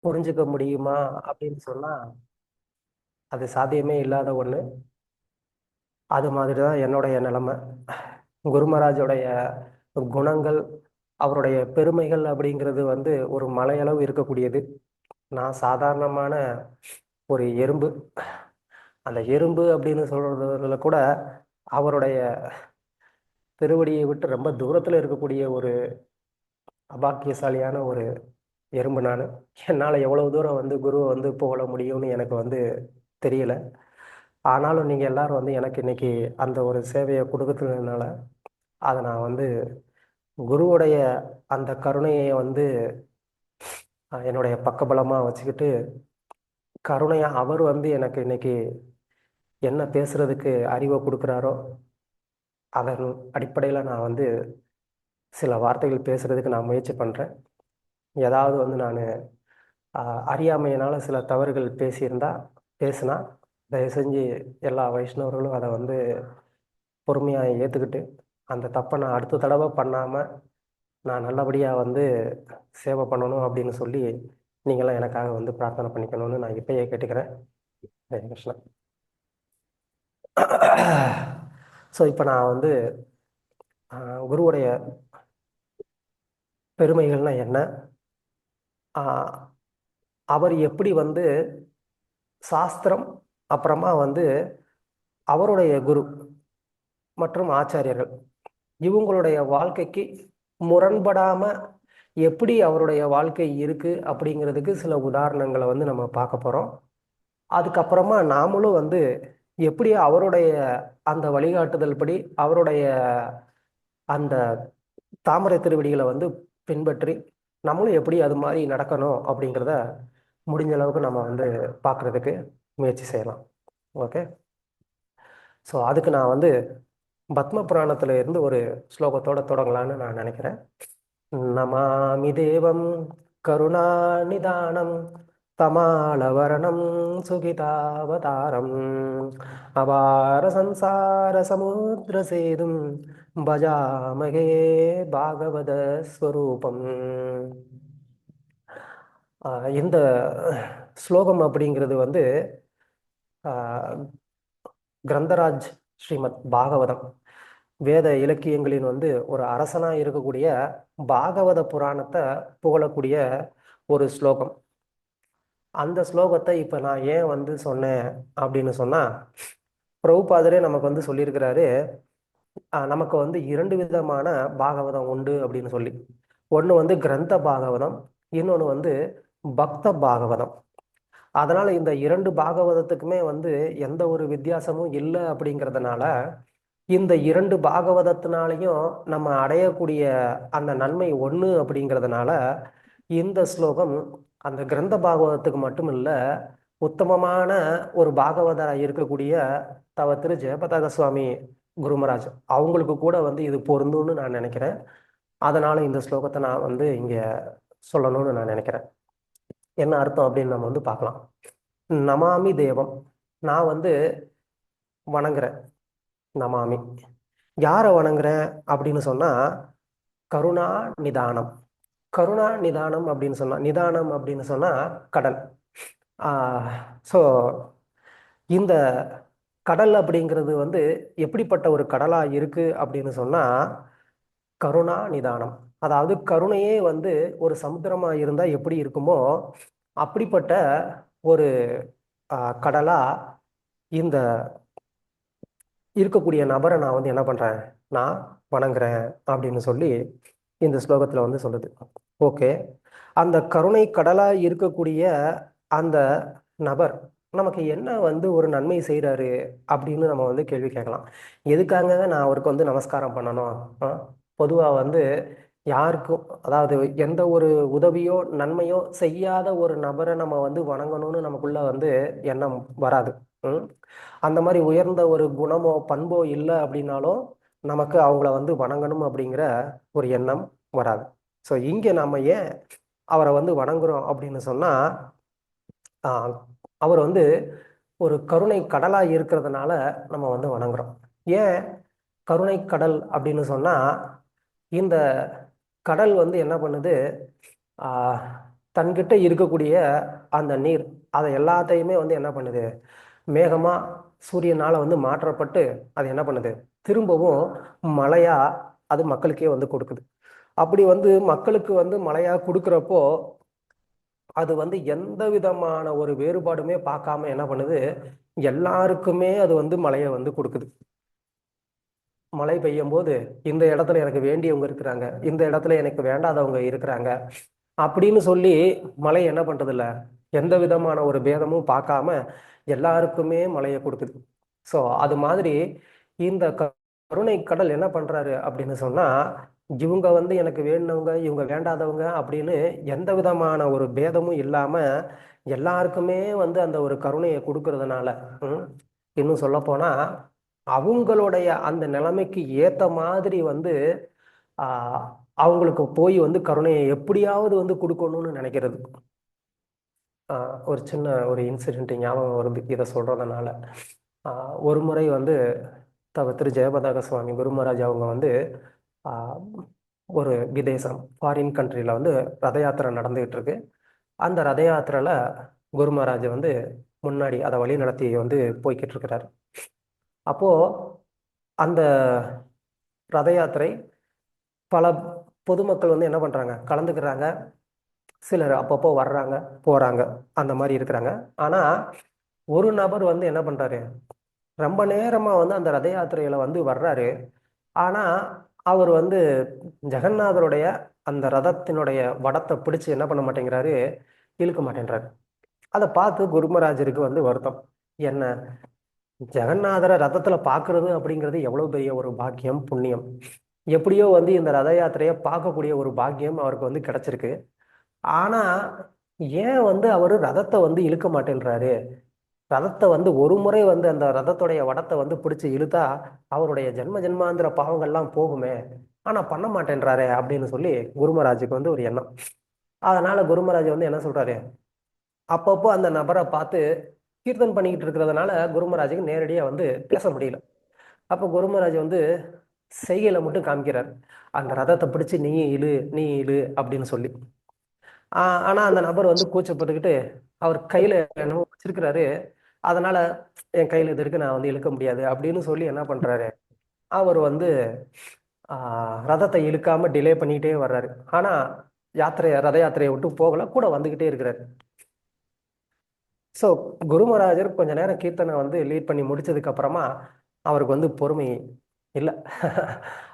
புரிஞ்சுக்க முடியுமா அப்படின்னு சொன்னா அது சாத்தியமே இல்லாத ஒண்ணு. அது மாதிரி தான் என்னுடைய நிலைமை. குருமராஜோடைய குணங்கள், அவருடைய பெருமைகள் அப்படிங்கிறது வந்து ஒரு மலையளவு இருக்கக்கூடியது. நான் சாதாரணமான ஒரு எறும்பு. அந்த எறும்பு அப்படின்னு சொல்றதுல கூட அவருடைய திருவடியை விட்டு ரொம்ப தூரத்துல இருக்கக்கூடிய ஒரு அபாக்கியசாலியான ஒரு எறும்பு நான். என்னால் எவ்வளவு தூரம் வந்து குருவை வந்து புகழ முடியும்னு எனக்கு வந்து தெரியல. ஆனாலும் நீங்கள் எல்லாரும் வந்து எனக்கு இன்னைக்கு அந்த ஒரு சேவையை கொடுக்கறதுனால அதை நான் வந்து குருவுடைய அந்த கருணையை வந்து என்னுடைய பக்கபலமாக வச்சுக்கிட்டு, கருணையா அவர் வந்து எனக்கு இன்னைக்கு என்ன பேசுறதுக்கு அறிவை கொடுக்குறாரோ அதன் அடிப்படையில் நான் வந்து சில வார்த்தைகள் பேசுறதுக்கு நான் முயற்சி பண்ணுறேன். ஏதாவது வந்து நான் அறியாமையினால் சில தவறுகள் பேசினா தயவு செஞ்சு எல்லா வைஷ்ணவர்களும் அதை வந்து பொறுமையாக ஏற்றுக்கிட்டு அந்த தப்பை நான் அடுத்த தடவை பண்ணாமல் நான் நல்லபடியாக வந்து சேவை பண்ணணும் அப்படின்னு சொல்லி நீங்களாம் எனக்காக வந்து பிரார்த்தனை பண்ணிக்கணும்னு நான் இப்பயே கேட்டுக்கிறேன். ஹரே கிருஷ்ணா. ஸோ இப்போ நான் வந்து குருவுடைய பெருமைகள்னா என்ன, அவர் எப்படி வந்து சாஸ்திரம், அப்புறமா வந்து அவருடைய குரு மற்றும் ஆச்சாரியர்கள் இவங்களுடைய வாழ்க்கைக்கு முரண்படாம எப்படி அவருடைய வாழ்க்கை இருக்கு அப்படிங்கிறதுக்கு சில உதாரணங்களை வந்து நம்ம பார்க்க போறோம். அதுக்கப்புறமா நாமளும் வந்து எப்படி அவருடைய அந்த வழிகாட்டுதல் படி அவருடைய அந்த தாமரை திருவடிகளை வந்து பின்பற்றி நம்மளும் எப்படி அது மாதிரி நடக்கணும் அப்படிங்கிறத முடிஞ்ச அளவுக்கு நம்ம வந்து பார்க்கறதுக்கு முயற்சி செய்யலாம். ஓகே. ஸோ அதுக்கு நான் வந்து பத்ம புராணத்துல இருந்து ஒரு ஸ்லோகத்தோட தொடங்கலான்னு நான் நினைக்கிறேன். நமாமி தேவம் கருணாநிதானம் தமாலவரணம் சுகிதாவதாரம் அபார சம்சார சமுத்திர சேதும் பஜாமகே பாகவத ஸ்வரூபம். இந்த ஸ்லோகம் அப்படிங்கிறது வந்து கிரந்தராஜ் ஸ்ரீமத் பாகவதம் வேத இலக்கியங்களின் வந்து ஒரு அரசனா இருக்கக்கூடிய பாகவத புராணத்தை புகழக்கூடிய ஒரு ஸ்லோகம். அந்த ஸ்லோகத்தை இப்போ நான் ஏன் வந்து சொன்னேன் அப்படின்னு சொன்னா, பிரபுபாதரே நமக்கு வந்து சொல்லியிருக்கிறாரு, நமக்கு வந்து இரண்டு விதமான பாகவதம் உண்டு அப்படின்னு சொல்லி. ஒன்று வந்து கிரந்த பாகவதம், இன்னொன்று வந்து பக்த பாகவதம். அதனால இந்த இரண்டு பாகவதத்துக்குமே வந்து எந்த ஒரு வித்தியாசமும் இல்லை அப்படிங்கிறதுனால இந்த இரண்டு பாகவதத்தினாலையும் நம்ம அடையக்கூடிய அந்த நன்மை ஒன்று அப்படிங்கிறதுனால இந்த ஸ்லோகம் அந்த கிரந்த பாகவதத்துக்கு மட்டும் இல்லை, உத்தமமான ஒரு பாகவதராக இருக்கக்கூடிய தவ திரு ஜெயபதாக சுவாமி குருமராஜ் அவங்களுக்கு கூட வந்து இது பொருந்தும்னு நான் நினைக்கிறேன். அதனால இந்த ஸ்லோகத்தை நான் வந்து இங்கே சொல்லணும்னு நான் நினைக்கிறேன். என்ன அர்த்தம் அப்படின்னு நம்ம வந்து பார்க்கலாம். நமாமி தேவம், நான் வந்து வணங்குறேன். நமாமி, யாரை வணங்குறேன் அப்படின்னு சொன்னா கருணா நிதானம். கருணா நிதானம் அப்படின்னு சொன்னா, நிதானம் அப்படின்னு சொன்னா கடல். ஸோ இந்த கடல் அப்படிங்கிறது வந்து எப்படிப்பட்ட ஒரு கடலா இருக்கு அப்படின்னு சொன்னா கருணா நிதானம். அதாவது கருணையே வந்து ஒரு சமுத்திரமா இருந்தா எப்படி இருக்குமோ அப்படிப்பட்ட ஒரு கடலா இந்த இருக்கக்கூடிய நபரை நான் வந்து என்ன பண்றேன், நான் வணங்குறேன் அப்படின்னு சொல்லி இந்த ஸ்லோகத்துல வந்து சொல்லுது. ஓகே. அந்த கருணை கடலா இருக்கக்கூடிய அந்த நபர் நமக்கு என்ன வந்து ஒரு நன்மை செய்கிறாரு அப்படின்னு நம்ம வந்து கேள்வி கேட்கலாம். எதுக்காக நான் அவருக்கு வந்து நமஸ்காரம் பண்ணணும்? பொதுவாக வந்து யாருக்கும், அதாவது எந்த ஒரு உதவியோ நன்மையோ செய்யாத ஒரு நபரை நம்ம வந்து வணங்கணும்னு நமக்குள்ள வந்து எண்ணம் வராது. அந்த மாதிரி உயர்ந்த ஒரு குணமோ பண்போ இல்லை அப்படின்னாலும் நமக்கு அவங்கள வந்து வணங்கணும் அப்படிங்கிற ஒரு எண்ணம் வராது. ஸோ இங்கே நம்ம ஏன் அவரை வந்து வணங்குறோம் அப்படின்னு சொன்னா, அவர் வந்து ஒரு கருணை கடலா இருக்கிறதுனால நம்ம வந்து வணங்குறோம். ஏன் கருணை கடல் அப்படின்னு சொன்னா, இந்த கடல் வந்து என்ன பண்ணுது, தன்கிட்ட இருக்கக்கூடிய அந்த நீர் அதை எல்லாத்தையுமே வந்து என்ன பண்ணுது, மேகமா சூரியனால வந்து மாற்றப்பட்டு அது என்ன பண்ணுது, திரும்பவும் மழையா அது மக்களுக்கே வந்து கொடுக்குது. அப்படி வந்து மக்களுக்கு வந்து மழையா கொடுக்குறப்போ அது வந்து எந்த விதமான ஒரு வேறுபாடுமே பார்க்காம என்ன பண்ணுது, எல்லாருக்குமே அது வந்து மழையை வந்து கொடுக்குது. மழை பெய்யும் போது இந்த இடத்துல எனக்கு வேண்டியவங்க இருக்கிறாங்க, இந்த இடத்துல எனக்கு வேண்டாதவங்க இருக்கிறாங்க அப்படின்னு சொல்லி மழை என்ன பண்றது இல்ல, எந்த விதமான ஒரு பேதமும் பார்க்காம எல்லாருக்குமே மழையை கொடுக்குது. ஸோ அது மாதிரி இந்த கருணை கடல் என்ன பண்றாரு அப்படின்னு சொன்னா, இவங்க வந்து எனக்கு வேண்டினவங்க இவங்க வேண்டாதவங்க அப்படின்னு எந்த விதமான ஒரு பேதமும் இல்லாம எல்லாருக்குமே வந்து அந்த ஒரு கருணையை கொடுக்கறதுனால, ம், இன்னும் சொல்ல போனா அவங்களுடைய அந்த நிலைமைக்கு ஏத்த மாதிரி வந்து ஆஹ் அவங்களுக்கு போய் வந்து கருணையை எப்படியாவது வந்து கொடுக்கணும்னு நினைக்கிறது. ஒரு சின்ன ஒரு இன்சிடென்ட் ஞாபகம் வருது இதை சொல்றதுனால. ஒரு முறை வந்து திரு ஜெயபதாக சுவாமி குரு மகாராஜ் அவங்க வந்து ஆஹ் ஒரு விதேசம் ஃபாரின் கண்ட்ரியில் வந்து ரத யாத்திரை நடந்துகிட்டு இருக்கு. அந்த ரத யாத்திரையில் குரு மகாராஜ் வந்து முன்னாடி அதை வழி நடத்தி வந்து போய்கிட்டு இருக்கிறாரு. அப்போ அந்த ரத யாத்திரை பல பொதுமக்கள் வந்து என்ன பண்றாங்க, கலந்துக்கிறாங்க. சிலர் அப்பப்போ வர்றாங்க போறாங்க, அந்த மாதிரி இருக்கிறாங்க. ஆனா ஒரு நபர் வந்து என்ன பண்றாரு, ரொம்ப நேரமா வந்து அந்த ரத யாத்திரையில வந்து வர்றாரு. ஆனா அவர் வந்து ஜெகநாதருடைய அந்த ரதத்தினுடைய வடத்தை பிடிச்சு என்ன பண்ண மாட்டேங்கிறாரு, இழுக்க மாட்டேங்கிறாரு. அதை பார்த்து குருமராஜருக்கு வந்து வருத்தம். என்ன, ஜெகநாதரை ரதத்துல பார்க்கிறது அப்படிங்கிறது எவ்வளவு பெரிய ஒரு பாக்கியம் புண்ணியம். எப்படியோ வந்து இந்த ரத யாத்திரையை பார்க்கக்கூடிய ஒரு பாக்கியம் அவருக்கு வந்து கிடைச்சிருக்கு. ஆனா ஏன் வந்து அவரு ரதத்தை வந்து இழுக்க மாட்டேன்றாரு, ரதத்தை வந்து ஒரு முறை வந்து அந்த ரதத்துடைய வடத்தை வந்து பிடிச்சு இழுத்தா அவருடைய ஜென்ம ஜென்மாந்திர பாவங்கள்லாம் போகுமே, ஆனா பண்ண மாட்டேன்றாரே அப்படின்னு சொல்லி குருமராஜுக்கு வந்து ஒரு எண்ணம். அதனால குருமராஜ் வந்து என்ன சொல்றாரு, அப்பப்போ அந்த நபரை பார்த்து கீர்த்தன் பண்ணிக்கிட்டு இருக்கிறதுனால குருமராஜுக்கு நேரடியா வந்து பேச முடியல. அப்போ குருமராஜ் வந்து செய்கையில மட்டும் காமிக்கிறார், அந்த ரதத்தை பிடிச்சு நீ இழு நீ இழு அப்படின்னு சொல்லி. ஆனா அந்த நபர் வந்து கூச்சப்பட்டுக்கிட்டு அவர் கையில என்னமோ வச்சிருக்கிறாரு. அதனால என் கையில இது இருக்கு, நான் வந்து இழுக்க முடியாது அப்படின்னு சொல்லி என்ன பண்றாரு, அவர் வந்து ரதத்தை இழுக்காம டிலே பண்ணிக்கிட்டே வர்றாரு. ஆனா ரத யாத்திரையை விட்டு போகல, கூட வந்துகிட்டே இருக்கிறாரு. ஸோ குருமராஜர் கொஞ்ச நேரம் கீர்த்தனை வந்து லீட் பண்ணி முடிச்சதுக்கு அப்புறமா அவருக்கு வந்து பொறுமை இல்லை.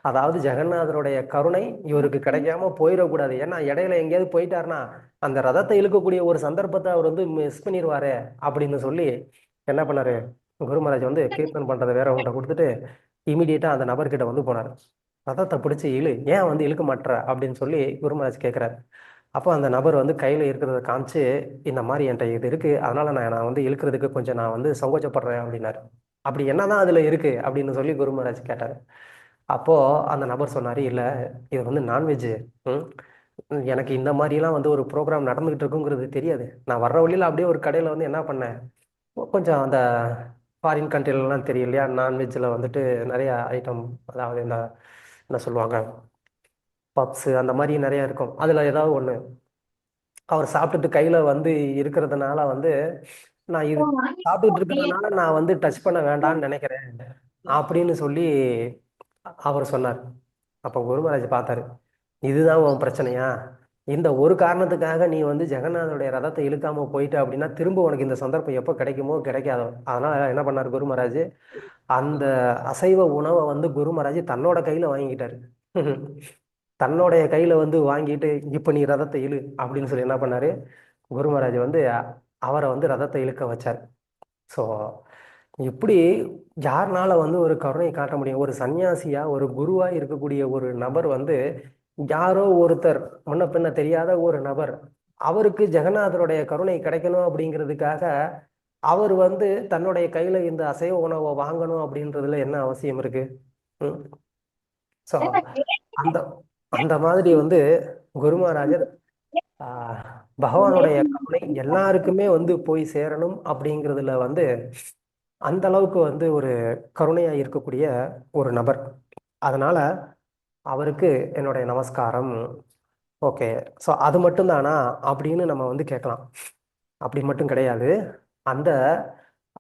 அதாவது ஜெகநாதருடைய கருணை இவருக்கு கிடைக்காம போயிடக்கூடாது. ஏன்னா இடையில எங்கேயாவது போயிட்டாருன்னா அந்த ரதத்தை இழுக்கக்கூடிய ஒரு சந்தர்ப்பத்தை அவர் வந்து மிஸ் பண்ணிடுவாரு அப்படின்னு சொல்லி என்ன பண்ணாரு, குருமராஜ் வந்து கீர்த்தன் பண்றதை வேற அவங்ககிட்ட கொடுத்துட்டு இமீடியட்டா அந்த நபர்கிட்ட வந்து போனார். ரதத்தை பிடிச்சி இழு, ஏன் வந்து இழுக்க மாட்ற அப்படின்னு சொல்லி குருமராஜ் கேட்கிறாரு. அப்போ அந்த நபர் வந்து கையில இருக்கிறத காமிச்சு, இந்த மாதிரி என்கிட்ட இது இருக்கு, அதனால நான் வந்து இழுக்கிறதுக்கு கொஞ்சம் நான் வந்து சங்கோச்சப்படுறேன் அப்படின்னாரு. அப்படி என்னதான் அதுல இருக்கு அப்படின்னு சொல்லி குரு மகாராஜ் கேட்டாரு. அப்போ அந்த நபர் சொன்னாரு, இல்ல இது வந்து நான்வெஜ். ம் எனக்கு இந்த மாதிரிலாம் வந்து ஒரு ப்ரோக்ராம் நடந்துகிட்டு இருக்குங்கிறது தெரியாது. நான் வர்ற வழியில அப்படியே ஒரு கடையில வந்து என்ன பண்ணேன், கொஞ்சம் அந்த ஃபாரின் கண்ட்ரிலலாம் தெரியும் இல்லையா, நான்வெஜ்ஜில் வந்துட்டு நிறைய ஐட்டம், அதாவது இந்த என்ன சொல்லுவாங்க, பப்ஸு அந்த மாதிரி நிறைய இருக்கும். அதில் ஏதாவது ஒன்று அவர் சாப்பிட்டுட்டு கையில் வந்து இருக்கிறதுனால வந்து நான் இது சாப்பிட்டுட்டு இருக்கிறதுனால நான் வந்து டச் பண்ண வேண்டாம்னு நினைக்கிறேன் அப்படின்னு சொல்லி அவர் சொன்னார். அப்போ குருமராஜ் பார்த்தாரு, இதுதான் உன் பிரச்சனையா, இந்த ஒரு காரணத்துக்காக நீ வந்து ஜெகநாதனுடைய ரதத்தை இழுக்காம போயிட்ட அப்படின்னா திரும்ப உனக்கு இந்த சந்தர்ப்பம் எப்போ கிடைக்குமோ கிடைக்காதோ. அதனால என்ன பண்ணார் குருமராஜ், அந்த அசைவ உணவை வந்து குருமராஜ் தன்னோட கையில வாங்கிக்கிட்டாரு. தன்னுடைய கையில வந்து வாங்கிட்டு இப்ப நீ ரதத்தை இழு அப்படின்னு சொல்லி என்ன பண்ணாரு, குருமராஜ் வந்து அவரை வந்து ரதத்தை இழுக்க வச்சார். ஸோ இப்படி யாருனால வந்து ஒரு கருணை காட்ட முடியும், ஒரு சன்னியாசியா ஒரு குருவா இருக்கக்கூடிய ஒரு நபர் வந்து யாரோ ஒருத்தர் முன்ன பின்ன தெரியாத ஒரு நபர், அவருக்கு ஜெகநாதருடைய கருணை கிடைக்கணும் அப்படிங்கிறதுக்காக அவர் வந்து தன்னுடைய கையில இந்த அசைவ உணவை வாங்கணும் அப்படின்றதுல என்ன அவசியம் இருக்கு? ம் ஸோ அந்த அந்த மாதிரி வந்து குரு மகாராஜர் ஆஹ் பகவானுடைய கருணை எல்லாருக்குமே வந்து போய் சேரணும் அப்படிங்கிறதுல வந்து அந்த அளவுக்கு வந்து ஒரு கருணையா இருக்கக்கூடிய ஒரு நபர். அதனால அவருக்கு என்னுடைய நமஸ்காரம். ஓகே. ஸோ அது மட்டும்தானா அப்படின்னு நம்ம வந்து கேட்கலாம். அப்படி மட்டும் கிடையாது. அந்த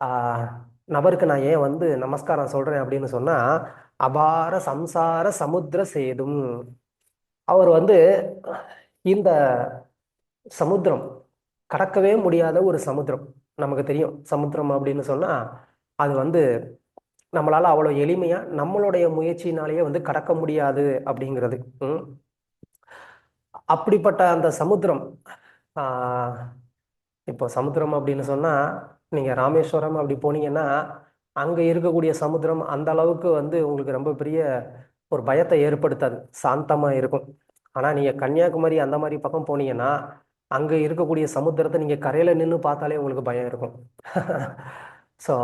ஆஹ், நபருக்கு நான் ஏன் வந்து நமஸ்காரம் சொல்றேன் அப்படின்னு சொன்னா, அபார சம்சார சமுத்திர சேதும். அவர் வந்து இந்த சமுத்திரம், கடக்கவே முடியாத ஒரு சமுத்திரம். நமக்கு தெரியும் சமுத்திரம் அப்படின்னு சொன்னா அது வந்து நம்மளால அவ்வளவு எளிமையா நம்மளுடைய முயற்சியினாலேயே வந்து கடக்க முடியாது அப்படிங்கிறது. ம். அப்படிப்பட்ட அந்த சமுத்திரம், ஆஹ் இப்போ சமுத்திரம் அப்படின்னு சொன்னா நீங்க ராமேஸ்வரம் அப்படி போனீங்கன்னா அங்க இருக்கக்கூடிய சமுத்திரம் அந்த அளவுக்கு வந்து உங்களுக்கு ரொம்ப பெரிய ஒரு பயத்தை ஏற்படுத்தாது, சாந்தமா இருக்கும். ஆனா நீங்க கன்னியாகுமரி அந்த மாதிரி பக்கம் போனீங்கன்னா அங்க இருக்கக்கூடிய சமுத்திரத்தை நீங்க கரையில நின்று பார்த்தாலே உங்களுக்கு பயம் இருக்கும். ஸோ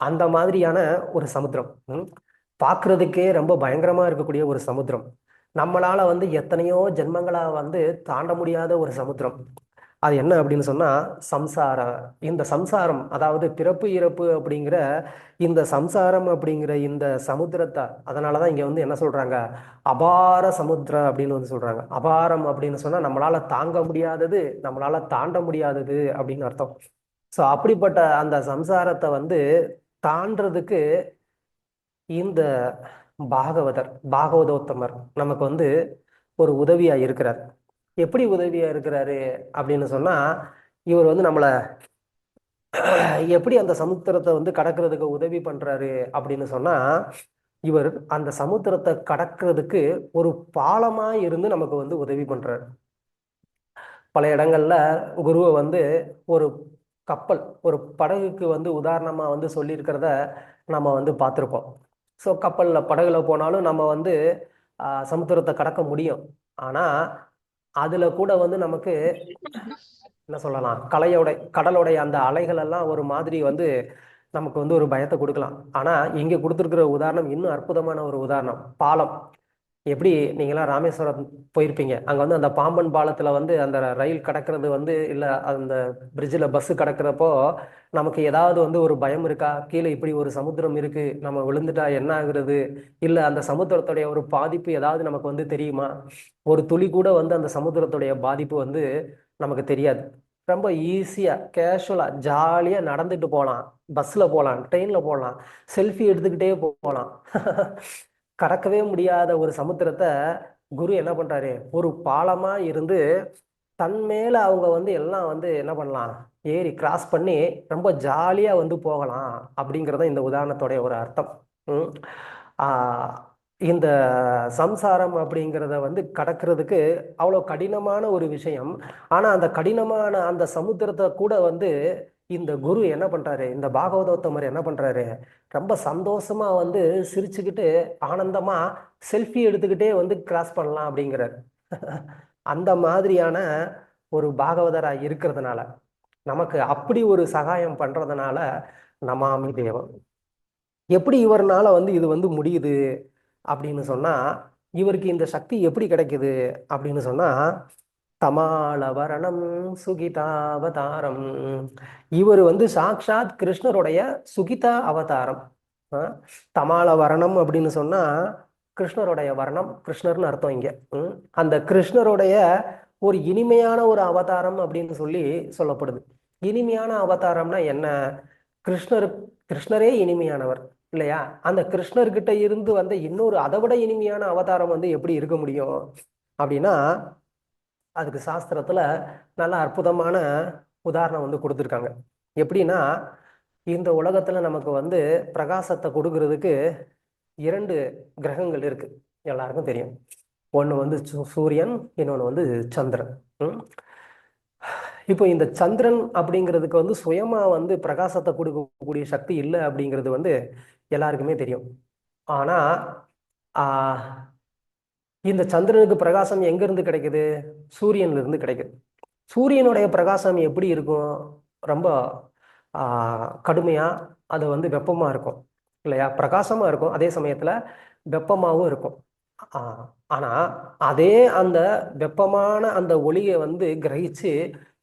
அந்த மாதிரியான ஒரு சமுத்திரம். பார்க்கிறதுக்கே ரொம்ப பயங்கரமா இருக்கக்கூடிய ஒரு சமுத்திரம். நம்மளால வந்து எத்தனையோ ஜென்மங்களா வந்து தாண்ட முடியாத ஒரு சமுத்திரம். அது என்ன அப்படின்னு சொன்னா சம்சாரம். இந்த சம்சாரம், அதாவது பிறப்பு இறப்பு அப்படிங்கிற இந்த சம்சாரம் அப்படிங்கிற இந்த சமுத்திரத்தை, அதனாலதான் இங்க வந்து என்ன சொல்றாங்க, அபார சமுத்திரம் அப்படின்னு வந்து சொல்றாங்க. அபாரம் அப்படின்னு சொன்னா நம்மளால தாங்க முடியாதது, நம்மளால தாண்ட முடியாதது அப்படின்னு அர்த்தம். ஸோ அப்படிப்பட்ட அந்த சம்சாரத்தை வந்து தாண்டறதுக்கு இந்த பாகவதர், பாகவதோத்தமர் நமக்கு வந்து ஒரு உதவியா இருக்கிறார். எப்படி உதவியா இருக்கிறாரு அப்படின்னு சொன்னா, இவர் வந்து நம்மள எப்படி அந்த சமுத்திரத்தை வந்து கடக்கிறதுக்கு உதவி பண்றாரு அப்படின்னு சொன்னா, இவர் அந்த சமுத்திரத்தை கடக்கிறதுக்கு ஒரு பாலமா இருந்து நமக்கு வந்து உதவி பண்றாரு. பல இடங்கள்ல குருவை வந்து ஒரு கப்பல், ஒரு படகுக்கு வந்து உதாரணமா வந்து சொல்லியிருக்கிறத நம்ம வந்து பார்த்துருப்போம். ஸோ கப்பல்ல படகுல போனாலும் நம்ம வந்து சமுத்திரத்தை கடக்க முடியும். ஆனா அதுல கூட வந்து நமக்கு என்ன சொல்லலாம், கடலுடைய அந்த அலைகள் எல்லாம் ஒரு மாதிரி வந்து நமக்கு வந்து ஒரு பயத்தை கொடுக்கலாம். ஆனா இங்க கொடுத்துருக்கிற உதாரணம் இன்னும் அற்புதமான ஒரு உதாரணம், பாலம். எப்படி நீங்களாம் ராமேஸ்வரம் போயிருப்பீங்க, அங்க வந்து அந்த பாம்பன் பாலத்துல வந்து அந்த ரயில் கடக்கிறது வந்து இல்ல அந்த பிரிட்ஜில் பஸ் கடக்கிறப்போ நமக்கு ஏதாவது வந்து ஒரு பயம் இருக்கா? கீழே இப்படி ஒரு சமுத்திரம் இருக்கு, நம்ம விழுந்துட்டா என்ன ஆகுறது? இல்ல அந்த சமுத்திரத்துடைய ஒரு பாதிப்பு ஏதாவது நமக்கு வந்து தெரியுமா? ஒரு துளி கூட வந்து அந்த சமுத்திரத்துடைய பாதிப்பு வந்து நமக்கு தெரியாது. ரொம்ப ஈஸியா கேஷுவலா ஜாலியா நடந்துட்டு போகலாம், பஸ்ல போகலாம், ட்ரெயின்ல போகலாம், செல்ஃபி எடுத்துக்கிட்டே போகலாம். கடக்கவே முடியாத ஒரு சமுத்திரத்தை குரு என்ன பண்றாரு, ஒரு பாலமா இருந்து தன் மேல அவங்க வந்து எல்லாம் வந்து என்ன பண்ணலாம், ஏறி கிராஸ் பண்ணி ரொம்ப ஜாலியா வந்து போகலாம் அப்படிங்கிறத இந்த உதாரணத்தோடைய ஒரு அர்த்தம். உம் ஆஹ் இந்த சம்சாரம் அப்படிங்கிறத வந்து கடக்கிறதுக்கு அவ்வளோ கடினமான ஒரு விஷயம். ஆனா அந்த கடினமான அந்த சமுத்திரத்தை கூட வந்து இந்த குரு என்ன பண்றாரு, இந்த பாகவதோத்தமர் என்ன பண்றாரு, ரொம்ப சந்தோஷமா வந்து சிரிச்சுக்கிட்டு ஆனந்தமா செல்ஃபி எடுத்துக்கிட்டே வந்து கிராஸ் பண்ணலாம் அப்படிங்கிறார். அந்த மாதிரியான ஒரு பாகவதரா இருக்கிறதுனால, நமக்கு அப்படி ஒரு சகாயம் பண்றதுனால நமாமி தேவம். எப்படி இவர்னால வந்து இது வந்து முடியுது அப்படின்னு சொன்னா, இவருக்கு இந்த சக்தி எப்படி கிடைக்குது அப்படின்னு சொன்னா, தமாலவரணம் சுகிதாவதாரம். இவர் வந்து சாக்ஷாத் கிருஷ்ணருடைய சுகிதா அவதாரம். அஹ் தமாலவரணம் அப்படின்னு சொன்னா கிருஷ்ணருடைய வர்ணம், கிருஷ்ணர்னு அர்த்தம் இங்க. அந்த கிருஷ்ணருடைய ஒரு இனிமையான ஒரு அவதாரம் அப்படின்னு சொல்லி சொல்லப்படுது. இனிமையான அவதாரம்னா என்ன? கிருஷ்ணர், கிருஷ்ணரே இனிமையானவர் இல்லையா? அந்த கிருஷ்ணர்கிட்ட இருந்து வந்த இன்னொரு அதை விட இனிமையான அவதாரம் வந்து எப்படி இருக்க முடியும் அப்படின்னா, அதுக்கு சாஸ்திரத்துல நல்ல அற்புதமான உதாரணம் வந்து கொடுத்துருக்காங்க. எப்படின்னா, இந்த உலகத்துல நமக்கு வந்து பிரகாசத்தை கொடுக்கறதுக்கு இரண்டு கிரகங்கள் இருக்கு, எல்லாருக்கும் தெரியும். ஒன்று வந்து சூரியன், இன்னொன்று வந்து சந்திரன். ம். இப்போ இந்த சந்திரன் அப்படிங்கிறதுக்கு வந்து சுயமா வந்து பிரகாசத்தை கொடுக்கக்கூடிய சக்தி இல்லை அப்படிங்கிறது வந்து எல்லாருக்குமே தெரியும். ஆனா ஆஹ் இந்த சந்திரனுக்கு பிரகாசம் எங்க இருந்து கிடைக்குது? சூரியன்ல இருந்து கிடைக்குது. சூரியனுடைய பிரகாசம் எப்படி இருக்கும்? ரொம்ப கடுமையா, அது வந்து வெப்பமா இருக்கும் இல்லையா? பிரகாசமா இருக்கும், அதே சமயத்துல வெப்பமாவும் இருக்கும். ஆஹ் ஆனா அதே அந்த வெப்பமான அந்த ஒளியை வந்து கிரகிச்சு,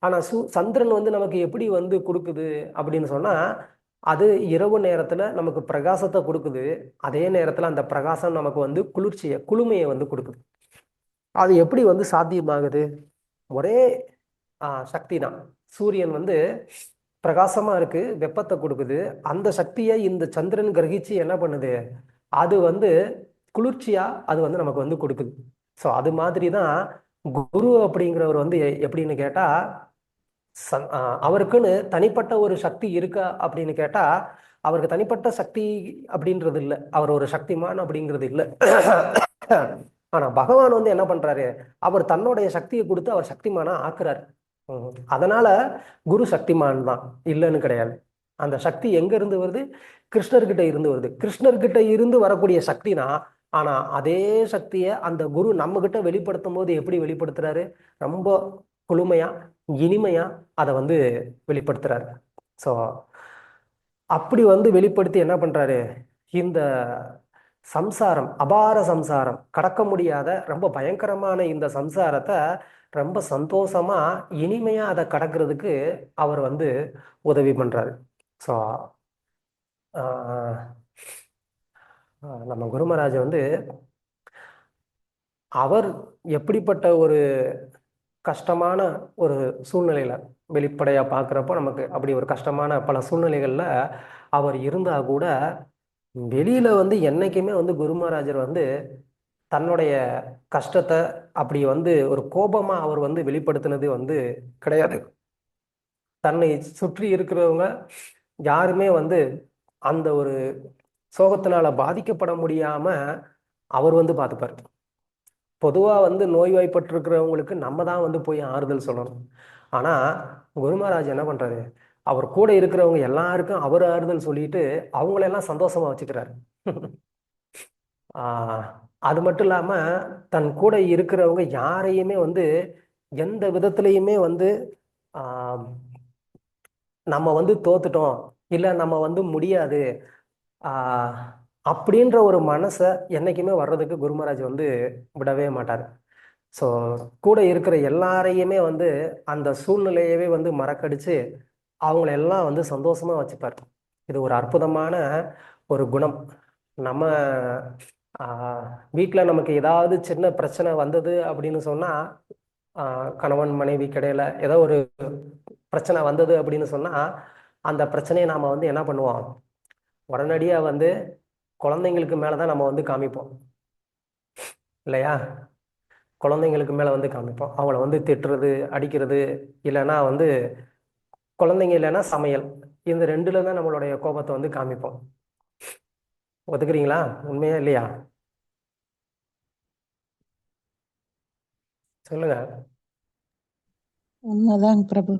ஆனா சந்திரன் வந்து நமக்கு எப்படி வந்து கொடுக்குது அப்படின்னு சொன்னா, அது இரவு நேரத்துல நமக்கு பிரகாசத்தை கொடுக்குது, அதே நேரத்துல அந்த பிரகாசம் நமக்கு வந்து குளிர்ச்சியை, குளுமையை வந்து கொடுக்குது. அது எப்படி வந்து சாத்தியமாகுது? ஒரே சக்தி தான். சூரியன் வந்து பிரகாசமா இருக்கு, வெப்பத்தை கொடுக்குது. அந்த சக்தியை இந்த சந்திரன் கிரகிச்சு என்ன பண்ணுது? அது வந்து குளிர்ச்சியா அது வந்து நமக்கு வந்து கொடுக்குது. ஸோ அது மாதிரி தான் குரு அப்படிங்கிறவர் வந்து எப்படின்னு கேட்டா, அவருக்குன்னு தனிப்பட்ட ஒரு சக்தி இருக்கா அப்படின்னு கேட்டா, அவருக்கு தனிப்பட்ட சக்தி அப்படின்றது இல்லை. அவர் ஒரு சக்திமான் அப்படிங்கிறது இல்லை. ஆனா பகவான் வந்து என்ன பண்றாரு? அவர் தன்னுடைய சக்தியை கொடுத்து அவர் சக்திமானா ஆக்குறாரு. அதனால குரு சக்திமான் தான், இல்லைன்னு கிடையாது. அந்த சக்தி எங்க இருந்து வருது? கிருஷ்ணர்கிட்ட இருந்து வருது. கிருஷ்ணர்கிட்ட இருந்து வரக்கூடிய சக்தி தான். ஆனா அதே சக்தியை அந்த குரு நம்ம கிட்ட வெளிப்படுத்தும் போது எப்படி வெளிப்படுத்துறாரு? ரொம்ப குளுமையா, இனிமையா அதை வந்து வெளிப்படுத்துறாரு. ஸோ அப்படி வந்து வெளிப்படுத்தி என்ன பண்றாரு? இந்த சம்சாரம், அபார சம்சாரம், கடக்க முடியாத ரொம்ப பயங்கரமான இந்த சம்சாரத்தை ரொம்ப சந்தோஷமா இனிமையா அதை கடக்கிறதுக்கு அவர் வந்து உதவி பண்றாரு. ஸோ நம்ம குருமராஜ் வந்து அவர் எப்படிப்பட்ட ஒரு கஷ்டமான ஒரு சூழ்நிலையில வெளிப்படையா பார்க்குறப்போ நமக்கு அப்படி ஒரு கஷ்டமான பல சூழ்நிலைகள்ல அவர் இருந்தா கூட வெளியில வந்து என்னைக்குமே வந்து குருமராஜர் வந்து தன்னுடைய கஷ்டத்தை அப்படி வந்து ஒரு கோபமா அவர் வந்து வெளிப்படுத்தினது வந்து கிடையாது. தன்னை சுற்றி இருக்கிறவங்க யாருமே வந்து அந்த ஒரு சோகத்தினால பாதிக்கப்பட முடியாம அவர் வந்து பார்த்துப்பார். பொதுவா வந்து நோய்வாய்ப்பட்டிருக்கிறவங்களுக்கு நம்ம தான் வந்து போய் ஆறுதல் சொல்லணும். ஆனா குருமராஜ் என்ன பண்றாரு? அவர் கூட இருக்கிறவங்க எல்லாருக்கும் அவர் ஆறுதல் சொல்லிட்டு அவங்களெல்லாம் சந்தோஷமா வச்சுக்கிறாரு. ஆஹ் அது மட்டும் இல்லாம தன் கூட இருக்கிறவங்க யாரையுமே வந்து எந்த விதத்திலையுமே வந்து ஆஹ் நம்ம வந்து தோத்துட்டோம், இல்ல நம்ம வந்து முடியாது ஆஹ் அப்படின்ற ஒரு மனசை என்னைக்குமே வர்றதுக்கு குருமராஜ் வந்து விடவே மாட்டார். ஸோ கூட இருக்கிற எல்லாரையுமே வந்து அந்த சூழ்நிலையவே வந்து மறக்கடிச்சு அவங்களெல்லாம் வந்து சந்தோஷமா வச்சுப்பார். இது ஒரு அற்புதமான ஒரு குணம். நம்ம வீட்டில் நமக்கு ஏதாவது சின்ன பிரச்சனை வந்தது அப்படின்னு சொன்னா, கணவன் மனைவி கிடையில ஏதோ ஒரு பிரச்சனை வந்தது அப்படின்னு சொன்னா, அந்த பிரச்சனையை நாம வந்து என்ன பண்ணுவோம்? உடனடியா வந்து குழந்தைங்களுக்கு மேலதான் நம்ம வந்து காமிப்போம், இல்லையா? குழந்தைங்களுக்கு மேல வந்து காமிப்போம். அவங்கள வந்து திட்டுறது, அடிக்கிறது, இல்லைன்னா வந்து குழந்தைங்க இல்லைன்னா சமையல், இந்த ரெண்டுல தான் நம்மளுடைய கோபத்தை வந்து காமிப்போம். ஒத்துக்கிறீங்களா? உண்மையா இல்லையா? சொல்லுங்க. உண்மைதாங்க பிரபு.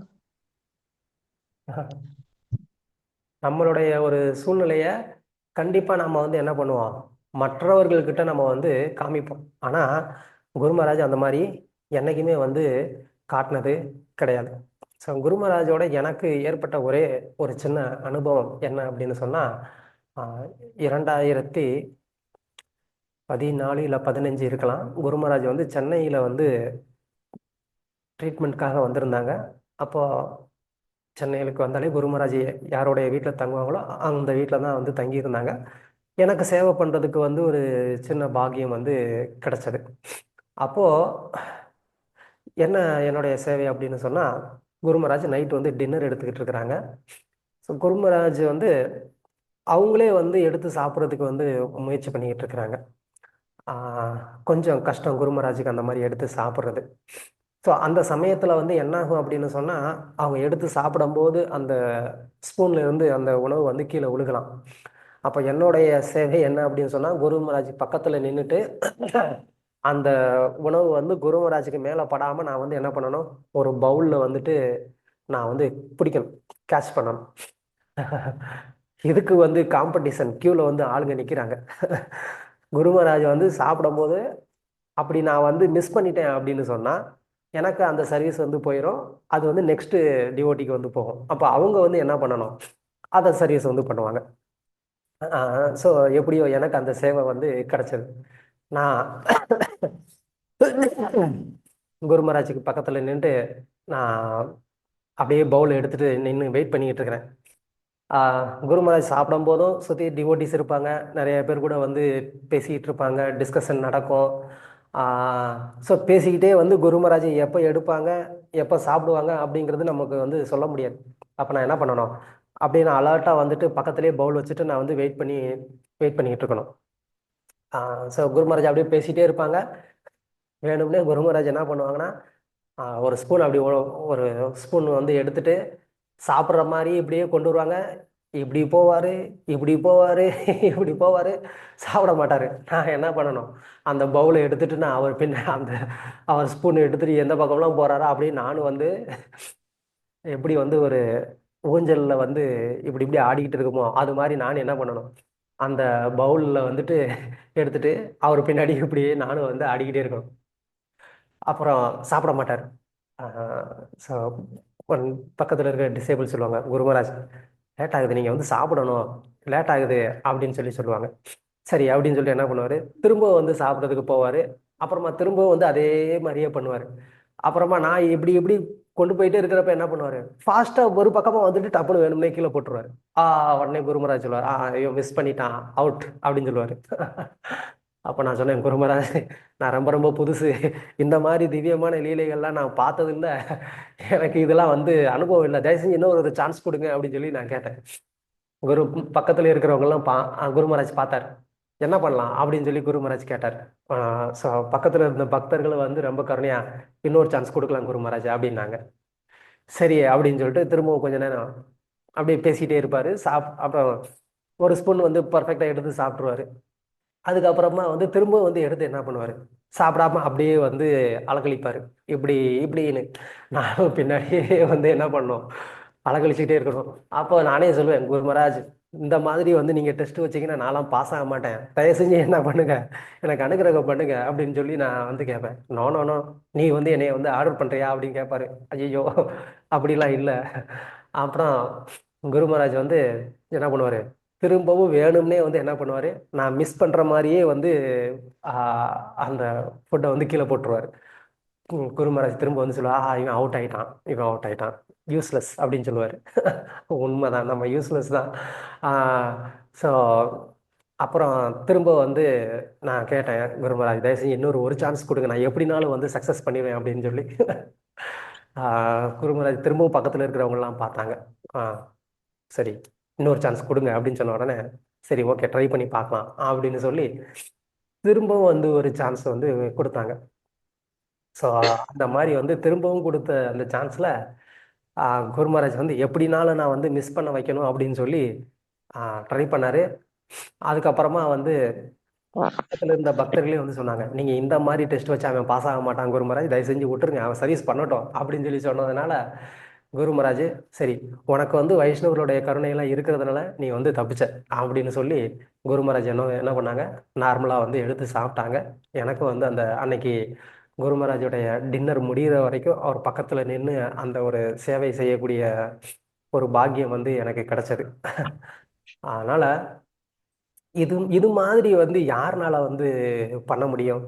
நம்மளுடைய ஒரு சூழ்நிலைய கண்டிப்பா நம்ம வந்து என்ன பண்ணுவோம்? மற்றவர்கள்கிட்ட நம்ம வந்து காமிப்போம். ஆனா குருமராஜ் அந்த மாதிரி என்னைக்குமே வந்து காட்டினது கிடையாது. ஸோ குருமராஜோட எனக்கு ஏற்பட்ட ஒரே ஒரு சின்ன அனுபவம் என்ன அப்படின்னு சொன்னா, 2014 இல்லை 15 இருக்கலாம். குருமராஜ் வந்து சென்னையில் வந்து ட்ரீட்மெண்ட்காக வந்திருந்தாங்க. அப்போ சென்னையிலுக்கு வந்தாலே குருமராஜ் யாரோடைய வீட்டில் தங்குவாங்களோ அந்த வீட்டில் தான் வந்து தங்கியிருந்தாங்க. எனக்கு சேவை பண்ணுறதுக்கு வந்து ஒரு சின்ன பாக்கியம் வந்து கிடைச்சது. அப்போது என்ன என்னுடைய சேவை அப்படின்னு சொன்னால், குருமராஜ் நைட் வந்து டின்னர் எடுத்துக்கிட்டு இருக்கிறாங்க. ஸோ குருமராஜ் வந்து அவங்களே வந்து எடுத்து சாப்பிட்றதுக்கு வந்து முயற்சி பண்ணிக்கிட்டு இருக்கிறாங்க. கொஞ்சம் கஷ்டம் குருமராஜுக்கு அந்த மாதிரி எடுத்து சாப்பிட்றது. ஸோ அந்த சமயத்தில் வந்து என்னாகும் அப்படின்னு சொன்னால், அவங்க எடுத்து சாப்பிடும்போது அந்த ஸ்பூன்ல இருந்து அந்த உணவு வந்து கீழே விழுகலாம். அப்போ என்னுடைய சேவை என்ன அப்படின்னு சொன்னால், குருமராஜ் பக்கத்தில் நின்றுட்டு அந்த உணவு வந்து குருமராஜுக்கு மேலே படாமல் நான் வந்து என்ன பண்ணணும்? ஒரு பவுலில் வந்துட்டு நான் வந்து பிடிக்கணும், கேட்ச் பண்ணணும். இதுக்கு வந்து காம்படிஷன் கியூவில் வந்து ஆளுங்க நிற்கிறாங்க. குருமராஜ் வந்து சாப்பிடும்போது அப்படி நான் வந்து மிஸ் பண்ணிட்டேன் அப்படின்னு சொன்னால் எனக்கு அந்த சர்வீஸ் வந்து போயிடும். அது வந்து நெக்ஸ்ட் டிஓடிக்கு வந்து போகும். அப்போ அவங்க வந்து என்ன பண்ணணும்? அதை சர்வீஸ் வந்து பண்ணுவாங்க. ஸோ எப்படியோ எனக்கு அந்த சேவை வந்து கிடைச்சது. நான் குருமராஜுக்கு பக்கத்தில் நின்று நான் அப்படியே பவுல் எடுத்துட்டு நின்று வெயிட் பண்ணிக்கிட்டு இருக்கிறேன். குருமராஜ் சாப்பிடும் போதும் சுற்றி டிவோட்டிஸ் இருப்பாங்க. நிறைய பேர் கூட வந்து பேசிக்கிட்டு இருப்பாங்க, டிஸ்கஷன் நடக்கும். ஸோ பேசிக்கிட்டே வந்து குரு மகாராஜ் எப்போ எடுப்பாங்க எப்போ சாப்பிடுவாங்க அப்படிங்கிறது நமக்கு வந்து சொல்ல முடியாது. அப்போ நான் என்ன பண்ணணும் அப்படின்னு அலர்ட்டாக வந்துட்டு பக்கத்துலேயே பவுல் வச்சுட்டு நான் வந்து வெயிட் பண்ணிக்கிட்டு இருக்கணும். ஸோ குரு மகாராஜ் அப்படியே பேசிகிட்டே இருப்பாங்க. வேணும்னே குரு மகாராஜ் என்ன பண்ணுவாங்கன்னா ஒரு ஸ்பூன் அப்படி ஒரு ஸ்பூன் வந்து எடுத்துட்டு சாப்பிட்ற மாதிரி இப்படியே கொண்டு வருவாங்க. இப்படி போவார், இப்படி போவார், இப்படி போவார், சாப்பிட மாட்டார். நான் என்ன பண்ணணும், அந்த பவுலை எடுத்துட்டு நான் அவர் ஸ்பூன் எடுத்துட்டு எந்த பக்கம்லாம் போகிறாரோ அப்படியே நானும் வந்து எப்படி வந்து ஒரு ஊஞ்சலில் வந்து இப்படி இப்படி ஆடிக்கிட்டு இருக்குமோ அது மாதிரி நான் என்ன பண்ணணும், அந்த பவுலில் வந்துட்டு எடுத்துட்டு அவர் பின்னாடி இப்படியே நானும் வந்து ஆடிக்கிட்டே இருக்கணும். அப்புறம் சாப்பிட மாட்டார். ஸோ பக்கத்தில் இருக்க டிசேபிள் சொல்லுவாங்க, குரு மகாராஜ் லேட் ஆகுது, நீங்கள் வந்து சாப்பிடணும், லேட் ஆகுது அப்படின்னு சொல்லுவாங்க. சரி அப்படின்னு சொல்லிட்டு என்ன பண்ணுவார், திரும்ப வந்து சாப்பிட்றதுக்கு போவார். அப்புறமா திரும்பவும் வந்து அதே மாதிரியே பண்ணுவார். அப்புறமா நான் இப்படி இப்படி கொண்டு போயிட்டே இருக்கிறப்ப என்ன பண்ணுவார், ஃபாஸ்ட்டாக ஒரு பக்கமாக வந்துட்டு டப்புனு வேணும்னே கீழே போட்டுருவார். உடனே குருமராஜ் சொல்லுவார், ஐயோ மிஸ் பண்ணிட்டான், அவுட் அப்படின்னு சொல்லுவார். அப்போ நான் சொன்னேன், குருமராஜ் நான் ரொம்ப ரொம்ப புதுசு, இந்த மாதிரி திவ்யமான லீலைகள்லாம் நான் பார்த்ததில்ல, எனக்கு இதெல்லாம் வந்து அனுபவம் இல்லை, தயவு செஞ்சு இன்னொரு ஒரு சான்ஸ் கொடுங்க அப்படின்னு சொல்லி நான் கேட்டேன். குரு பக்கத்தில் இருக்கிறவங்கெல்லாம் குரு மகாராஜ் பார்த்தார். என்ன பண்ணலாம் அப்படின்னு சொல்லி குரு மகாராஜ் கேட்டார். ஸோ பக்கத்தில் இருந்த பக்தர்கள் வந்து ரொம்ப கருணையா இன்னொரு சான்ஸ் கொடுக்கலாம் குரு மகாராஜ் அப்படின்னாங்க. சரி அப்படின்னு சொல்லிட்டு திரும்பவும் கொஞ்ச நேரம் அப்படியே பேசிகிட்டே இருப்பார். அப்புறம் ஒரு ஸ்பூன் வந்து பர்ஃபெக்டாக எடுத்து சாப்பிட்ருவாரு. அதுக்கப்புறமா வந்து திரும்ப வந்து எடுத்து என்ன பண்ணுவார், சாப்பிடாம அப்படியே வந்து அலக்கழிப்பார். இப்படி இப்படின்னு நானும் பின்னாடியே வந்து என்ன பண்ணோம், அலக்கழிச்சுக்கிட்டே இருக்கணும். அப்போ நானே சொல்லுவேன், குரு மகாராஜ் இந்த மாதிரி வந்து நீங்கள் டெஸ்ட் வச்சீங்கன்னா நான்லாம் பாஸ் ஆக மாட்டேன், தயவு செஞ்சு என்ன பண்ணுங்க, எனக்கு அனுகிரகம் பண்ணுங்க அப்படின்னு சொல்லி நான் வந்து கேட்பேன். நோ நோ நோ, நீ வந்து என்னைய வந்து ஆர்டர் பண்ணுறியா அப்படின்னு கேட்பாரு. ஐயோ அப்படிலாம் இல்லை. அப்புறம் குரு மகாராஜ் வந்து என்ன பண்ணுவார், திரும்பவும் வேணும்னே வந்து என்ன பண்ணுவார், நான் மிஸ் பண்ணுற மாதிரியே வந்து அந்த ஃபுட்டை வந்து கீழே போட்டுருவார். குரு மகாராஜ் திரும்ப வந்து சொல்லுவா, இவன் அவுட் ஆயிட்டான், இவன் அவுட் ஆயிட்டான், யூஸ்லெஸ் அப்படின்னு சொல்லுவார். உண்மைதான், நம்ம யூஸ்லெஸ் தான். ஸோ அப்புறம் திரும்ப வந்து நான் கேட்டேன், குரு மகாராஜ் தயவு செஞ்சு இன்னொரு ஒரு சான்ஸ் கொடுங்க, நான் எப்படினாலும் வந்து சக்ஸஸ் பண்ணிடுவேன் அப்படின்னு சொல்லி. குரு மகாராஜ் திரும்பவும் பக்கத்தில் இருக்கிறவங்கலாம் பார்த்தாங்க. சரி இன்னொரு சான்ஸ் கொடுங்க அப்படின்னு சொன்ன உடனே சரி ஓகே ட்ரை பண்ணி பார்க்கலாம் அப்படின்னு சொல்லி திரும்பவும் வந்து ஒரு சான்ஸ் வந்து கொடுத்தாங்க. ஸோ அந்த மாதிரி வந்து திரும்பவும் கொடுத்த அந்த சான்ஸில் குரு மகாராஜ் வந்து எப்படினாலும் நான் வந்து மிஸ் பண்ண வைக்கணும் அப்படின்னு சொல்லி ட்ரை பண்ணார். அதுக்கப்புறமா வந்து பக்கத்தில் இருந்த பக்தர்களே வந்து சொன்னாங்க, நீங்கள் இந்த மாதிரி டெஸ்ட் வச்சு அவன் பாஸ் ஆக மாட்டான் குரு மகாராஜ், தயவு செஞ்சு விட்டுருங்க, அவன் சர்வீஸ் பண்ணட்டும் அப்படின்னு சொல்லி சொன்னதுனால குரு மகாராஜ் சரி உனக்கு வந்து வைஷ்ணவர்களுடைய கருணையெல்லாம் இருக்கிறதுனால நீ வந்து தப்பிச்ச அப்படின்னு சொல்லி குரு மகாராஜ் என்ன பண்ணாங்க, நார்மலாக வந்து எடுத்து சாப்பிட்டாங்க. எனக்கு வந்து அந்த அன்னைக்கு குரு மகாராஜுடைய டின்னர் முடிகிற வரைக்கும் அவர் பக்கத்தில் நின்று அந்த ஒரு சேவை செய்யக்கூடிய ஒரு பாக்கியம் வந்து எனக்கு கிடைச்சது. அதனால இது இது மாதிரி வந்து யாருனால வந்து பண்ண முடியும்,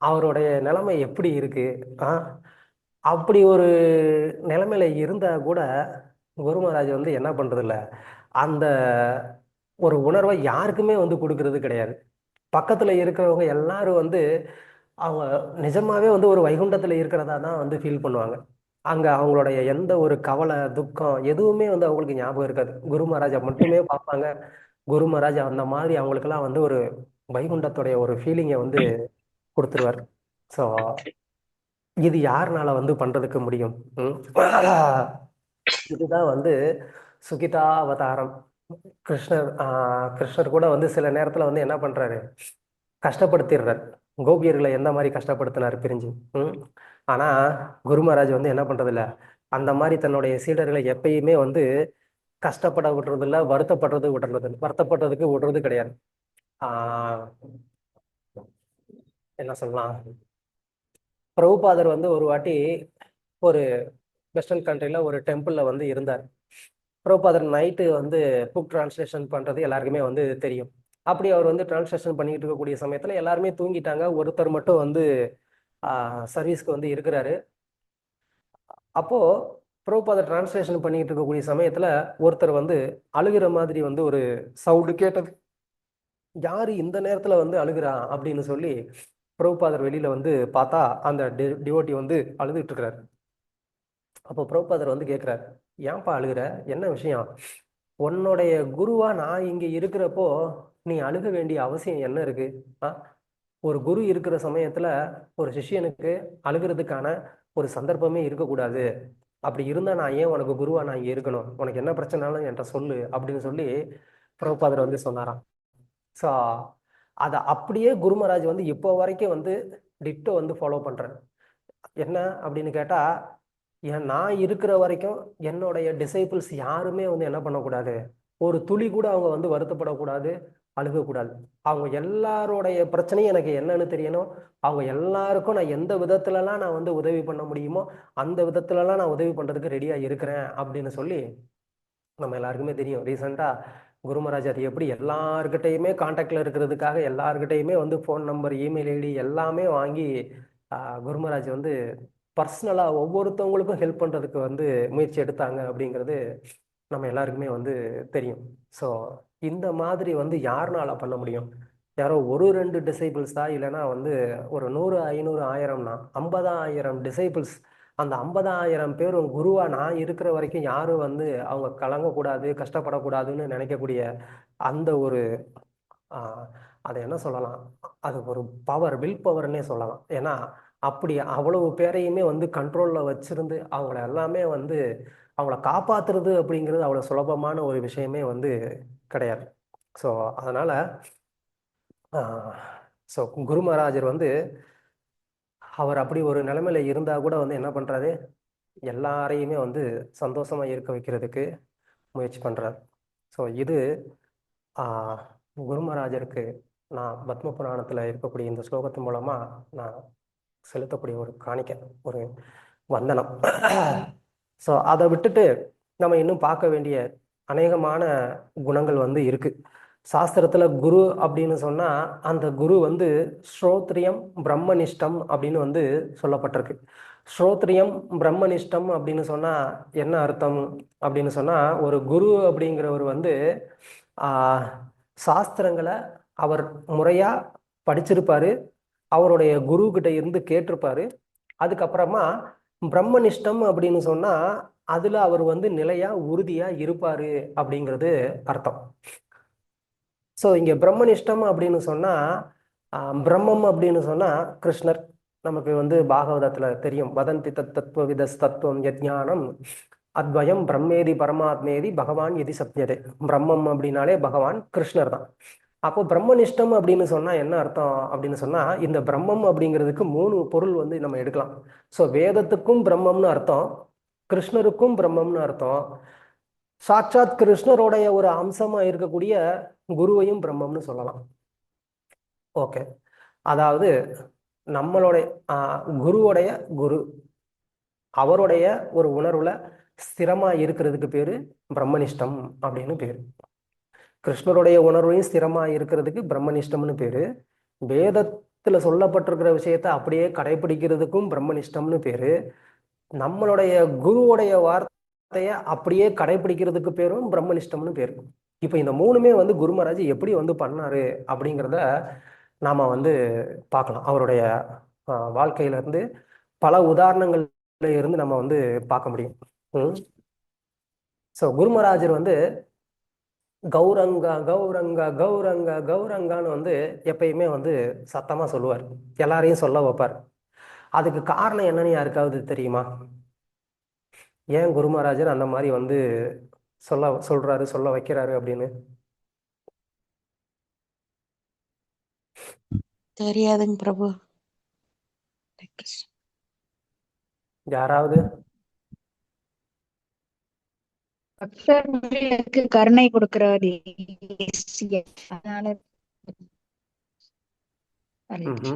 அவருடைய நிலைமை எப்படி இருக்கு. அப்படி ஒரு நிலைமையில இருந்தா கூட குரு மகாராஜ் வந்து என்ன பண்றதில்ல, அந்த ஒரு உணர்வை யாருக்குமே வந்து கொடுக்கறது கிடையாது. பக்கத்துல இருக்கிறவங்க எல்லாரும் வந்து அவங்க நிஜமாவே வந்து ஒரு வைகுண்டத்துல இருக்கிறதா தான் வந்து ஃபீல் பண்ணுவாங்க. அங்க அவங்களுடைய எந்த ஒரு கவலை துக்கம் எதுவுமே வந்து அவங்களுக்கு ஞாபகம் இருக்காது, குரு மகாராஜை மட்டுமே பார்ப்பாங்க. குரு மகாராஜ் அந்த மாதிரி அவங்களுக்கெல்லாம் வந்து ஒரு வைகுண்டத்துடைய ஒரு ஃபீலிங்கை வந்து கொடுத்துருவார். ஸோ இது யாருனால வந்து பண்றதுக்கு முடியும்? ம்? இதுதான் வந்து சுகிதா அவதாரம். கிருஷ்ணர் கூட வந்து சில நேரத்துல வந்து என்ன பண்றாரு, கஷ்டப்படுத்திடுறார். கோபியர்களை எந்த மாதிரி கஷ்டப்படுத்தினார் பிரிஞ்சு. ம் ஆனா குரு மகாராஜ் வந்து என்ன பண்றது இல்ல, அந்த மாதிரி தன்னுடைய சீடர்களை எப்பயுமே வந்து கஷ்டப்பட விடுறது இல்ல, வருத்தப்படுறதுக்கு விடுறது கிடையாது. ஆஹ் என்ன சொல்லலாம், பிரபுபாதர் வந்து ஒரு வாட்டி ஒரு வெஸ்டர்ன் கண்ட்ரில ஒரு டெம்பிள்ல வந்து இருந்தார். பிரபுபாதர் நைட்டு வந்து புக் டிரான்ஸ்லேஷன் பண்றது எல்லாருக்குமே வந்து தெரியும். அப்படி அவர் வந்து டிரான்ஸ்லேஷன் பண்ணிட்டு இருக்கக்கூடிய சமயத்துல எல்லாருமே தூங்கிட்டாங்க, ஒருத்தர் மட்டும் வந்து சர்வீஸ்க்கு வந்து இருக்கிறாரு. அப்போ பிரபுபாதர் டிரான்ஸ்லேஷன் பண்ணிட்டு இருக்கக்கூடிய சமயத்துல ஒருத்தர் வந்து அழுகிற மாதிரி வந்து ஒரு சவுண்டு கேட்டது. யாரு இந்த நேரத்துல வந்து அழுகிறா அப்படின்னு சொல்லி பிரபுபாதர் வெளியில வந்து பார்த்தா அந்த டிவோட்டி வந்து அழுதுட்டு இருக்கிறாரு. அப்போ பிரபுபாதர் வந்து கேட்கிறாரு, ஏன்பா அழுகிற, என்ன விஷயம்? உன்னுடைய குருவா நான் இங்க இருக்கிறப்போ நீ அழுக வேண்டிய அவசியம் என்ன இருக்கு? ஆ ஒரு குரு இருக்கிற சமயத்துல ஒரு சிஷ்யனுக்கு அழுகிறதுக்கான ஒரு சந்தர்ப்பமே இருக்கக்கூடாது. அப்படி இருந்தா நான் ஏன் உனக்கு குருவா நான் இங்க இருக்கணும்? உனக்கு என்ன பிரச்சனைனாலும் என்கிட்ட சொல்லு அப்படின்னு சொல்லி பிரபுபாதர் வந்து சொன்னாராம். ஸோ அதை அப்படியே குரு மகாராஜ் வந்து இப்போ வரைக்கும் வந்து டிட்டோ வந்து ஃபாலோ பண்றாரு. என்ன அப்படின்னு கேட்டா, நான் இருக்கிற வரைக்கும் என்னுடைய டிசைபிள்ஸ் யாருமே வந்து என்ன பண்ணக்கூடாது, ஒரு துளி கூட அவங்க வந்து வருத்தப்படக்கூடாது, அழுகக்கூடாது. அவங்க எல்லாருடைய பிரச்சனையும் எனக்கு என்னன்னு தெரியணும். அவங்க எல்லாருக்கும் நான் எந்த விதத்துலலாம் நான் வந்து உதவி பண்ண முடியுமோ அந்த விதத்துலலாம் நான் உதவி பண்றதுக்கு ரெடியா இருக்கிறேன் அப்படின்னு சொல்லி நம்ம எல்லாருக்குமே தெரியும். ரீசெண்டா குரு மகாராஜ் அது எப்படி எல்லார்கிட்டையுமே கான்டாக்ட்ல இருக்கிறதுக்காக எல்லார்கிட்டையுமே வந்து ஃபோன் நம்பர், இமெயில் ஐடி எல்லாமே வாங்கி குரு மகாராஜ் வந்து பர்சனலா ஒவ்வொருத்தவங்களுக்கும் ஹெல்ப் பண்றதுக்கு வந்து முயற்சி எடுத்தாங்க அப்படிங்கிறது நம்ம எல்லாருக்குமே வந்து தெரியும். ஸோ இந்த மாதிரி வந்து யாருனால பண்ண முடியும்? யாரோ ஒரு ரெண்டு டிசைபிள்ஸ் தான், இல்லைன்னா வந்து ஒரு 100, 500, 1000னா 50,000 டிசைபிள்ஸ். அந்த 50,000 பேரும் குருவா நான் இருக்கிற வரைக்கும் யாரும் வந்து அவங்க கலங்கக்கூடாது, கஷ்டப்படக்கூடாதுன்னு நினைக்கக்கூடிய அந்த ஒரு ஆஹ், அதை என்ன சொல்லலாம், அது ஒரு பவர், வில் பவர்னே சொல்லலாம். ஏன்னா அப்படி அவ்வளவு பேரையுமே வந்து கண்ட்ரோல்ல வச்சிருந்து அவங்கள எல்லாமே வந்து அவங்கள காப்பாத்துறது அப்படிங்கிறது அவ்வளவு சுலபமான ஒரு விஷயமே வந்து கிடையாது. ஸோ அதனால ஸோ குரு மகாராஜர் வந்து அவர் அப்படி ஒரு நிலைமையில இருந்தா கூட வந்து என்ன பண்றாரு, எல்லாரையுமே வந்து சந்தோஷமா இருக்க வைக்கிறதுக்கு முயற்சி பண்றாரு. ஸோ இது ஆஹ், குரு மகாராஜருக்கு நான் பத்ம புராணத்துல இருக்கக்கூடிய இந்த ஸ்லோகத்தின் மூலமா நான் செலுத்தக்கூடிய ஒரு காணிக்கை, ஒரு வந்தனம். ஸோ அதை விட்டுட்டு நம்ம இன்னும் பார்க்க வேண்டிய அநேகமான குணங்கள் வந்து இருக்கு. சாஸ்திரத்துல குரு அப்படின்னு சொன்னா அந்த குரு வந்து ஸ்ரோத்ரியம் பிரம்மனிஷ்டம் அப்படின்னு வந்து சொல்லப்பட்டிருக்கு. ஸ்ரோத்ரியம் பிரம்மனிஷ்டம் அப்படின்னு சொன்னா என்ன அர்த்தம் அப்படின்னு சொன்னா, ஒரு குரு அப்படிங்கிறவர் வந்து ஆஹ் சாஸ்திரங்களை அவர் முறையா படிச்சிருப்பாரு, அவருடைய குரு கிட்ட இருந்து கேட்டிருப்பாரு. அதுக்கப்புறமா பிரம்மனிஷ்டம் அப்படின்னு சொன்னா அதுல அவர் வந்து நிலையா உறுதியா இருப்பாரு அப்படிங்கிறது அர்த்தம். ஸோ இங்க பிரம்மனிஷ்டம் அப்படின்னு சொன்னா பிரம்மம் அப்படின்னு சொன்னா கிருஷ்ணர். நமக்கு வந்து பாகவதத்துல தெரியும், வதந்தி தத் தத்துவவித தத்துவம் யஜ்ஞானம் அத்வயம் பிரம்மேதி பரமாத்மேதி பகவான் எதி சத்யதே. பிரம்மம் அப்படின்னாலே பகவான் கிருஷ்ணர் தான். அப்போ பிரம்மனிஷ்டம் அப்படின்னு சொன்னா என்ன அர்த்தம் அப்படின்னு சொன்னா, இந்த பிரம்மம் அப்படிங்கிறதுக்கு 3 பொருள் வந்து நம்ம எடுக்கலாம். ஸோ வேதத்துக்கும் பிரம்மம்னு அர்த்தம், கிருஷ்ணருக்கும் பிரம்மம்னு அர்த்தம், சாட்சாத் கிருஷ்ணருடைய ஒரு அம்சமா இருக்கக்கூடிய குருவையும் பிரம்மம்னு சொல்லலாம். ஓகே, அதாவது நம்மளுடைய குருவுடைய குரு அவருடைய ஒரு உணர்வுல ஸ்திரமா இருக்கிறதுக்கு பேரு பிரம்மனிஷ்டம் அப்படின்னு பேரு. கிருஷ்ணருடைய உணர்வையும் ஸ்திரமா இருக்கிறதுக்கு பிரம்மனிஷ்டம்னு பேரு. வேதத்துல சொல்லப்பட்டிருக்கிற விஷயத்த அப்படியே கடைபிடிக்கிறதுக்கும் பிரம்மனிஷ்டம்னு பேரு. நம்மளுடைய குருவுடைய வார்த்தைய அப்படியே கடைபிடிக்கிறதுக்கு பேரும் பிரம்மனிஷ்டம்னு பேரு. இப்ப இந்த 3மே வந்து குரு மகாராஜ் எப்படி வந்து பண்ணாரு அப்படிங்கிறத நாம வந்து பார்க்கலாம். அவருடைய வாழ்க்கையில இருந்து பல உதாரணங்கள்ல இருந்து நம்ம வந்து பார்க்க முடியும். ஸோ குரு மகாராஜர் வந்து கௌரங்கா கௌரங்கா கௌரங்கா கௌரங்கான்னு வந்து எப்பயுமே வந்து சத்தமா சொல்லுவார், எல்லாரையும் சொல்ல வைப்பார். அதுக்கு காரணம் என்னன்னு யாருக்காவது தெரியுமா? ஏன் குரு மகாராஜர் அந்த மாதிரி வந்து சொல்றாரு, சொல்ல வைக்கிறாரு அப்படின்னு? தெரியாதுங்க பிரபு. யாராவது? பக்தர்களுக்கு கருணை கொடுக்கிறார், அதனால. ஹரே கிருஷ்ணா.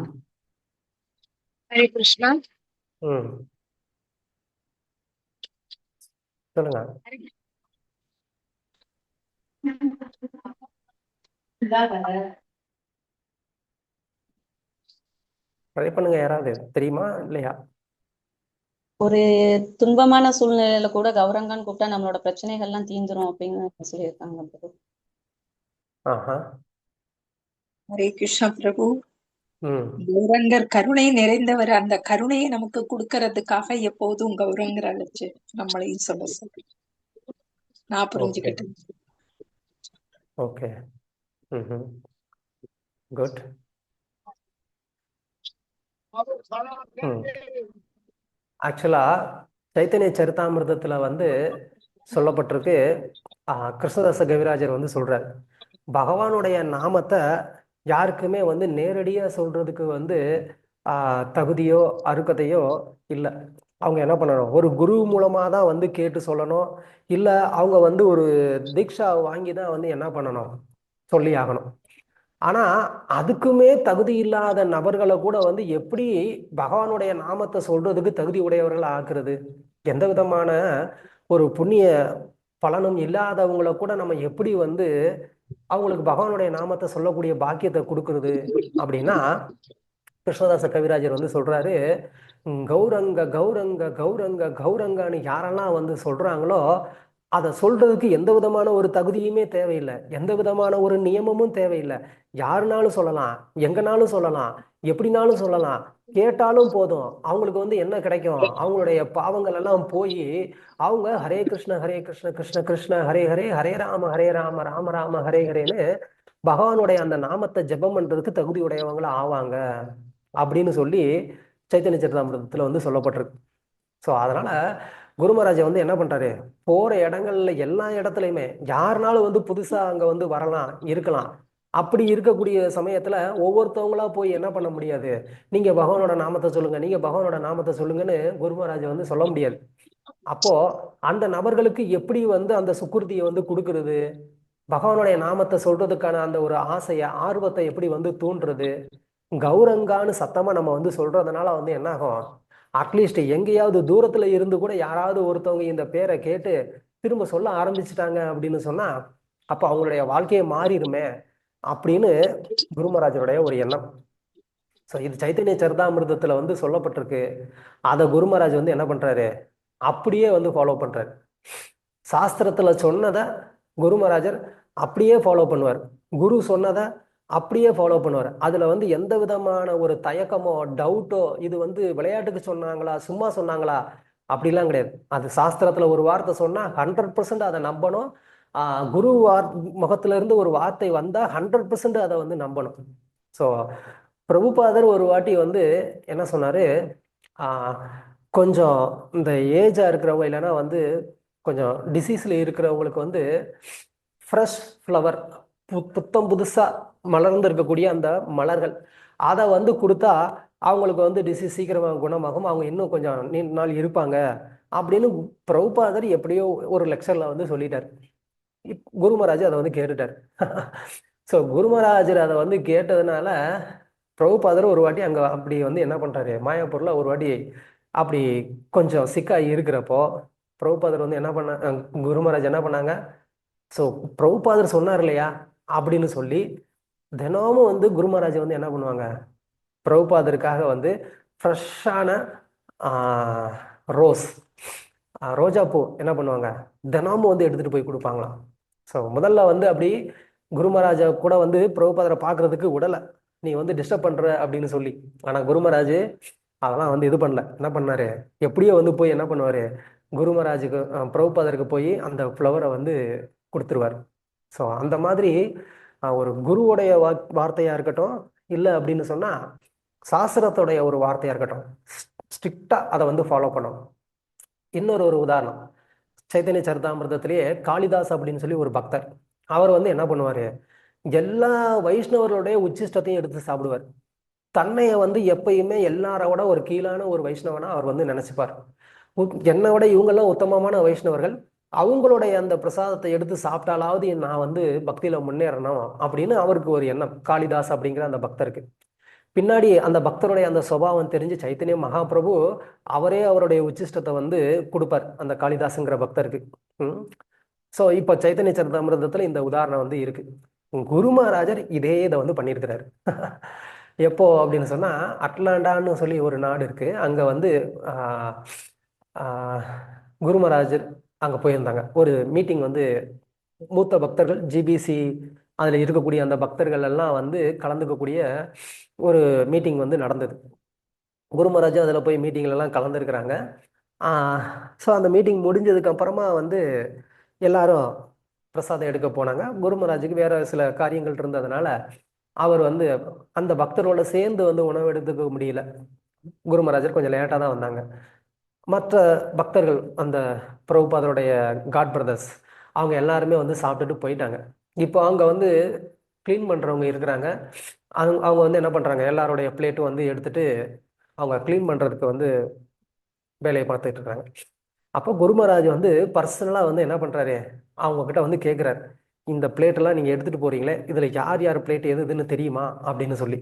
ஹரே கிருஷ்ணா. சொல்லுங்க. ட்ரை பண்ணுங்க, யாராவது தெரியுமா இல்லையா? ஒரு துன்பமான சூழ்நிலையில கூட கௌரங்கான்னு கூப்பிட்டா நம்மளோட பிரச்சனைகள்லாம் தீந்துரும் அப்படின்னு சொல்லியிருக்காங்க பிரபு. ஆஹா. ஹரே கிருஷ்ணா பிரபு. ம் கௌரங்கர் கருணை நிறைந்தவர். அந்த கருணையை நமக்கு கொடுக்கறதுக்காக எப்போதும் கௌரங்கர் அழைச்சு நம்மளையும் சொல்ல சொல்லு. நான் ஓகே புரிஞ்சுக்கிட்டேன். Okay good. ஆக்சுவலா சைத்தன்ய சரிதாமிர்தத்துல வந்து சொல்லப்பட்டிருக்கு. கிருஷ்ணதாச கவிராஜர் வந்து சொல்றார், பகவானுடைய நாமத்தை யாருக்குமே வந்து நேரடியா சொல்றதுக்கு வந்து தகுதியோ அருகதையோ இல்லை. அவங்க என்ன பண்ணணும், ஒரு குரு மூலமா தான் வந்து கேட்டு சொல்லணும், இல்லை அவங்க வந்து ஒரு தீக்ஷா வாங்கி தான் வந்து என்ன பண்ணணும், சொல்லி ஆகணும். ஆனா அதுக்குமே தகுதி இல்லாத நபர்களை கூட வந்து எப்படி பகவானுடைய நாமத்தை சொல்றதுக்கு தகுதி உடையவர்கள் ஆக்குறது? எந்த விதமான ஒரு புண்ணிய பலனும் இல்லாதவங்களை கூட நம்ம எப்படி வந்து அவங்களுக்கு பகவானுடைய நாமத்தை சொல்லக்கூடிய பாக்கியத்தை கொடுக்கறது அப்படின்னா, கிருஷ்ணதாச கவிராஜர் வந்து சொல்றாரு, கௌரங்க கௌரங்க கௌரங்க கௌரங்கன்னு யாரெல்லாம் வந்து சொல்றாங்களோ அதை சொல்றதுக்கு எந்த விதமான ஒரு தகுதியுமே தேவையில்லை, எந்த விதமான ஒரு நியமமும் தேவையில்லை. யாருனாலும் சொல்லலாம், எங்கனாலும் சொல்லலாம், எப்படினாலும் சொல்லலாம். கேட்டாலும் போதும், அவங்களுக்கு வந்து என்ன கிடைக்கும், அவங்களுடைய பாவங்கள் எல்லாம் போய் அவங்க ஹரே கிருஷ்ண கிருஷ்ண கிருஷ்ண ஹரே ஹரே ஹரே ராம ராம ராம ஹரே ஹரேன்னு பகவானுடைய அந்த நாமத்தை ஜெபம் பண்றதுக்கு தகுதி உடையவங்களா ஆவாங்க அப்படின்னு சொல்லி சைத்தன்ய சரிதாமிர்தத்துல வந்து சொல்லப்பட்டிருக்கு. ஸோ அதனால குரு மகாராஜ் வந்து என்ன பண்றாரு, போற இடங்கள்ல எல்லா இடத்துலையுமே யாருனாலும் வந்து புதுசா அங்க வந்து வரலாம், இருக்கலாம். அப்படி இருக்கக்கூடிய சமயத்துல ஒவ்வொருத்தவங்களா போய் என்ன பண்ண முடியாது, நீங்க பகவானோட நாமத்தை சொல்லுங்க, நீங்க பகவானோட நாமத்தை சொல்லுங்கன்னு குரு மகாராஜ் வந்து சொல்ல முடியாது. அப்போ அந்த நபர்களுக்கு எப்படி வந்து அந்த சுக்குர்த்தியை வந்து கொடுக்கறது, பகவானுடைய நாமத்தை சொல்றதுக்கான அந்த ஒரு ஆசையை ஆர்வத்தை எப்படி வந்து தூண்டுறது? கௌரங்கான்னு சத்தமா நம்ம வந்து சொல்றதுனால வந்து என்ன ஆகும், அட்லீஸ்ட் எங்கேயாவது தூரத்துல இருந்து கூட யாராவது ஒருத்தவங்க இந்த பேரை கேட்டு திரும்ப சொல்ல ஆரம்பிச்சுட்டாங்க அப்படின்னு சொன்னா அப்ப அவங்களுடைய வாழ்க்கையை மாறிடுமே அப்படின்னு குருமராஜருடைய ஒரு எண்ணம். ஸோ இது சைத்தன்ய சரிதாமிர்தத்துல வந்து சொல்லப்பட்டிருக்கு. அதை குருமராஜ் வந்து என்ன பண்றாரு, அப்படியே வந்து ஃபாலோ பண்றாரு. சாஸ்திரத்துல சொன்னதை குருமராஜர் அப்படியே ஃபாலோ பண்ணுவார், குரு சொன்னதை அப்படியே ஃபாலோ பண்ணுவார். அதுல வந்து எந்த விதமான ஒரு தயக்கமோ டவுட்டோ, இது வந்து விளையாட்டுக்கு சொன்னாங்களா சும்மா சொன்னாங்களா அப்படிலாம் கிடையாது. அது சாஸ்திரத்துல ஒரு வார்த்தை சொன்னா 100% அதை நம்பணும். குரு முகத்துல இருந்து ஒரு வார்த்தை வந்தா 100% அதை வந்து நம்பணும். ஸோ பிரபுபாதர் ஒரு வாட்டி வந்து என்ன சொன்னாரு, கொஞ்சம் இந்த ஏஜா இருக்கிறவங்க இல்லைன்னா வந்து கொஞ்சம் டிசீஸ்ல இருக்கிறவங்களுக்கு வந்து ஃப்ரெஷ் ஃப்ளவர், புத்தம் புதுசா மலர்ந்து இருக்கக்கூடிய அந்த மலர்கள், அதை வந்து கொடுத்தா அவங்களுக்கு வந்து டிசீஸ் சீக்கிரமாக குணமாகும், அவங்க இன்னும் கொஞ்சம் நீண்ட நாள் இருப்பாங்க அப்படின்னு பிரபுபாதர் எப்படியோ ஒரு லெக்சர்ல வந்து சொல்லிட்டார். குருமராஜ் அதை வந்து கேட்டுட்டார். ஸோ குருமராஜர் அதை வந்து கேட்டதுனால பிரபுபாதர் ஒரு வாட்டி அங்க அப்படி வந்து என்ன பண்றாரு, மாயாப்பூர்ல ஒரு வாட்டி அப்படி கொஞ்சம் சிக்காகி இருக்கிறப்போ பிரபுபாதர் வந்து என்ன பண்ண, குருமராஜ் என்ன பண்ணாங்க, ஸோ பிரபுபாதர் சொன்னார் இல்லையா அப்படின்னு சொல்லி தினமும் வந்து குருமராஜ் வந்து என்ன பண்ணுவாங்க, பிரபுபாதருக்காக வந்து ஃப்ரெஷ்ஷான ரோஜா பூ என்ன பண்ணுவாங்க, தினமும் வந்து எடுத்துட்டு போய் கொடுப்பாங்களாம். ஸோ முதல்ல வந்து அப்படி குருமராஜா கூட வந்து பிரபுபாதரை பார்க்கறதுக்கு விடலை, நீ வந்து டிஸ்டர்ப் பண்ற அப்படின்னு சொல்லி. ஆனா குருமராஜ் அதெல்லாம் வந்து இது பண்ணல, என்ன பண்ணாரு, எப்படியோ வந்து போய் என்ன பண்ணுவாரு, குருமராஜுக்கு பிரபுபாதருக்கு போய் அந்த ஃப்ளவரை வந்து கொடுத்துருவார். ஸோ அந்த மாதிரி ஒரு குருவுடைய வார்த்தையா இருக்கட்டும், இல்லை அப்படின்னு சொன்னா சாஸ்திரத்துடைய ஒரு வார்த்தையா இருக்கட்டும், ஸ்ட்ரிக்டா அதை வந்து ஃபாலோ பண்ணணும். இன்னொரு ஒரு உதாரணம், சைத்தன்ய சரிதாமிர்தத்திலேயே காளிதாஸ் அப்படின்னு சொல்லி ஒரு பக்தர், அவர் வந்து என்ன பண்ணுவாரு, எல்லா வைஷ்ணவர்களுடைய உச்சிஷ்டத்தையும் எடுத்து சாப்பிடுவார். தன்னைய வந்து எப்பயுமே எல்லாரோட ஒரு கீழான ஒரு வைஷ்ணவனா அவர் வந்து நினைச்சுப்பார். என்னை விட இவங்கெல்லாம் உத்தமமான வைஷ்ணவர்கள், அவங்களுடைய அந்த பிரசாதத்தை எடுத்து சாப்பிட்டாலாவது நான் வந்து பக்தியில முன்னேறணும் அப்படின்னு அவருக்கு ஒரு எண்ணம். காளிதாஸ் அப்படிங்கிற அந்த பக்தருக்கு பின்னாடி அந்த பக்தருடைய அந்த சுபாவம் தெரிஞ்சு சைத்தன்ய மகாபிரபு அவரே அவருடைய உச்சிஷ்டத்தை வந்து கொடுப்பார் அந்த காளிதாசுங்கிற பக்தருக்கு. ஸோ இப்போ சைத்தன்ய சரிதாமிர்தத்துல இந்த உதாரணம் வந்து இருக்கு. குரு மகாராஜர் இதே இதை வந்து பண்ணியிருக்கிறாரு. எப்போ அப்படின்னு சொன்னா, அட்லாண்டான்னு சொல்லி ஒரு நாடு இருக்கு, அங்க வந்து குரு மகாராஜர் அங்க போயிருந்தாங்க. ஒரு மீட்டிங் வந்து மூத்த பக்தர்கள் ஜிபிசி அதில் இருக்கக்கூடிய அந்த பக்தர்கள் எல்லாம் வந்து கலந்துக்கக்கூடிய ஒரு மீட்டிங் வந்து நடந்தது. குரு மகாராஜும் அதில் போய் மீட்டிங்லலாம் கலந்துருக்கிறாங்க. ஸோ அந்த மீட்டிங் முடிஞ்சதுக்கு அப்புறமா வந்து எல்லாரும் பிரசாதம் எடுக்க போனாங்க. குரு மகாராஜுக்கு வேற சில காரியங்கள் இருந்ததுனால அவர் வந்து அந்த பக்தரோட சேர்ந்து வந்து உணவு எடுத்துக்க முடியல. குரு மகாராஜர் கொஞ்சம் லேட்டாக தான் வந்தாங்க. மற்ற பக்தர்கள், அந்த பிரபுபாதருடைய காட் பிரதர்ஸ், அவங்க எல்லாருமே வந்து சாப்பிட்டுட்டு போயிட்டாங்க. இப்போ அவங்க வந்து க்ளீன் பண்ணுறவங்க இருக்கிறாங்க. அவங்க அவங்க வந்து என்ன பண்ணுறாங்க, எல்லாருடைய பிளேட்டும் வந்து எடுத்துட்டு அவங்க க்ளீன் பண்ணுறதுக்கு வந்து வேலையை பார்த்துட்டு இருக்காங்க. அப்போ குரு மகாராஜ் வந்து பர்சனலாக வந்து என்ன பண்ணுறாரு, அவங்க கிட்ட வந்து கேட்குறாரு, இந்த பிளேட்டெல்லாம் நீங்கள் எடுத்துகிட்டு போகிறீங்களே, இதில் யார் யார் பிளேட் எது இதுன்னு தெரியுமா அப்படின்னு சொல்லி.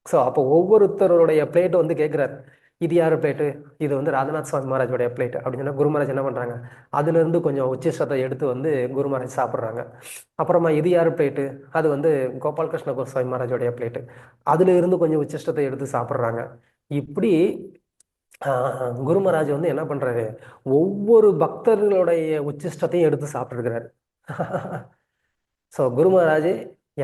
ஸோ அப்போ ஒவ்வொருத்தருடைய பிளேட்டை வந்து கேட்குறாரு, இது யார் பிளேட்டு, இது வந்து ராதநாத் சுவாமி மகாராஜோடைய பிளேட் அப்படின்னு சொன்னால் குரு மகாராஜ் என்ன பண்ணுறாங்க, அதுலேருந்து கொஞ்சம் உச்சிஷ்டத்தை எடுத்து வந்து குரு மகாராஜ் சாப்பிட்றாங்க. அப்புறமா இது யார் பிளேட்டு, அது வந்து கோபாலகிருஷ்ண கோஸ்வாமி மகாராஜோடைய பிளேட்டு, அதுல இருந்து கொஞ்சம் உச்சிஷ்டத்தை எடுத்து சாப்பிட்றாங்க. இப்படி குரு மகாராஜ் வந்து என்ன பண்றாரு, ஒவ்வொரு பக்தர்களுடைய உச்சிஷ்டத்தையும் எடுத்து சாப்பிட்டுருக்கிறாரு. ஸோ குரு மகாராஜ்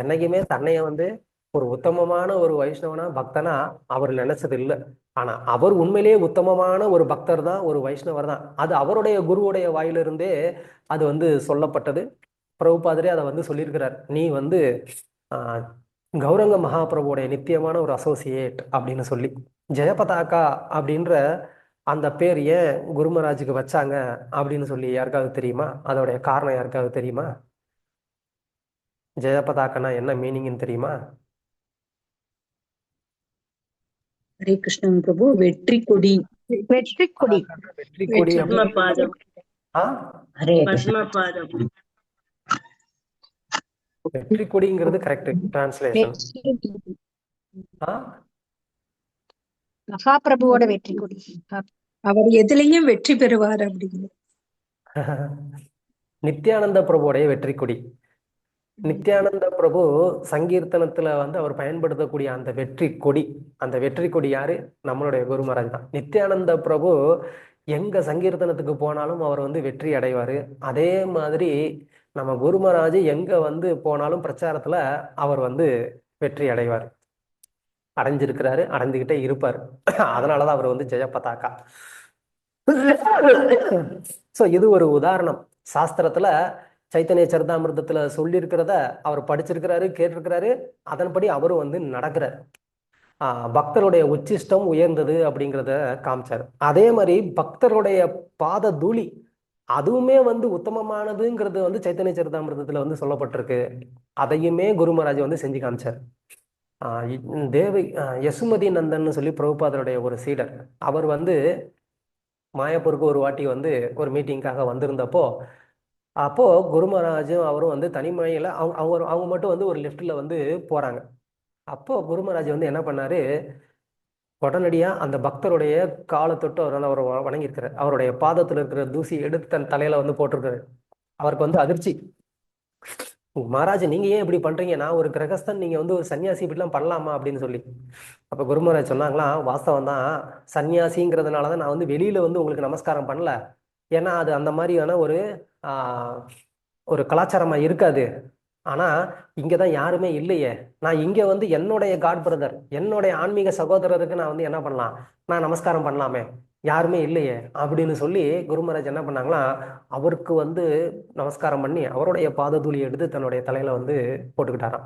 என்னைக்குமே தன்னைய வந்து ஒரு உத்தமமான ஒரு வைஷ்ணவனா பக்தனா அவர் நினைச்சது இல்லை. ஆனா அவர் உண்மையிலேயே உத்தமமான ஒரு பக்தர் தான், ஒரு வைஷ்ணவர் தான். அது அவருடைய குருவுடைய வாயிலிருந்தே அது வந்து சொல்லப்பட்டது. பிரபுபாதரே அதை வந்து சொல்லியிருக்கிறார், நீ வந்து ஆஹ் கௌரங்க மகாபிரபுடைய நித்தியமான ஒரு அசோசியேட் அப்படின்னு சொல்லி. ஜெயபதாகா அப்படின்ற அந்த பேர் ஏன் குரு மகாராஜுக்கு வச்சாங்க அப்படின்னு சொல்லி யாருக்காவது தெரியுமா? அதோடைய காரணம் யாருக்காவது தெரியுமா? ஜெயபதாகனா என்ன மீனிங்னு தெரியுமா? ஹரே கிருஷ்ணன் பிரபு. வெற்றி கொடி. வெற்றி கொடி. வெற்றி கொடி. பத்மபாதம். ஹரே பத்மபாதம். வெற்றி கொடிங்கிறது கரெக்ட் டிரான்ஸ்லேஷன். மகாபிரபுவோட வெற்றி கொடி. அவர் எதுலயும் வெற்றி பெறுவார் அப்படிங்கிறது. நித்யானந்த பிரபுடைய வெற்றி கொடி. நித்யானந்த பிரபு சங்கீர்த்தனத்துல வந்து அவர் பயன்படுத்தக்கூடிய அந்த வெற்றி கொடி, அந்த வெற்றி கொடி யாரு? நம்மளுடைய குரு மகாராஜ் தான். நித்யானந்த பிரபு எங்க சங்கீர்த்தனத்துக்கு போனாலும் அவர் வந்து வெற்றி அடைவாரு. அதே மாதிரி நம்ம குரு மகாராஜ் எங்க வந்து போனாலும் பிரச்சாரத்துல அவர் வந்து வெற்றி அடைவார், அடைஞ்சிருக்கிறாரு, அடைஞ்சுக்கிட்டே இருப்பார். அதனாலதான் அவர் வந்து ஜெயபதாகா. ஸோ இது ஒரு உதாரணம். சாஸ்திரத்துல சைத்தன்ய சரிதாமிர்தத்துல சொல்லியிருக்கிறத அவர் படிச்சிருக்கிறாரு, கேட்டிருக்கிறாரு, அதன்படி அவரும் வந்து நடக்கிறார். பக்தருடைய உச்சிஷ்டம் உயர்ந்தது அப்படிங்கிறத காமிச்சார். அதே மாதிரி பக்தருடைய பாத தூளி அதுவுமே வந்து உத்தமமானதுங்கிறது வந்து சைத்தன்ய சரிதாமிர்தத்துல வந்து சொல்லப்பட்டிருக்கு. அதையுமே குரு மகாராஜ் வந்து செஞ்சு காமிச்சார். யசுமதி நந்தன் சொல்லி பிரபுபாதருடைய ஒரு சீடர், அவர் வந்து மாயாப்பூருக்கு ஒரு வாட்டி வந்து ஒரு மீட்டிங்காக வந்திருந்தப்போ, அப்போ குரு மகாராஜும் அவரும் வந்து தனிமையில அவங்க மட்டும் வந்து ஒரு லிஃப்ட்ல வந்து போறாங்க. அப்போ குரு மகாராஜ் வந்து என்ன பண்ணாரு, உடனடியா அந்த பக்தருடைய காலை தொட்டு அவர் வணங்கியிருக்கிறார். அவருடைய பாதத்துல இருக்கிற தூசி எடுத்து தன் தலையில வந்து போட்டிருக்காரு. அவருக்கு வந்து அதிர்ச்சி, மகாராஜ் நீங்க ஏன் இப்படி பண்றீங்க, நான் ஒரு கிரகஸ்தன், நீங்க வந்து ஒரு சன்னியாசி இப்படிலாம் பண்ணலாமா அப்படின்னு சொல்லி. அப்ப குரு மகாராஜ் சொன்னாங்களாம், வாஸ்தவம் தான், சன்னியாசிங்கிறதுனாலதான் நான் வந்து வெளியில வந்து உங்களுக்கு நமஸ்காரம் பண்ணல. ஏன்னா அது அந்த மாதிரியான ஒரு கலாச்சாரமா இருக்காது. ஆனா இங்கதான் யாருமே இல்லையே, நான் இங்க வந்து என்னுடைய காட் பிரதர், என்னுடைய ஆன்மீக சகோதரருக்கு நான் வந்து என்ன பண்ணலாம், நான் நமஸ்காரம் பண்ணலாமே, யாருமே இல்லையே அப்படின்னு சொல்லி குரு மகாராஜ் என்ன பண்ணாங்களா, அவருக்கு வந்து நமஸ்காரம் பண்ணி அவருடைய பாத தூளியை எடுத்து தன்னுடைய தலையில வந்து போட்டுக்கிட்டாராம்.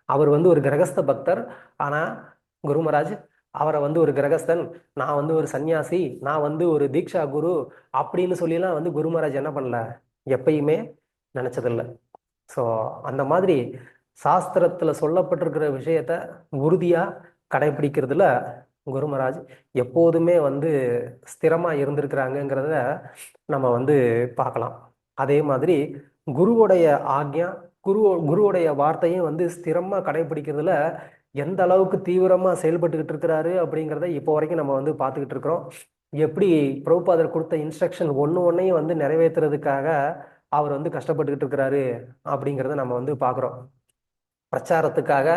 அவர் வந்து ஒரு கிரகஸ்த பக்தர். ஆனா குரு மகாராஜ் அவரை வந்து ஒரு கிரகஸ்தன், நான் வந்து ஒரு சன்னியாசி, நான் வந்து ஒரு தீக்ஷா குரு அப்படின்னு சொல்லிலாம் வந்து குரு மகாராஜ் என்ன பண்ணல, எப்பயுமே நினைச்சதில்லை. ஸோ அந்த மாதிரி சாஸ்திரத்துல சொல்லப்பட்டிருக்கிற விஷயத்த உறுதியா கடைபிடிக்கிறதுல குரு மகாராஜ் எப்போதுமே வந்து ஸ்திரமா இருந்திருக்கிறாங்கிறத நம்ம வந்து பார்க்கலாம். அதே மாதிரி குருவுடைய ஆக்ஞா, குருவுடைய வார்த்தையும் வந்து ஸ்திரமா கடைபிடிக்கிறதுல எந்த அளவுக்கு தீவிரமா செயல்பட்டுக்கிட்டு இருக்கிறாரு அப்படிங்கிறத இப்போ வரைக்கும் நம்ம வந்து பார்த்துக்கிட்டு இருக்கிறோம். எப்படி பிரபுபாதர் கொடுத்த இன்ஸ்ட்ரக்ஷன் ஒன்னையும் வந்து நிறைவேற்றுறதுக்காக அவர் வந்து கஷ்டப்பட்டுக்கிட்டு இருக்கிறாரு அப்படிங்கிறத நம்ம வந்து பார்க்குறோம். பிரச்சாரத்துக்காக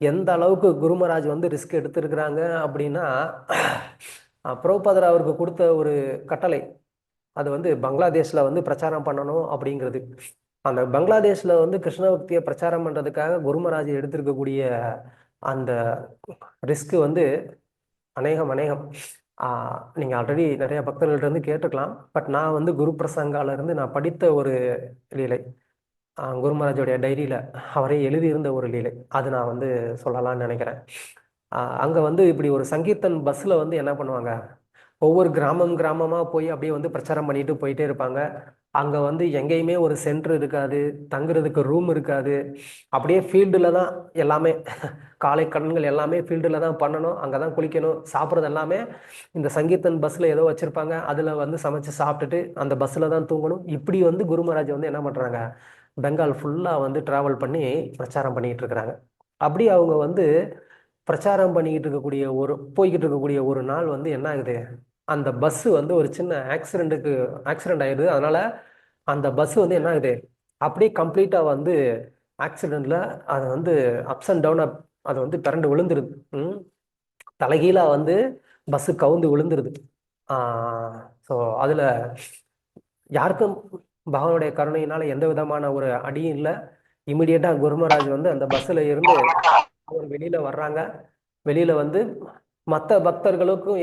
எந்த அளவுக்கு குரு மகாராஜ் வந்து ரிஸ்க் எடுத்திருக்கிறாங்க அப்படின்னா, பிரபுபாதர் அவருக்கு கொடுத்த ஒரு கட்டளை, அது வந்து பங்களாதேஷ்ல வந்து பிரச்சாரம் பண்ணணும் அப்படிங்கிறது. அந்த பங்களாதேஷ்ல வந்து கிருஷ்ண பக்தியை பிரச்சாரம் பண்றதுக்காக குருமராஜ் எடுத்திருக்கக்கூடிய அந்த ரிஸ்க் வந்து அநேகம் நீங்க ஆல்ரெடி நிறைய பக்தர்கள்ட்ட இருந்து கேட்டுக்கலாம். பட் நான் வந்து குரு பிரசங்கால இருந்து நான் படித்த ஒரு லீலை, குருமராஜோடைய டைரியில அவரே எழுதியிருந்த ஒரு லீலை, அது நான் வந்து சொல்லலாம்னு நினைக்கிறேன். அங்க வந்து இப்படி ஒரு சங்கீர்த்தன் பஸ்ல வந்து என்ன பண்ணுவாங்க, ஒவ்வொரு கிராமமா போய் அப்படியே வந்து பிரச்சாரம் பண்ணிட்டு போயிட்டே இருப்பாங்க. அங்க வந்து எங்கேயுமே ஒரு சென்டர் இருக்காது, தங்குறதுக்கு ரூம் இருக்காது. அப்படியே ஃபீல்டுல தான் எல்லாமே, காலை கடன்கள் எல்லாமே ஃபீல்டுல தான் பண்ணணும், அங்கதான் குளிக்கணும், சாப்பிட்றது எல்லாமே இந்த சங்கீர்த்தன் பஸ்ல ஏதோ வச்சிருப்பாங்க, அதுல வந்து சமைச்சு சாப்பிட்டுட்டு அந்த பஸ்ல தான் தூங்கணும். இப்படி வந்து குருமராஜ் வந்து என்ன பண்றாங்க, பெங்கால் ஃபுல்லா வந்து டிராவல் பண்ணி பிரச்சாரம் பண்ணிட்டு இருக்கிறாங்க. அப்படி அவங்க வந்து பிரச்சாரம் போய்கிட்டு இருக்கக்கூடிய ஒரு நாள் வந்து என்ன ஆகுது, அந்த பஸ் வந்து ஒரு சின்ன ஆக்சிடென்ட் ஆயிடுது. அதனால அந்த பஸ் வந்து என்ன ஆகுது, அப்படியே கம்ப்ளீட்டா வந்து ஆக்சிடென்ட்ல அது வந்து அப்ஸ் அண்ட் டவுன் அது வந்து பிறண்டு விழுந்துருது. தலைகீழா வந்து பஸ் கவுந்து விழுந்துருது. ஸோ அதுல யாருக்கும் பகவானுடைய கருணையினால எந்த விதமான ஒரு அடியும் இல்லை. இமிடியேட்டா குருமராஜ் வந்து அந்த பஸ்ல இருந்து அவர் வெளியில வர்றாங்க. வெளியில வந்து மற்ற பக்தர்களுக்கும்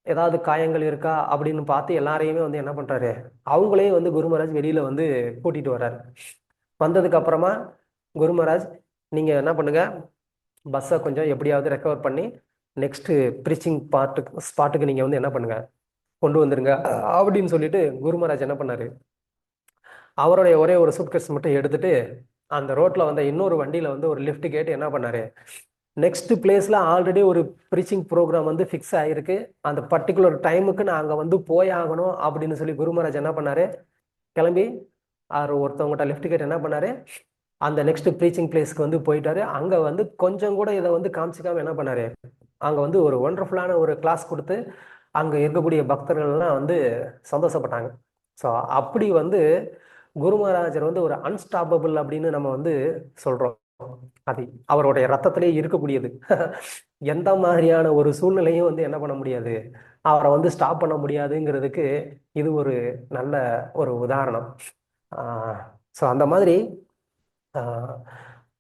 ஏதாவது காயங்கள் இருக்கா அப்படின்னு பார்த்து எல்லாரையுமே வந்து என்ன பண்றாரு, அவங்களையும் வந்து குருமராஜ் வெளியில வந்து கூட்டிட்டு வர்றாரு. வந்ததுக்கு அப்புறமா குருமராஜ், நீங்க என்ன பண்ணுங்க, பஸ்ஸை கொஞ்சம் எப்படியாவது ரெக்கவர் பண்ணி நெக்ஸ்ட் ப்ரீச்சிங் ஸ்பாட்டுக்கு நீங்க வந்து என்ன பண்ணுங்க, கொண்டு வந்துருங்க அப்படின்னு சொல்லிட்டு குருமராஜ் என்ன பண்ணாரு, அவருடைய ஒரே ஒரு சூட்கேஸ் மட்டும் எடுத்துட்டு அந்த ரோட்ல வந்த இன்னொரு வண்டியில வந்து ஒரு லிஃப்ட் கேட்டு என்ன பண்ணாரு, நெக்ஸ்ட் பிளேஸ்ல ஆல்ரெடி ஒரு ப்ரீச்சிங் ப்ரோக்ராம் வந்து ஃபிக்ஸ் ஆயிருக்கு, அந்த பர்டிகுலர் டைமுக்கு நான் அங்க வந்து போய் ஆகணும் அப்படின்னு சொல்லி குருமராஜ் என்ன பண்ணாரு, கிளம்பி ஒருத்தவங்ககிட்ட லிஃப்ட் கேட்டு என்ன பண்ணாரு, அந்த நெக்ஸ்ட் ப்ரீச்சிங் பிளேஸ்க்கு வந்து போயிட்டாரு. அங்க வந்து கொஞ்சம் கூட இதை வந்து காமிச்சிக்காம என்ன பண்ணாரு, அங்க வந்து ஒரு ஒண்டர்ஃபுல்லான ஒரு கிளாஸ் கொடுத்து அங்க இருக்கக்கூடிய பக்தர்கள்லாம் வந்து சந்தோஷப்பட்டாங்க. ஸோ அப்படி வந்து குருமராஜர் வந்து ஒரு அன்ஸ்டாப்பபிள் அப்படின்னு நம்ம வந்து சொல்றோம். அது அவருடைய ரத்தத்திலே இருக்கக்கூடியது. எந்த மாதிரியான ஒரு சூழ்நிலையும் வந்து என்ன பண்ண முடியாது, அவரை வந்து ஸ்டாப் பண்ண முடியாதுங்கிறதுக்கு இது ஒரு நல்ல ஒரு உதாரணம். ஸோ அந்த மாதிரி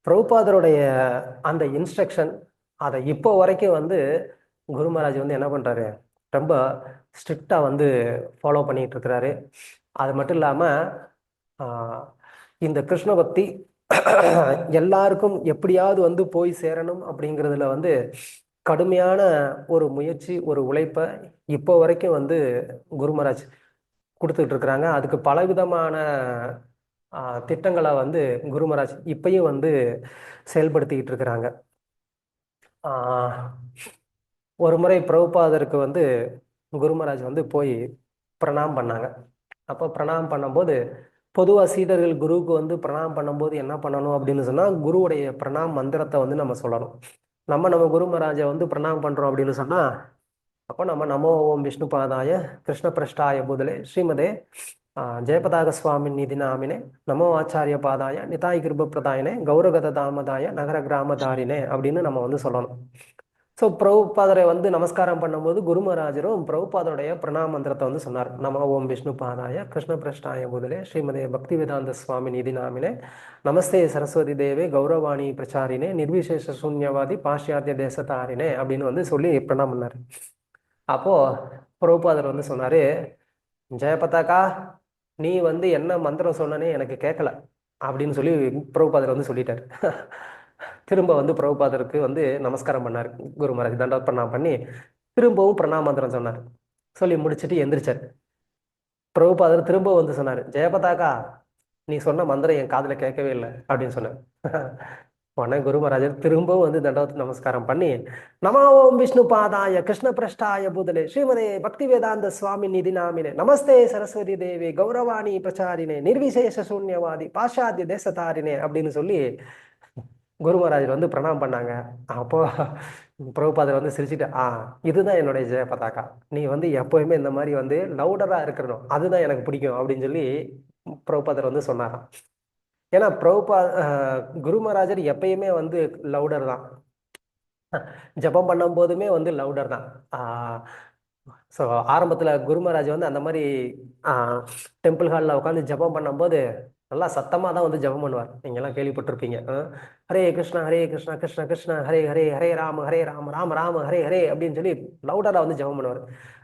பிரபுபாதருடைய அந்த இன்ஸ்ட்ரக்ஷன் அதை இப்போ வரைக்கும் வந்து குருமராஜ் வந்து என்ன பண்றாரு, ரொம்ப ஸ்ட்ரிக்டா வந்து ஃபாலோ பண்ணிட்டு இருக்கிறாரு. அது மட்டும் இல்லாம இந்த கிருஷ்ண பக்தி எல்லாருக்கும் எப்படியாவது வந்து போய் சேரணும் அப்படிங்கிறதுல வந்து கடுமையான ஒரு முயற்சி, ஒரு உழைப்பை இப்போ வரைக்கும் வந்து குருமராஜ் கொடுத்துட்டு இருக்கிறாங்க. அதுக்கு பலவிதமான திட்டங்களை வந்து குருமராஜ் இப்பயும் வந்து செயல்படுத்திக்கிட்டு இருக்கிறாங்க. ஒரு முறை பிரபுபாதருக்கு வந்து குருமராஜ் வந்து போய் பிரணாம் பண்ணாங்க. அப்போ பிரணாம் பண்ணும்போது பொதுவாக சீடர்கள் குருவுக்கு வந்து பிரணாம் பண்ணும்போது என்ன பண்ணணும் அப்படின்னு சொன்னால், குருவுடைய பிரணாம் மந்திரத்தை வந்து நம்ம சொல்லணும். நம்ம குருமராஜை வந்து பிரணாம் பண்ணுறோம் அப்படின்னு சொன்னால், அப்போ நம்ம நமோ ஓம் விஷ்ணு பாதாய கிருஷ்ண பிரஷ்டாய பூதலே ஸ்ரீமதே ஜெயபதாக சுவாமி நிதி நாமினே நமோ ஆச்சாரிய பாதாய நிதாய் கிருப பிரதாயனே கௌரகத தாமதாய நகர கிராமதாரினே அப்படின்னு நம்ம வந்து சொல்லணும். ஸோ பிரபுபாதரை வந்து நமஸ்காரம் பண்ணும்போது குருமராஜரும் பிரபுபாதருடைய பிரணாம மந்திரத்தை வந்து சொன்னார். நமோ ஓம் விஷ்ணு பாதாய கிருஷ்ண பிரஷ்டாய முதலே ஸ்ரீமதே பக்தி வேதாந்த சுவாமி நிதி நாமினே நமஸ்தே சரஸ்வதி தேவே கௌரவாணி பிரச்சாரினே நிர்விசேஷ சூன்யவாதி பாஷ்யாத்திய தேசத்தாரினே அப்படின்னு வந்து சொல்லி பிரணாம் பண்ணார். அப்போ பிரபுபாதர் வந்து சொன்னாரு, ஜெயபதாக்கா, நீ வந்து என்ன மந்திரம் சொன்னனே எனக்கு கேட்கல அப்படின்னு சொல்லி பிரபுபாதர் வந்து சொல்லிட்டாரு. திரும்ப வந்து பிரபுபாதருக்கு வந்து நமஸ்காரம் பண்ணார் குருமராஜ், தண்டவத் பிரணாம் பண்ணி திரும்பவும் பிரணாம மந்திரம் சொன்னார். சொல்லி முடிச்சுட்டு எந்திரிச்சார். பிரபுபாதர் திரும்ப வந்து சொன்னார், ஜெயபதாக்கா, நீ சொன்ன மந்திரம் என் காதுல கேட்கவே இல்லை அப்படின்னு சொன்னார். உடனே குருமராஜர் திரும்பவும் வந்து தண்டவத் நமஸ்காரம் பண்ணி நமோ ஓம் விஷ்ணு பாதாய கிருஷ்ண பிரஷ்டாய பூதலே ஸ்ரீமதே பக்தி வேதாந்த சுவாமி நிதி நாமினே நமஸ்தே சரஸ்வதி தேவி கௌரவாணி பிரச்சாரினே நிர்விசேஷ சூன்யவாதி பாஷாத்திய தேசத்தாரினே அப்படின்னு சொல்லி குருமராஜர் வந்து பிரணாம் பண்ணாங்க. அப்போ பிரபுபாதர் வந்து சிரிச்சுட்டு, இதுதான் என்னுடைய ஜெய பதாக்கா, நீ வந்து எப்பவுமே இந்த மாதிரி வந்து லவுடரா இருக்கணும், அதுதான் எனக்கு பிடிக்கும் அப்படின்னு சொல்லி பிரபுபாதர் வந்து சொன்னாராம். ஏன்னா குருமராஜர் எப்பயுமே வந்து லவுடர் தான், ஜபம் பண்ணும் போதுமே வந்து லவுடர் தான். ஸோ ஆரம்பத்தில் குருமராஜ் வந்து அந்த மாதிரி டெம்பிள் ஹாலில் உட்காந்து ஜபம் பண்ணும்போது நல்லா சத்தமாக தான் வந்து ஜெபம் பண்ணுவார். நீங்கெல்லாம் கேள்விப்பட்டிருப்பீங்க. ஹரே கிருஷ்ணா ஹரே கிருஷ்ணா கிருஷ்ண கிருஷ்ண ஹரே ஹரே ஹரே ராம ராம ராம ஹரே ஹரே அப்படின்னு சொல்லி லவுடராக வந்து ஜெபம் பண்ணுவார்.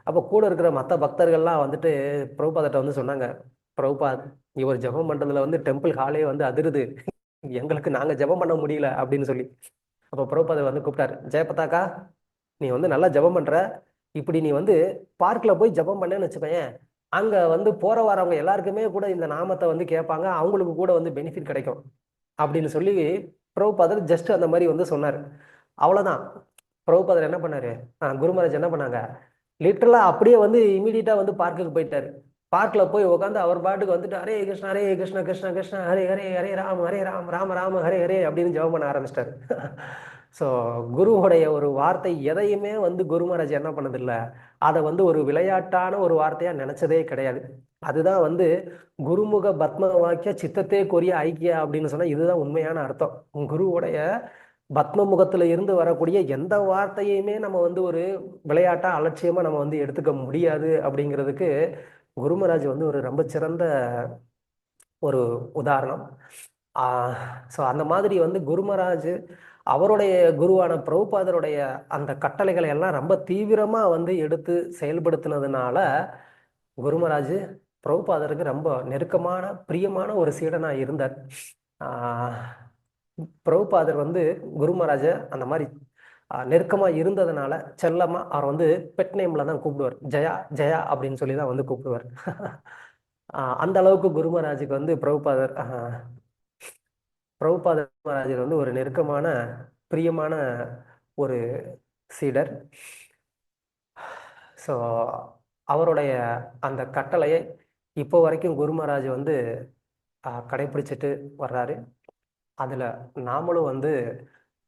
அப்போ கூட இருக்கிற மற்ற பக்தர்கள்லாம் வந்துட்டு பிரபுபாதர்கிட்ட வந்து சொன்னாங்க, பிரபுபாத் இவர் ஜெபம் பண்ணுறதுல வந்து டெம்பிள் ஹாலே வந்து அதிருது, எங்களுக்கு நாங்கள் ஜெபம் பண்ண முடியல அப்படின்னு சொல்லி. அப்போ பிரபுபாதர் வந்து கூப்பிட்டாரு, ஜெயபதாக்கா நீ வந்து நல்லா ஜெபம் பண்ணுற, இப்படி நீ வந்து பார்க்கில் போய் ஜெபம் பண்ணேன்னு வச்சுக்கோயேன், அங்கே வந்து போகிற வரவங்க எல்லாருக்குமே கூட இந்த நாமத்தை வந்து கேட்பாங்க, அவங்களுக்கு கூட வந்து பெனிஃபிட் கிடைக்கும் அப்படின்னு சொல்லி பிரபுபாதர் ஜஸ்ட் அந்த மாதிரி வந்து சொன்னார். அவ்வளோதான். பிரபுபாதர் என்ன பண்ணாரு, குரு மகாராஜ் என்ன பண்ணாங்க, லிட்டரலாக அப்படியே வந்து இமீடியட்டாக வந்து பார்க்குக்கு போயிட்டாரு. பார்க்கில் போய் உட்காந்து அவர் பாட்டுக்கு வந்துட்டு ஹரே கிருஷ்ண கிருஷ்ண கிருஷ்ண ஹரே ஹரே ஹரே ராம ராம ஹரே ஹரே அப்படின்னு ஜெபம் பண்ண ஆரம்பிச்சிட்டாரு. ஸோ குருவுடைய ஒரு வார்த்தை எதையுமே வந்து குரு மகாராஜ் என்ன பண்ணதில்ல, அதை வந்து ஒரு விளையாட்டான ஒரு வார்த்தையா நினைச்சதே கிடையாது. அதுதான் வந்து குருமுக பத்ம வாக்கிய சித்தத்தே கொரிய ஐக்கிய அப்படின்னு சொன்னா இதுதான் உண்மையான அர்த்தம். குருவுடைய பத்ம முகத்துல இருந்து வரக்கூடிய எந்த வார்த்தையுமே நம்ம வந்து ஒரு விளையாட்டா அலட்சியமா நம்ம வந்து எடுத்துக்க முடியாது அப்படிங்கிறதுக்கு குரு மகாராஜ் வந்து ஒரு ரொம்ப சிறந்த ஒரு உதாரணம். ஸோ அந்த மாதிரி வந்து குரு மகாராஜ் அவருடைய குருவான பிரபுபாதருடைய அந்த கட்டளைகளை எல்லாம் ரொம்ப தீவிரமா வந்து எடுத்து செயல்படுத்தினதுனால குரு மகாராஜ் பிரபுபாதருக்கு ரொம்ப நெருக்கமான பிரியமான ஒரு சீடனா இருந்தார். பிரபுபாதர் வந்து குரு மகாராஜ அந்த மாதிரி நெருக்கமா இருந்ததுனால செல்லமா அவர் வந்து பெட் நேம்ல தான் கூப்பிடுவார், ஜெயா ஜெயா அப்படின்னு சொல்லி தான் வந்து கூப்பிடுவார். அந்த அளவுக்கு குரு மகாராஜுக்கு வந்து பிரபுபாதர் மகாராஜர் வந்து ஒரு நெருக்கமான பிரியமான ஒரு சீடர். ஸோ அவருடைய அந்த கட்டளையை இப்போ வரைக்கும் குரு மகாராஜ் வந்து கடைபிடிச்சிட்டு வர்றாரு. அதில் நாமளும் வந்து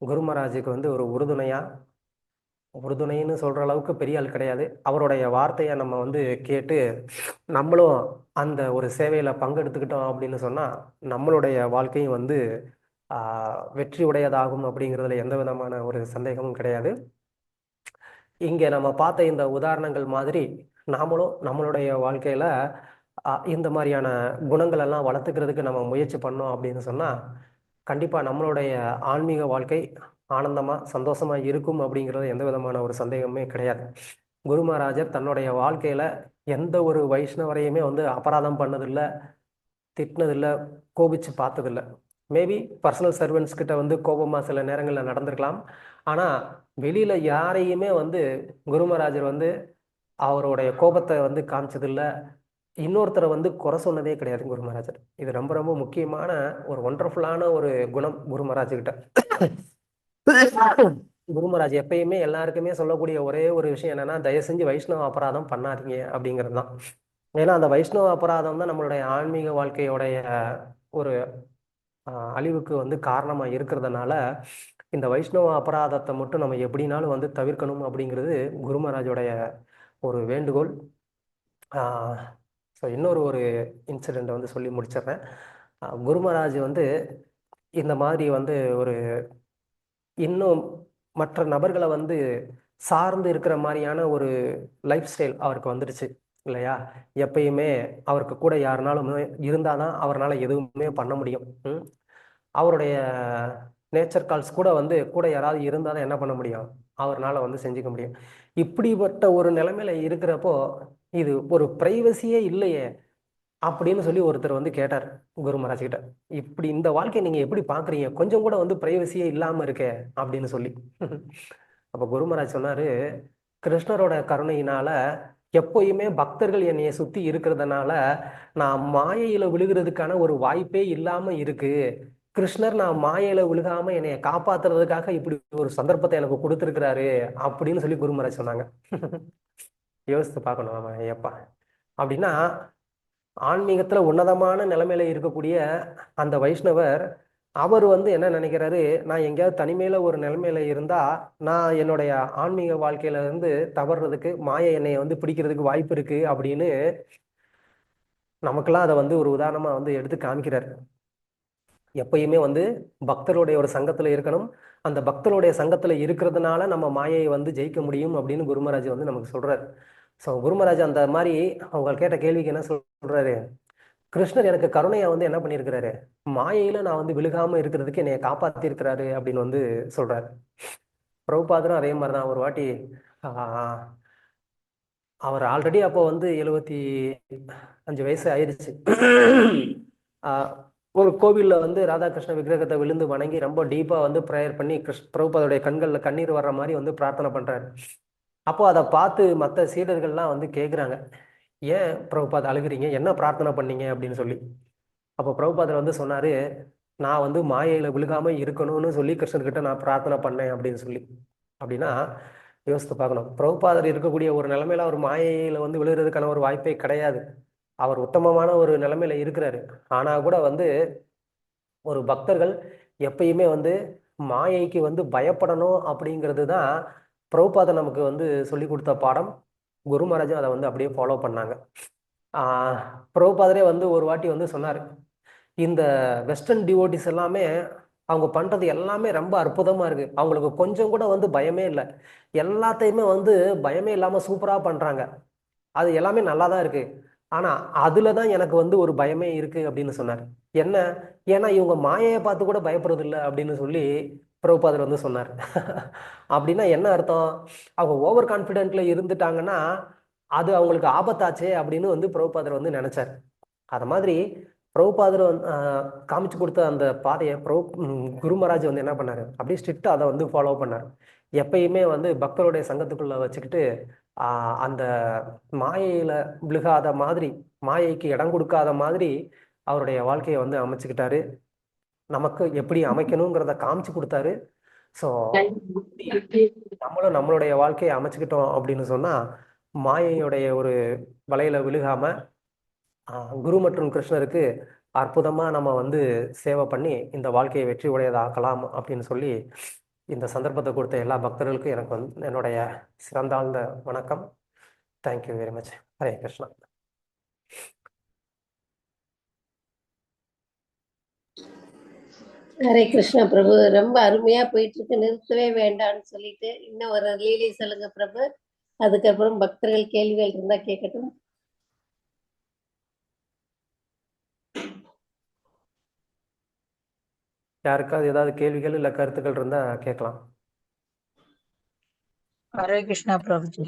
குரு மகாராஜுக்கு வந்து ஒரு உறுதுணைன்னு சொல்கிற அளவுக்கு பெரிய ஆள் கிடையாது. அவருடைய வார்த்தையை நம்ம வந்து கேட்டு நம்மளும் அந்த ஒரு சேவையில் பங்கெடுத்துக்கிட்டோம் அப்படின்னு சொன்னால் நம்மளுடைய வாழ்க்கையும் வந்து வெற்றி உடையதாகும் அப்படிங்கிறதுல எந்த விதமான ஒரு சந்தேகமும் கிடையாது. இங்கே நம்ம பார்த்த இந்த உதாரணங்கள் மாதிரி நாமளும் நம்மளுடைய வாழ்க்கையில் இந்த மாதிரியான குணங்கள் எல்லாம் வளர்த்துக்கிறதுக்கு நம்ம முயற்சி பண்ணோம் அப்படின்னு சொன்னால் கண்டிப்பாக நம்மளுடைய ஆன்மீக வாழ்க்கை ஆனந்தமாக சந்தோஷமாக இருக்கும் அப்படிங்கிறது எந்த விதமான ஒரு சந்தேகமே கிடையாது. குரு மகாராஜர் தன்னுடைய வாழ்க்கையில் எந்த ஒரு வைஷ்ணவரையுமே வந்து அபராதம் பண்ணதில்லை, திட்டினதில்லை, கோபிச்சு பார்த்ததில்லை. மேபி பர்சனல் சர்வெண்ட்ஸ் கிட்ட வந்து கோபமாக சில நேரங்களில் நடந்திருக்கலாம். ஆனால் வெளியில் யாரையுமே வந்து குரு மகாராஜர் வந்து அவருடைய கோபத்தை வந்து காமிச்சதில்லை, இன்னொருத்தரை வந்து குறை சொன்னதே கிடையாது குரு மகாராஜர். இது ரொம்ப ரொம்ப முக்கியமான ஒரு ஒண்டர்ஃபுல்லான ஒரு குணம் குரு மகாராஜ்கிட்ட. குரு மகாராஜ் எப்பயுமே எல்லாருக்குமே சொல்லக்கூடிய ஒரே ஒரு விஷயம் என்னன்னா, தயவு செஞ்சு வைஷ்ணவ அபராதம் பண்ணாதீங்க அப்படிங்கிறது தான். ஏன்னா அந்த வைஷ்ணவ அபராதம் தான் நம்மளுடைய ஆன்மீக வாழ்க்கையோடைய ஒரு அழிவுக்கு வந்து காரணமாக இருக்கிறதுனால இந்த வைஷ்ணவ அபராதத்தை மட்டும் நம்ம எப்படினாலும் வந்து தவிர்க்கணும் அப்படிங்கிறது குரு மகாராஜோடைய ஒரு வேண்டுகோள். ஸோ இன்னொரு இன்சிடெண்ட் வந்து சொல்லி முடிச்சிடுறேன். குரு மகாராஜ் வந்து இந்த மாதிரி வந்து ஒரு இன்னும் மற்ற நபர்களை வந்து சார்ந்து இருக்கிற மாதிரியான ஒரு லைஃப் ஸ்டைல் அவருக்கு வந்துடுச்சு இல்லையா. எப்பயுமே அவருக்கு கூட யாருனாலும் இருந்தால் தான் அவரால் எதுவுமே பண்ண முடியும். அவருடைய நேச்சர் கால்ஸ் கூட வந்து கூட யாராவது இருந்தால் தான் என்ன பண்ண முடியும், அவரால் வந்து செஞ்சுக்க முடியும். இப்படிப்பட்ட ஒரு நிலைமையில இருக்கிறப்போ இது ஒரு பிரைவசியே இல்லையே அப்படின்னு சொல்லி ஒருத்தர் வந்து கேட்டார் குரு மகாராஜ் கிட்ட, இப்படி இந்த வாழ்க்கையை நீங்க எப்படி பாக்குறீங்க, கொஞ்சம் கூட வந்து பிரைவசியே இல்லாம இருக்கே அப்படின்னு சொல்லி. அப்ப குரு மகாராஜ் சொன்னாரு, கிருஷ்ணரோட கருணையினால எப்பயுமே பக்தர்கள் என்னைய சுத்தி இருக்கிறதுனால நான் மாயையில விழுகிறதுக்கான ஒரு வாய்ப்பே இல்லாம இருக்கு. கிருஷ்ணர் நான் மாயையில விழுகாம என்னைய காப்பாத்துறதுக்காக இப்படி ஒரு சந்தர்ப்பத்தை எனக்கு கொடுத்துருக்கிறாரு அப்படின்னு சொல்லி குரு மகாராஜ் சொன்னாங்க. யோசித்து பார்க்கணும் நம்ம ஐயப்பா. அப்படின்னா ஆன்மீகத்துல உன்னதமான நிலைமையில இருக்கக்கூடிய அந்த வைஷ்ணவர் அவர் வந்து என்ன நினைக்கிறாரு, நான் எங்கேயாவது தனிமையில ஒரு நிலைமையில இருந்தா நான் என்னுடைய ஆன்மீக வாழ்க்கையில இருந்து தவறுறதுக்கு மாயை என்னைய வந்து பிடிக்கிறதுக்கு வாய்ப்பு இருக்கு அப்படின்னு நமக்கெல்லாம் அதை வந்து ஒரு உதாரணமா வந்து எடுத்து காமிக்கிறார். எப்பயுமே வந்து பக்தருடைய ஒரு சங்கத்துல இருக்கணும், அந்த பக்தருடைய சங்கத்துல இருக்கிறதுனால நம்ம மாயையை வந்து ஜெயிக்க முடியும் அப்படின்னு குரு மகாராஜ் வந்து நமக்கு சொல்றாரு. ஸோ குரு மகாராஜ் அந்த மாதிரி அவங்க கேட்ட கேள்விக்கு என்ன சொல்றாரு, கிருஷ்ணர் எனக்கு கருணையை வந்து என்ன பண்ணியிருக்கிறாரு, மாயையில நான் வந்து விழுகாம இருக்கிறதுக்கு என்னைய காப்பாத்தி இருக்கிறாரு அப்படின்னு வந்து சொல்றாரு. பிரபுபாதரும் அதே மாதிரிதான். ஒரு வாட்டி ஆஹ், அவர் ஆல்ரெடி அப்போ வந்து 75 வயசு ஆயிடுச்சு. ஆஹ், ஒரு கோவில்ல வந்து ராதாகிருஷ்ண விக்கிரகத்தை விழுந்து வணங்கி ரொம்ப டீப்பா வந்து ப்ரேயர் பண்ணி பிரபுபாதருடைய கண்கள்ல கண்ணீர் வர்ற மாதிரி வந்து பிரார்த்தனை பண்றாரு. அப்போ அதை பார்த்து மற்ற சீடர்கள்லாம் வந்து கேட்குறாங்க, ஏன் பிரபுபாத் அழுகுறீங்க, என்ன பிரார்த்தனை பண்ணீங்க அப்படின்னு சொல்லி. அப்போ பிரபுபாதர் வந்து சொன்னாரு, நான் வந்து மாயையில விழுகாம இருக்கணும்னு சொல்லி கிருஷ்ணர்கிட்ட நான் பிரார்த்தனை பண்ணேன் அப்படின்னு சொல்லி. அப்படின்னா யோசித்து பார்க்கணும், பிரபுபாதர் இருக்கக்கூடிய ஒரு நிலைமையில அவர் மாயையில வந்து விழுகிறதுக்கான ஒரு வாய்ப்பே கிடையாது. அவர் உத்தமமான ஒரு நிலைமையில இருக்கிறாரு. ஆனா கூட வந்து ஒரு பக்தர்கள் எப்பயுமே வந்து மாயைக்கு வந்து பயப்படணும் அப்படிங்கிறது தான் பிரபுபாதர் நமக்கு வந்து சொல்லி கொடுத்த பாடம். குரு மகாராஜும் அதை வந்து அப்படியே ஃபாலோ பண்ணாங்க. ஆஹ் பிரபுபாதரே வந்து ஒரு வாட்டி வந்து சொன்னார், இந்த வெஸ்டர்ன் டிவோட்டிஸ் எல்லாமே அவங்க பண்றது எல்லாமே ரொம்ப அற்புதமா இருக்கு, அவங்களுக்கு கொஞ்சம் கூட வந்து பயமே இல்லை, எல்லாத்தையுமே வந்து பயமே இல்லாம சூப்பரா பண்றாங்க, அது எல்லாமே நல்லா தான் இருக்கு, ஆனா அதுல தான் எனக்கு வந்து ஒரு பயமே இருக்கு அப்படின்னு சொன்னார். என்ன? ஏன்னா இவங்க மாயையை பார்த்து கூட பயப்படுறது இல்லை அப்படின்னு சொல்லி பிரபுபாதர் வந்து சொன்னார். அப்படின்னா என்ன அர்த்தம்? அவங்க ஓவர் கான்ஃபிடென்ட்ல இருந்துட்டாங்கன்னா அது அவங்களுக்கு ஆபத்தாச்சே அப்படின்னு வந்து பிரபுபாதர் வந்து நினைச்சார். அது மாதிரி பிரபுபாதர் வந்து காமிச்சு கொடுத்த அந்த பாதையை குரு மகாராஜ் வந்து என்ன பண்ணாரு, அப்படியே ஸ்ட்ரிக்டா அதை வந்து ஃபாலோ பண்ணார். எப்பயுமே வந்து பக்தருடைய சங்கத்துக்குள்ள வச்சுக்கிட்டு அந்த மாயையில விழுகாத மாதிரி, மாயைக்கு இடம் கொடுக்காத மாதிரி அவருடைய வாழ்க்கையை வந்து அமைச்சுக்கிட்டாரு. நமக்கு எப்படி அமைக்கணுங்கிறத காமிச்சு கொடுத்தாரு. ஸோ நம்மளும் நம்மளுடைய வாழ்க்கையை அமைச்சுக்கிட்டோம் அப்படின்னு சொன்னா மாயையுடைய ஒரு வலையில விழுகாம குரு மற்றும் கிருஷ்ணருக்கு அற்புதமா நம்ம வந்து சேவை பண்ணி இந்த வாழ்க்கையை வெற்றி உடையதாக்கலாம் அப்படின்னு சொல்லி இந்த சந்தர்ப்பத்தை கொடுத்த எல்லா பக்தர்களுக்கும் எனக்கு வந்து என்னுடைய சிறந்தாழ்ந்த வணக்கம். Thank you very much. Hare Krishna. Hare Krishna Prabhu. ரொம்ப அருமையா போயிட்டு இருக்கு, நிறுத்தவே வேண்டாம்னு சொல்லிட்டு இன்னும் ஒரு லீலை சொல்லுங்க பிரபு. அதுக்கப்புறம் பக்தர்கள் கேள்விகள் இருந்தா கேட்கட்டும். யாருக்காவது ஏதாவது கேள்விகள் இல்ல கருத்துக்கள் இருந்தா கேட்கலாம். ஹரே கிருஷ்ணா பிரபுஜி.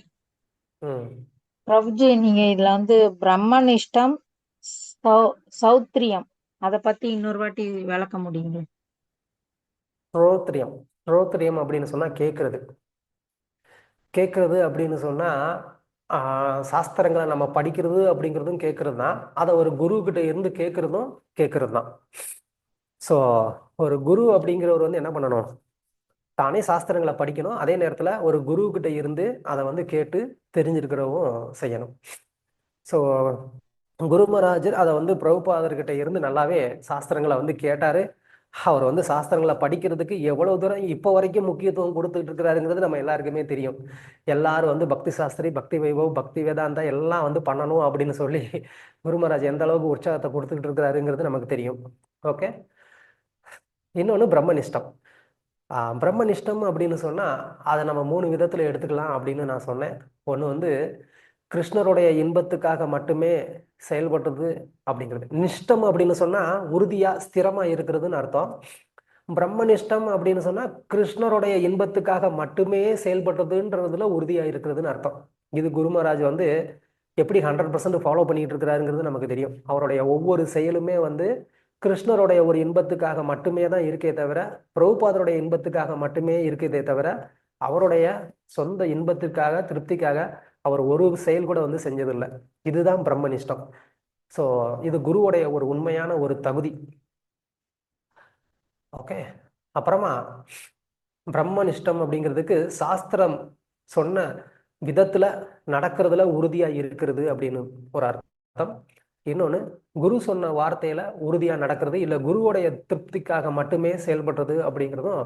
ம் பிரபுஜி, நீங்க இதுல வந்து பிரம்மனிஷ்டம், சௌத்ரியம் அத பத்தி இன்னொரு வாட்டி விளக்க முடியுங்களா? ஸ்ரோத்ரியம். ஸ்ரோத்ரியம் அப்படின்னு சொன்னா கேட்கறது. கேட்கறது அப்படின்னு சொன்னா சாஸ்திரங்களை நம்ம படிக்கிறது அப்படிங்கிறதும் கேட்கறது தான். அதை ஒரு குரு கிட்ட இருந்து கேட்கறதும் கேட்கறது தான். ஸோ ஒரு குரு அப்படிங்கிறவர் வந்து என்ன பண்ணணும், தானே சாஸ்திரங்களை படிக்கணும், அதே நேரத்தில் ஒரு குரு கிட்ட இருந்து அதை வந்து கேட்டு தெரிஞ்சிருக்கிறவும் செய்யணும். ஸோ குரு மகாராஜர் அதை வந்து பிரபுபாதர்கிட்ட இருந்து நல்லாவே சாஸ்திரங்களை வந்து கேட்டாரு. அவர் வந்து சாஸ்திரங்களை படிக்கிறதுக்கு எவ்வளவு தூரம் இப்போ வரைக்கும் முக்கியத்துவம் கொடுத்துட்டு இருக்கிறாருங்கிறது நம்ம எல்லாருக்குமே தெரியும். எல்லாரும் வந்து பக்தி சாஸ்திரி, பக்தி வைபவ், பக்தி வேதாந்தா எல்லாம் வந்து பண்ணணும் அப்படின்னு சொல்லி குரு மகாராஜ் எந்த அளவுக்கு உற்சாகத்தை கொடுத்துக்கிட்டு இருக்கிறாருங்கிறது நமக்கு தெரியும். ஓகே. இன்னொன்று பிரம்மனிஷ்டம். பிரம்மனிஷ்டம் அப்படின்னு சொன்னால் அதை நம்ம 3 விதத்தில் எடுத்துக்கலாம் அப்படின்னு நான் சொன்னேன். ஒன்று வந்து கிருஷ்ணருடைய இன்பத்துக்காக மட்டுமே செயல்படுறது அப்படிங்கிறது. நிஷ்டம் அப்படின்னு சொன்னால் உறுதியாக ஸ்திரமாக இருக்கிறதுன்னு அர்த்தம். பிரம்மனிஷ்டம் அப்படின்னு சொன்னால் கிருஷ்ணருடைய இன்பத்துக்காக மட்டுமே செயல்படுறதுன்றதுல உறுதியாக இருக்கிறதுன்னு அர்த்தம். இது குரு மகாராஜ் வந்து எப்படி 100% ஃபாலோ பண்ணிட்டு இருக்கிறாருங்கிறது நமக்கு தெரியும். அவருடைய ஒவ்வொரு செயலுமே வந்து கிருஷ்ணருடைய ஒரு இன்பத்துக்காக மட்டுமே தான் இருக்கே தவிர, பிரபுபாதருடைய இன்பத்துக்காக மட்டுமே இருக்கதே தவிர, அவருடைய சொந்த இன்பத்திற்காக, திருப்திக்காக அவர் ஒரு செயல் கூட வந்து செஞ்சதில்லை. இதுதான் பிரம்மனிஷ்டம். ஸோ இது குருவுடைய ஒரு உண்மையான ஒரு தகுதி. ஓகே. அப்புறமா பிரம்மனிஷ்டம் அப்படிங்கிறதுக்கு சாஸ்திரம் சொன்ன விதத்துல நடக்கிறதுல உறுதியா இருக்கிறது அப்படின்னு ஒரு அர்த்தம். இன்னொன்று, குரு சொன்ன வார்த்தையில உறுதியா நடக்கிறது, இல்லை குருவுடைய திருப்திக்காக மட்டுமே செயல்படுறது அப்படிங்கிறதும்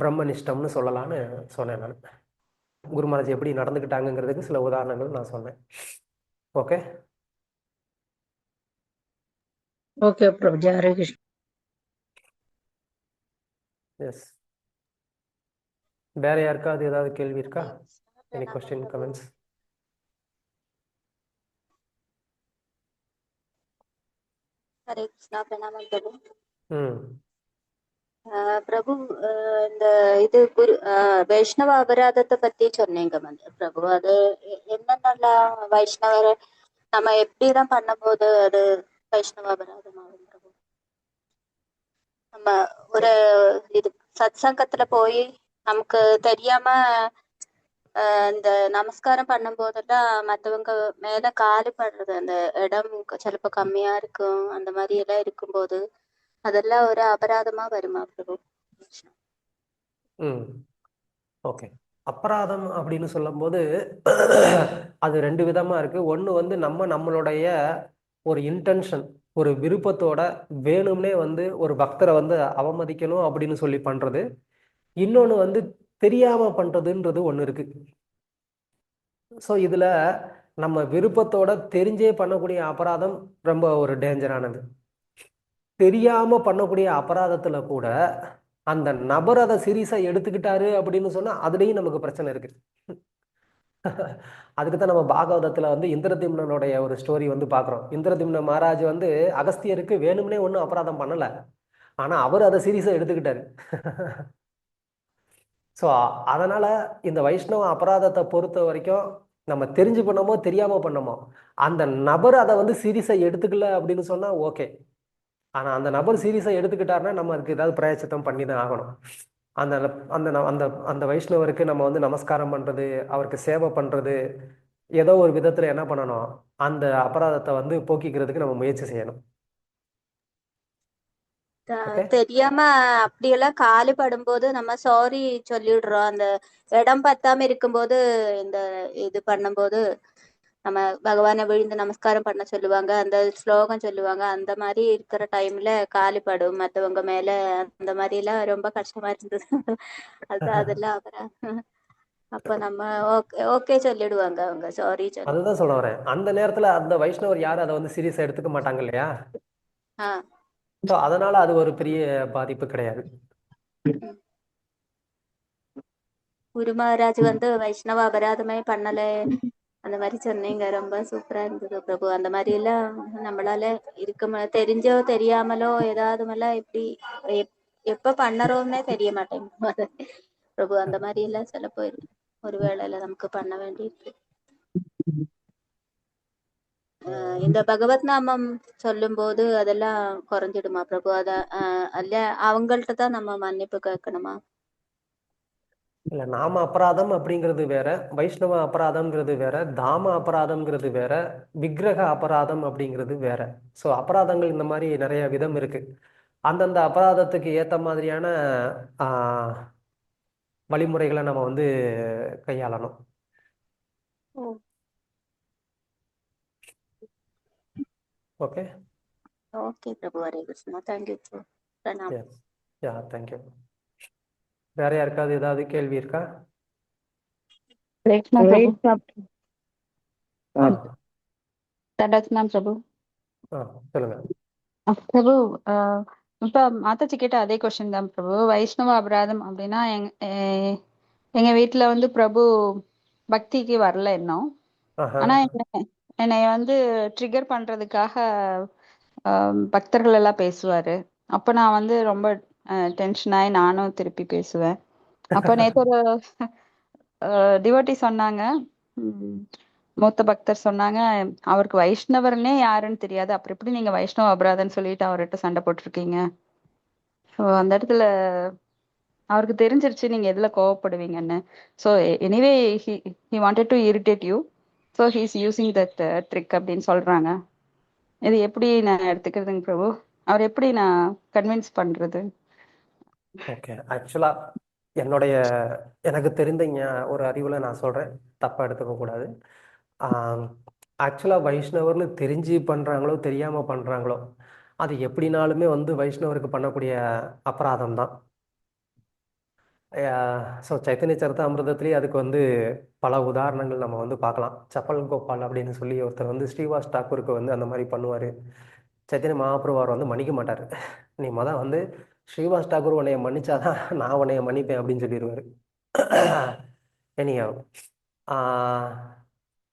பிரம்மனிஷ்டம்னு சொல்லலாம்னு சொன்னேன் நான். குரு மகாராஜ் எப்படி நடந்துக்கிட்டாங்கிறதுக்கு சில உதாரணங்கள் நான் சொன்னேன். Okay. Okay Prabhuji. Hare Krishna. Yes. வேற யாருக்காவது ஏதாவது கேள்வி இருக்கா? Any question, comments? Hare Krishna, பிரணாமம் பிரபு. ம் பிரபு, இந்த இது குரு வைஷ்ணவ அபராதத்தை பத்தி சொன்னீங்க பிரபு. அது என்னென்னலாம் வைஷ்ணவர் நம்ம எப்படிதான் பண்ணும்போது அது வைஷ்ணவ அபராதம் ஆகும் பிரபு? நம்ம ஒரு இது சத்சங்கத்துல போய் நமக்கு தெரியாம இந்த நமஸ்காரம் பண்ணும் போதெல்லாம் மற்றவங்க மேல காலு படுறது, அந்த இடம் சிலப்போ கம்மியா இருக்கும், அந்த மாதிரி எல்லாம் இருக்கும்போது அதெல்லாம் ஒரு அபராதமா வருமா பிரபு? ம் ஓகே. அபராதம் அப்படின்னு சொல்லும்போது அது ரெண்டு விதமா இருக்கு. ஒன்று வந்து நம்மளுடைய ஒரு இன்டென்ஷன், ஒரு விருப்பத்தோட வேணும்னே வந்து ஒரு பக்தரை வந்து அவமதிக்கணும் அப்படின்னு சொல்லி பண்றது. இன்னொன்று வந்து தெரியாம பண்றதுன்றது ஒன்று இருக்கு. ஸோ இதுல நம்ம விருப்பத்தோட தெரிஞ்சே பண்ணக்கூடிய அபராதம் ரொம்ப ஒரு டேஞ்சரானது. தெரியாம பண்ணக்கூடிய அபராதத்துல கூட அந்த நபர் அதை சீரியஸா எடுத்துக்கிட்டாரு அப்படின்னு சொன்னா அதுலயும் நமக்கு பிரச்சனை இருக்கு. அதுக்கு தான் நம்ம பாகவதத்துல வந்து இந்திரதிம்னனுடைய ஒரு ஸ்டோரி வந்து பாக்குறோம். இந்திரதிம்ன மகாராஜ் வந்து அகஸ்தியருக்கு வேணும்னே ஒன்றும் அபராதம் பண்ணல, ஆனா அவர் அதை சீரியஸா எடுத்துக்கிட்டாரு. ஸோ அதனால இந்த வைஷ்ணவ அபராதத்தை பொறுத்த வரைக்கும் நம்ம தெரிஞ்சு பண்ணமோ தெரியாம பண்ணமோ அந்த நபர் அதை வந்து சீரியஸா எடுத்துக்கல அப்படின்னு சொன்னா ஓகே. ஆனா அந்த நபர் சீரியஸா எடுத்துக்கிட்டாருன்னா நம்ம அதுக்கு ஏதாவது பிராயச்சித்தம் பண்ணி தான் ஆகணும். அந்த அந்த அந்த அந்த வைஷ்ணவருக்கு நம்ம வந்து நமஸ்காரம் பண்றது, அவருக்கு சேவை பண்றது, ஏதோ ஒரு விதத்துல என்ன பண்ணணும், அந்த அபராதத்தை வந்து போக்கிக்கிறதுக்கு நம்ம முயற்சி செய்யணும். ஓகே. தெரியாம அப்படியெல்லாம் காலு படும்போது நம்ம சாரி சொல்லிடுறோம். அந்த இடம் பத்தாம இருக்கும்போது இந்த இது பண்ணும்போது நம்ம பகவானை விழுந்து நமஸ்காரம் பண்ண சொல்லுவாங்க, அந்த ஸ்லோகம் சொல்லுவாங்க. அந்த மாதிரி இருக்கிற டைம்ல காலு படும் மற்றவங்க மேல, அந்த மாதிரி எல்லாம் ரொம்ப கஷ்டமா இருந்தது. அதெல்லாம் அப்புறம் அப்ப நம்ம ஓகே ஓகே சொல்லிடுவாங்க, அவங்க சாரி சொல்லி. அதுதான் சொல்ல வரேன். அந்த நேரத்துல அந்த வைஷ்ணவர் யாரும் அதை வந்து சீரியஸா எடுத்துக்க மாட்டாங்க இல்லையா? ஆஹ் ஸோ அதனால அது ஒரு பெரிய பாதிப்பு கிடையாது. குரு மகாராஜ் வந்து வைஷ்ணவ அபராதமே பண்ணல, அந்த மாதிரி சொன்னீங்க. ரொம்ப சூப்பரா இருந்தது பிரபு. அந்த மாதிரி எல்லாம் நம்மளால இருக்க தெரிஞ்சோ தெரியாமலோ ஏதாவது எல்லாம் எப்படி எப்ப பண்ணறோம்னே தெரிய மாட்டேங்குது பிரபு. அந்த மாதிரி எல்லாம் சில போய் ஒரு வேளையில நமக்கு பண்ண வேண்டியிருக்கு. இந்த பகவத் நாமம் சொல்லும் போது அதெல்லாம் குறைஞ்சிடுமா பிரபு? அல்ல அவங்கள்ட்ட தான் நம்ம மன்னிப்பு கேட்கணுமா? இல்ல, நாம அபராதம் அப்படிங்கிறது வேற, வைஷ்ணவ அபராதம்ங்கிறது வேற, தாம அபராதம்ங்கிறது வேற, விக்கிரக அபராதம் அப்படிங்கிறது வேற. ஸோ அபராதங்கள் இந்த மாதிரி நிறைய விதம் இருக்கு. அந்தந்த அபராதத்துக்கு ஏத்த மாதிரியான ஆஹ், வழிமுறைகளை நம்ம வந்து கையாளணும். ஓகே. ஓகே பிரபு. ஹரே கிருஷ்ணா. தேங்க்யூ பிரணாம். எஸ். யா, தேங்க்யூ. வேற யாருக்காவது ஏதாவது கேள்வி இருக்கா? ஹரே கிருஷ்ணா பிரபு. ஆ தண்டஸ்நாம் பிரபு. ஆ சொல்லுங்க. பிரபு, இப்ப மாதாஜி கேட்ட அதே கொஸ்டின் தான் பிரபு. வைஷ்ணவ அபராதம் அப்படின்னா எங்க வீட்டுல வந்து பிரபு பக்திக்கு வரல இன்னும். ஆஹா. ஆனா என்னை வந்து ட்ரிகர் பண்றதுக்காக பக்தர்கள் எல்லாம் பேசுவாரு. அப்ப நான் வந்து ரொம்ப டென்ஷன் ஆகி நானும் திருப்பி பேசுவேன். அப்ப நேத்து ஒரு டிவோட்டி சொன்னாங்க, உம், மூத்த பக்தர் சொன்னாங்க, அவருக்கு வைஷ்ணவர்னே யாருன்னு தெரியாது, அப்புறம் எப்படி நீங்க வைஷ்ணவ அபராதம்னு சொல்லிட்டு அவர்கிட்ட சண்டை போட்டிருக்கீங்க. ஸோ அந்த இடத்துல அவருக்கு தெரிஞ்சிருச்சு நீங்க எதுல கோவப்படுவீங்கன்னு. So anyway he wanted to irritate you, so he is using that trick அப்படின்னு சொல்றாங்க. இது எப்படி நான் எடுத்துக்கிறதுங்க பிரபு? அவர் எப்படி நான் கன்வின்ஸ் பண்றது? ஓகே. ஆக்சுவலா எனக்கு தெரிந்த ஒரு அறிவுல நான் சொல்றேன், தப்பா எடுத்துக்க கூடாது. ஆக்சுவலா வைஷ்ணவர்னு தெரிஞ்சு பண்றாங்களோ தெரியாம பண்றாங்களோ, அது எப்படினாலுமே வந்து வைஷ்ணவருக்கு பண்ணக்கூடிய அபராதம் தான். ஸோ சைத்தன்ய சரிதாமிர்தத்திலேயே அதுக்கு வந்து பல உதாரணங்கள் நம்ம வந்து பார்க்கலாம். சப்பல் கோபால் அப்படின்னு சொல்லி ஒருத்தர் வந்து ஸ்ரீவாஸ் தாக்கூருக்கு வந்து அந்த மாதிரி பண்ணுவார். சைத்தன்ய மகாபிரபுவார் வந்து மன்னிக்க மாட்டார். நீ வந்து ஸ்ரீவாஸ் தாக்கூர் உன்னைய மன்னிச்சாதான் நான் உன்னைய மன்னிப்பேன் அப்படின்னு சொல்லிடுவார். எனியாவும்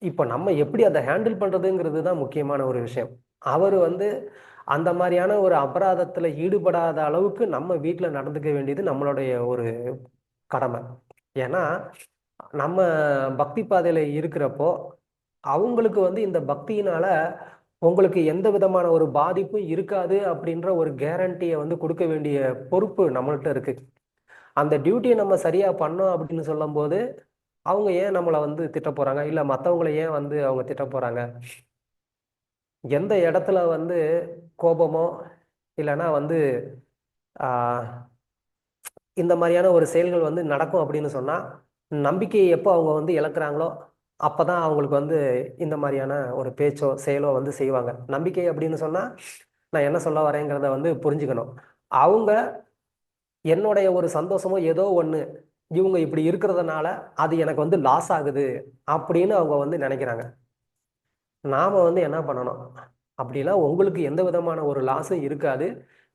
இப்போ நம்ம எப்படி அதை ஹேண்டில் பண்ணுறதுங்கிறது தான் முக்கியமான ஒரு விஷயம். அவர் வந்து அந்த மாதிரியான ஒரு அபராதத்துல ஈடுபடாத அளவுக்கு நம்ம வீட்டில் நடந்துக்க வேண்டியது நம்மளுடைய ஒரு கடமை. ஏன்னா நம்ம பக்தி பாதையில இருக்கிறப்போ அவங்களுக்கு வந்து இந்த பக்தியினால உங்களுக்கு எந்த விதமான ஒரு பாதிப்பும் இருக்காது அப்படின்ற ஒரு கேரண்டியை வந்து கொடுக்க வேண்டிய பொறுப்பு நம்மள்ட்ட இருக்கு. அந்த டியூட்டியை நம்ம சரியா பண்ணோம் அப்படின்னு சொல்லும்போது அவங்க ஏன் நம்மளை வந்து திட்ட போறாங்க, இல்ல மற்றவங்களை ஏன் வந்து அவங்க திட்ட போறாங்க? எந்த இடத்துல வந்து கோபமோ இல்லைன்னா வந்து ஆஹ், இந்த மாதிரியான ஒரு செயல்கள் வந்து நடக்கும் அப்படின்னு சொன்னா, நம்பிக்கையை எப்போ அவங்க வந்து இழக்கிறாங்களோ அப்பதான் அவங்களுக்கு வந்து இந்த மாதிரியான ஒரு பேச்சோ செயலோ வந்து செய்வாங்க. நம்பிக்கை அப்படின்னு சொன்னா நான் என்ன சொல்ல வரேங்கிறத வந்து புரிஞ்சுக்கணும். அவங்க என்னுடைய ஒரு சந்தோஷமோ ஏதோ ஒண்ணு இவங்க இப்படி இருக்கிறதுனால அது எனக்கு வந்து லாஸ் ஆகுது அப்படின்னு அவங்க வந்து நினைக்கிறாங்க. நாம வந்து என்ன பண்ணணும் அப்படின்னா, உங்களுக்கு எந்த விதமான ஒரு லாஸும் இருக்காது.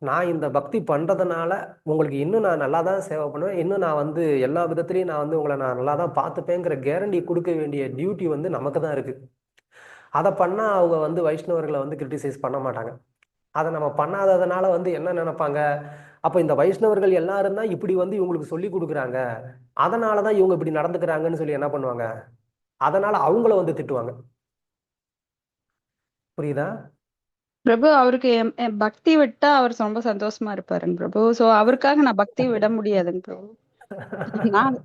நான் இந்த பக்தி பண்றதுனால உங்களுக்கு இன்னும் நான் நல்லா தான் சேவை பண்ணுவேன், இன்னும் நான் வந்து எல்லா விதத்துலையும் நான் வந்து உங்களை நான் நல்லா தான் பார்த்துப்பேங்கிற கேரண்டி கொடுக்க வேண்டிய டியூட்டி வந்து நமக்கு தான் இருக்கு. அதை பண்ணா அவங்க வந்து வைஷ்ணவர்களை வந்து கிரிட்டிசைஸ் பண்ண மாட்டாங்க. அதை நம்ம பண்ணாததுனால வந்து என்ன நினைப்பாங்க, அப்ப இந்த வைஷ்ணவர்கள் எல்லாரும் தான் இப்படி வந்து இவங்களுக்கு சொல்லி கொடுக்குறாங்க, அதனாலதான் இவங்க இப்படி நடந்துக்கிறாங்கன்னு சொல்லி என்ன பண்ணுவாங்க, அதனால அவங்கள வந்து திட்டுவாங்க. புரியுதா? பிரபு அவருக்கு பக்தி விட்டா அவர் ரொம்ப சந்தோஷமா இருப்பாருங்க பிரபு. சோ அவருக்காக நான் பக்தி விட முடியாதுங்க பிரபு.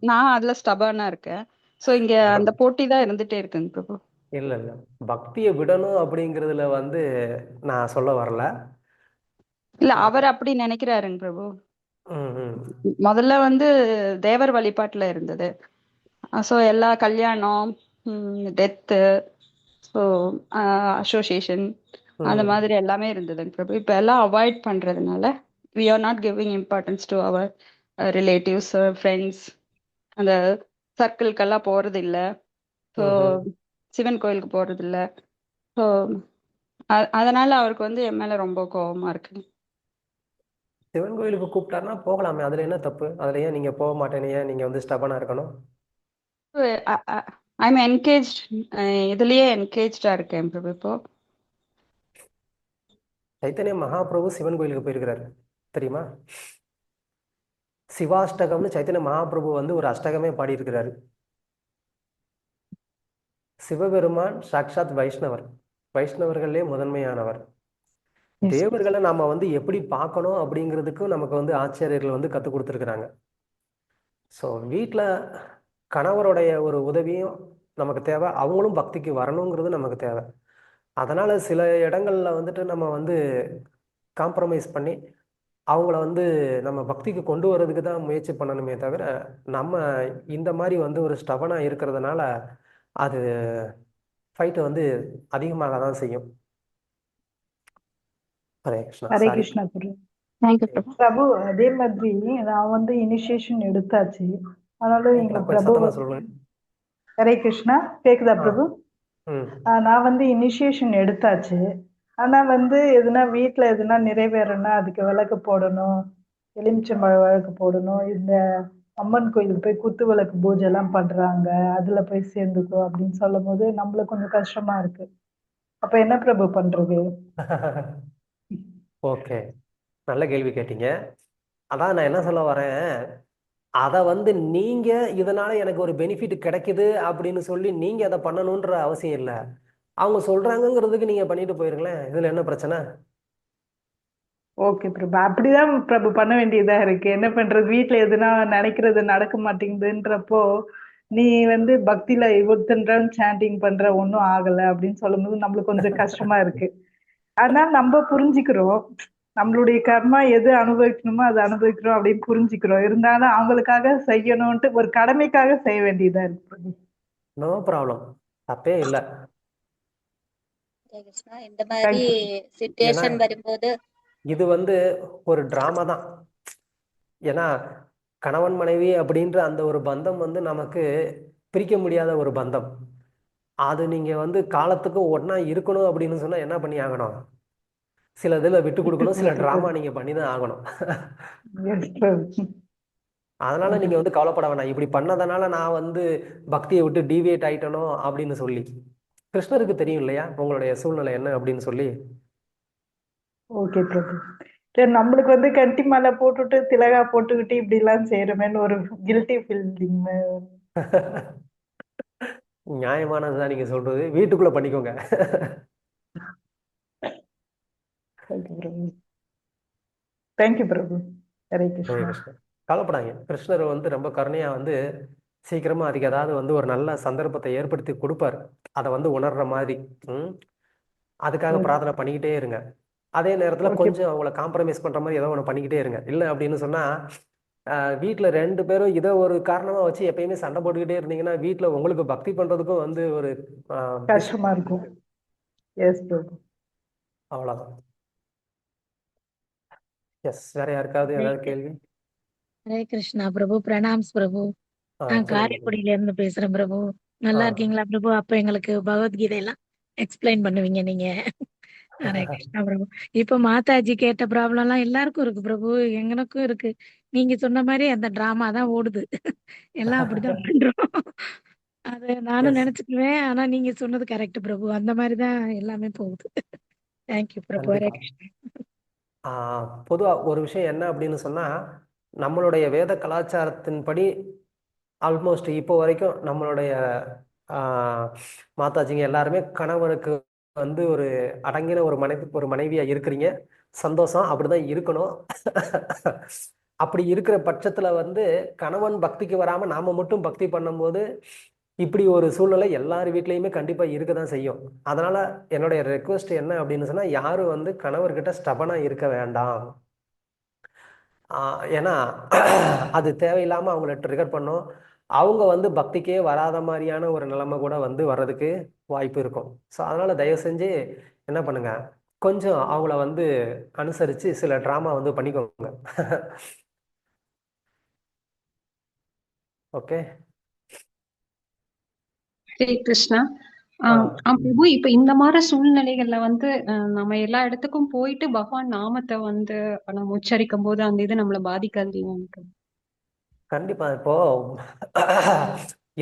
நான் அதுல ஸ்டபர்னா இருக்கேன். சோ இங்க அந்த போட்டி தான் இருந்துட்டே இருக்குங்க பிரபு. இல்ல இல்ல, பக்தியை விடணும் அப்படிங்கிறதுல வந்து நான் சொல்ல வரல. இல்ல அவர் அப்படி நினைக்கிறாருங்க பிரபு. ம், ம். முதல்ல வந்து தேவர் வழிபாட்டுல இருந்தது. ஸோ எல்லா கல்யாணம், டெத்து, ஸோ அசோசியேஷன் அந்த ம். மாதிரி எல்லாமே இருந்ததுங்க பிரபு. இப்போ எல்லாம் அவாய்ட் பண்றதுனால we are not giving importance to our relatives, friends, அந்த சர்க்கிள்க்கெல்லாம் போறது இல்லை. ஸோ ம்ஹும். சிவன் கோயிலுக்கு போறது இல்லை. ஸோ அதனால அவருக்கு வந்து என் மேல ரொம்ப கோவமா இருக்கு. சிவன் கோயிலுக்கு கூப்பிட்டாருன்னா போகலாமே, அதுல என்ன தப்பு? அதுல ஏன் நீங்க போக மாட்டேன்னு ஏன் நீங்க வந்து ஸ்டபனா இருக்கணும்? ஐம் என்கேஜ், இதுலயே என்கேஜா இருக்கேன் பிரபு இப்போ. சைத்தன்ய மகாபிரபு சிவன் கோயிலுக்கு போயிருக்கிறாரு, தெரியுமா? சிவாஷ்டகம்னு சைத்தன்ய மகாபிரபு வந்து ஒரு அஷ்டகமே பாடியிருக்கிறாரு. சிவபெருமான் சாக்ஷாத் வைஷ்ணவர், வைஷ்ணவர்களே முதன்மையானவர். Yes. தேவர்களை நாம வந்து எப்படி பார்க்கணும் அப்படிங்கிறதுக்கும் நமக்கு வந்து ஆச்சாரியர்கள் வந்து கற்றுக் கொடுத்துருக்குறாங்க. ஸோ வீட்டில் கணவருடைய ஒரு உதவியும் நமக்கு தேவை, அவங்களும் பக்திக்கு வரணுங்கிறது நமக்கு தேவை. அதனால சில இடங்கள்ல வந்துட்டு நம்ம வந்து காம்ப்ரமைஸ் பண்ணி அவங்கள வந்து நம்ம பக்திக்கு கொண்டு வர்றதுக்கு தான் முயற்சி பண்ணணுமே தவிர, நம்ம இந்த மாதிரி வந்து ஒரு ஸ்டபனா இருக்கிறதுனால அது ஃபைட்டு வந்து அதிகமாக தான் செய்யும். ஹரே கிருஷ்ணா. ஹரே சாரி. கிருஷ்ணா குரு. தேங்க்யூ பிரபு. பிரபு அதே மாதிரி நான் வந்து இனிஷியேஷன் எடுத்தாச்சு. ஆனாலும் எங்க கொஞ்சம் பிரபு சத்தமா சொல்லுங்க. ஹரே கிருஷ்ணா கேக்குதா ஆ. பிரபு? ம். நான் வந்து இனிஷியேஷன் எடுத்தாச்சு. ஆனா வந்து எதுனா வீட்ல எதுனா நிறைவேறனா அதுக்கு விளக்கு போடணும், எலுமிச்சம்பழம் விளக்கு போடணும், இந்த அம்மன் கோயிலுக்கு போய் குத்து விளக்கு பூஜை எல்லாம் பண்றாங்க, அதுல போய் சேர்ந்துக்கோ அப்படின்னு சொல்லும் போது நம்மளுக்கு கொஞ்சம் கஷ்டமா இருக்கு. அப்ப என்ன பிரபு பண்றது? ஓகே, நல்ல கேள்வி கேட்டீங்க. அதான் நான் என்ன சொல்ல வரேன், அதை வந்து நீங்க இதனால எனக்கு ஒரு பெனிஃபிட் கிடைக்குது அப்படின்னு சொல்லி நீங்க அதை பண்ணணுன்ற அவசியம் இல்லை. அவங்க சொல்றாங்கங்கிறதுக்கு நீங்க பண்ணிட்டு போயிருங்களேன், இதுல என்ன பிரச்சனை? ஓகே பிரபு, அப்படிதான் பிரபு பண்ண வேண்டியதா இருக்கு. என்ன பண்றது, வீட்ல எதுனா நினைக்கிறது நடக்க மாட்டேங்குதுன்றப்போ நீ வந்து பக்தியில ஒருத்தன்றான் சாண்டிங் பண்ற ஒன்னும் ஆகல அப்படின்னு சொல்லும்போது நம்மளுக்கு கொஞ்சம் கஷ்டமா இருக்கு. ஆனா நம்ம புரிஞ்சுக்கிறோம், நம்மளுடைய கர்மா எது அனுபவிக்கணுமோ அதை அனுபவிக்கிறோம் அப்படின்னு புரிஞ்சுக்கிறோம். இருந்தாலும் அவங்களுக்காக செய்யணும்ட்டு ஒரு கடமைக்காக செய்ய வேண்டியதா இருக்கு பிரபு. நோ ப்ராப்ளம், தப்பே இல்லை. ஹரே கிருஷ்ணா. இந்த மாதிரி ஏன்னா சிச்சுவேஷன் வரும்போது இது வந்து ஒரு டிராமா தான். ஏன்னா கணவன் மனைவி அப்படின்ற அந்த ஒரு பந்தம் வந்து நமக்கு பிரிக்க முடியாத ஒரு பந்தம். அது நீங்க வந்து காலத்துக்கு ஒண்ணா இருக்கணும் அப்படின்னு சொன்னா என்ன பண்ணி ஆகணும்? சில இதுல விட்டு கொடுக்கணும், சில டிராமா நீங்க பண்ணி தான் ஆகணும். Yes, பிரபு. அதனால நீங்க வந்து கவலைப்பட வேணாம், இப்படி பண்ணதுனால நான் வந்து பக்தியை விட்டு டீவியேட் ஆயிட்டனோ அப்படின்னு சொல்லி. கிருஷ்ணருக்கு தெரியும் இல்லையா உங்களுடைய சூழ்நிலை என்ன அப்படின்னு சொல்லி. ஓகே பிரபு. சரி, நம்மளுக்கு வந்து கட்டி மாலை போட்டுட்டு திலகா போட்டுக்கிட்டு இப்படி எல்லாம் செய்யறமேன்னு ஒரு கில்ட்டி ஃபீலிங். நியாயமானதுதான் நீங்க சொல்றது. வீட்டுக்குள்ள பண்ணிக்கோங்க. ஓகே பிரபு. தேங்க்யூ பிரபு. ஹரே ஹரே கிருஷ்ணா. கிருஷ்ணர். கவலைப்படாங்க. கிருஷ்ணர் வந்து ரொம்ப கருணையா வந்து சீக்கிரமா அதுக்கு ஏதாவது வந்து ஒரு நல்ல சந்தர்ப்பத்தை ஏற்படுத்தி கொடுப்பாரு. அதை வந்து உணர்ற மாதிரி. அதுக்காக பிரார்த்தனை பண்ணிக்கிட்டே இருங்க. அதே நேரத்துல ஓகே. கொஞ்சம் அவங்கள காம்ப்ரமைஸ் பண்ற மாதிரி ஏதோ ஒன்று பண்ணிக்கிட்டே இருங்க. இல்லை அப்படின்னு சொன்னா வீட்டுல 2 பேரும் இதை ஒரு காரணமா வச்சு எப்பயுமே சண்டை போட்டுக்கிட்டே இருந்தீங்கன்னா வீட்டுல உங்களுக்கு பக்தி பண்றதுக்கும் வந்து ஒரு கஷ்டமா இருக்கும். எஸ் பிரபு. அவ்வளவுதான். எஸ், வேற யாருக்காவது ஏதாவது கேள்வி? ஹரே கிருஷ்ணா பிரபு. பிரணாம்ஸ் பிரபு. நான் சொல்லுங்க. காரைக்குடியில இருந்து பேசுறேன் பிரபு. நல்லா இருக்கீங்களா பிரபு? அப்ப எங்களுக்கு பகவத்கீதை எல்லாம் எக்ஸ்பிளைன் பண்ணுவீங்க நீங்க. ஹரே கிருஷ்ணா பிரபு. இப்ப மாதாஜி கேட்ட ப்ராப்ளம் எல்லாம் எல்லாருக்கும் இருக்கு பிரபு, எங்களுக்கும் இருக்கு. நீங்க சொன்ன மாதிரி அந்த டிராமா தான் ஓடுது. எல்லாம் அப்படிதான் பண்றோம். அது நானும் எஸ், நினைச்சுக்குவேன். ஆனா நீங்க சொன்னது கரெக்ட் பிரபு. அந்த மாதிரிதான் எல்லாமே போகுது. தேங்க்யூ பிரபு. ஹரே கண்டிப்பா. கிருஷ்ணா. பொதுவா ஒரு விஷயம் என்ன அப்படின்னு சொன்னா, நம்மளுடைய வேத கலாச்சாரத்தின்படி ஆல்மோஸ்ட் இப்போ வரைக்கும் நம்மளுடைய மாதாஜிங்க எல்லாருமே கணவனுக்கு வந்து ஒரு அடங்கின ஒரு மனைவியா இருக்கிறீங்க. சந்தோஷம், அப்படிதான் இருக்கணும். அப்படி இருக்கிற பட்சத்துல வந்து கணவன் பக்திக்கு வராம நாம மட்டும் பக்தி பண்ணும்போது இப்படி ஒரு சூழ்நிலை எல்லார் வீட்லயுமே கண்டிப்பா இருக்கதான் செய்யும். அதனால என்னுடைய ரெக்வெஸ்ட் என்ன அப்படின்னு சொன்னா, யாரும் வந்து கணவர்கிட்ட ஸ்டபனா இருக்க வேண்டாம். ஏன்னா அது தேவையில்லாம அவங்கள ட்ரிகர் பண்ணும். அவங்க வந்து பக்திக்கே வராத மாதிரியான ஒரு நிலைமை கூட வந்து வர்றதுக்கு வாய்ப்பு இருக்கும். ஸோ அதனால தயவு செஞ்சு என்ன பண்ணுங்க, கொஞ்சம் அவங்கள வந்து அனுசரிச்சு சில டிராமா வந்து பண்ணிக்கோங்க. ஓகே. ஹரே கிருஷ்ணா. பிரபு, இப்ப இந்த மாதிரி சூழ்நிலைகள்ல வந்து நம்ம எல்லா இடத்துக்கும் போயிட்டு பகவான் நாமத்தை வந்து நம்ம உச்சரிக்கும் போது அந்த இது நம்மள பாதிக்காது இல்லையா? கண்டிப்பா. இப்போ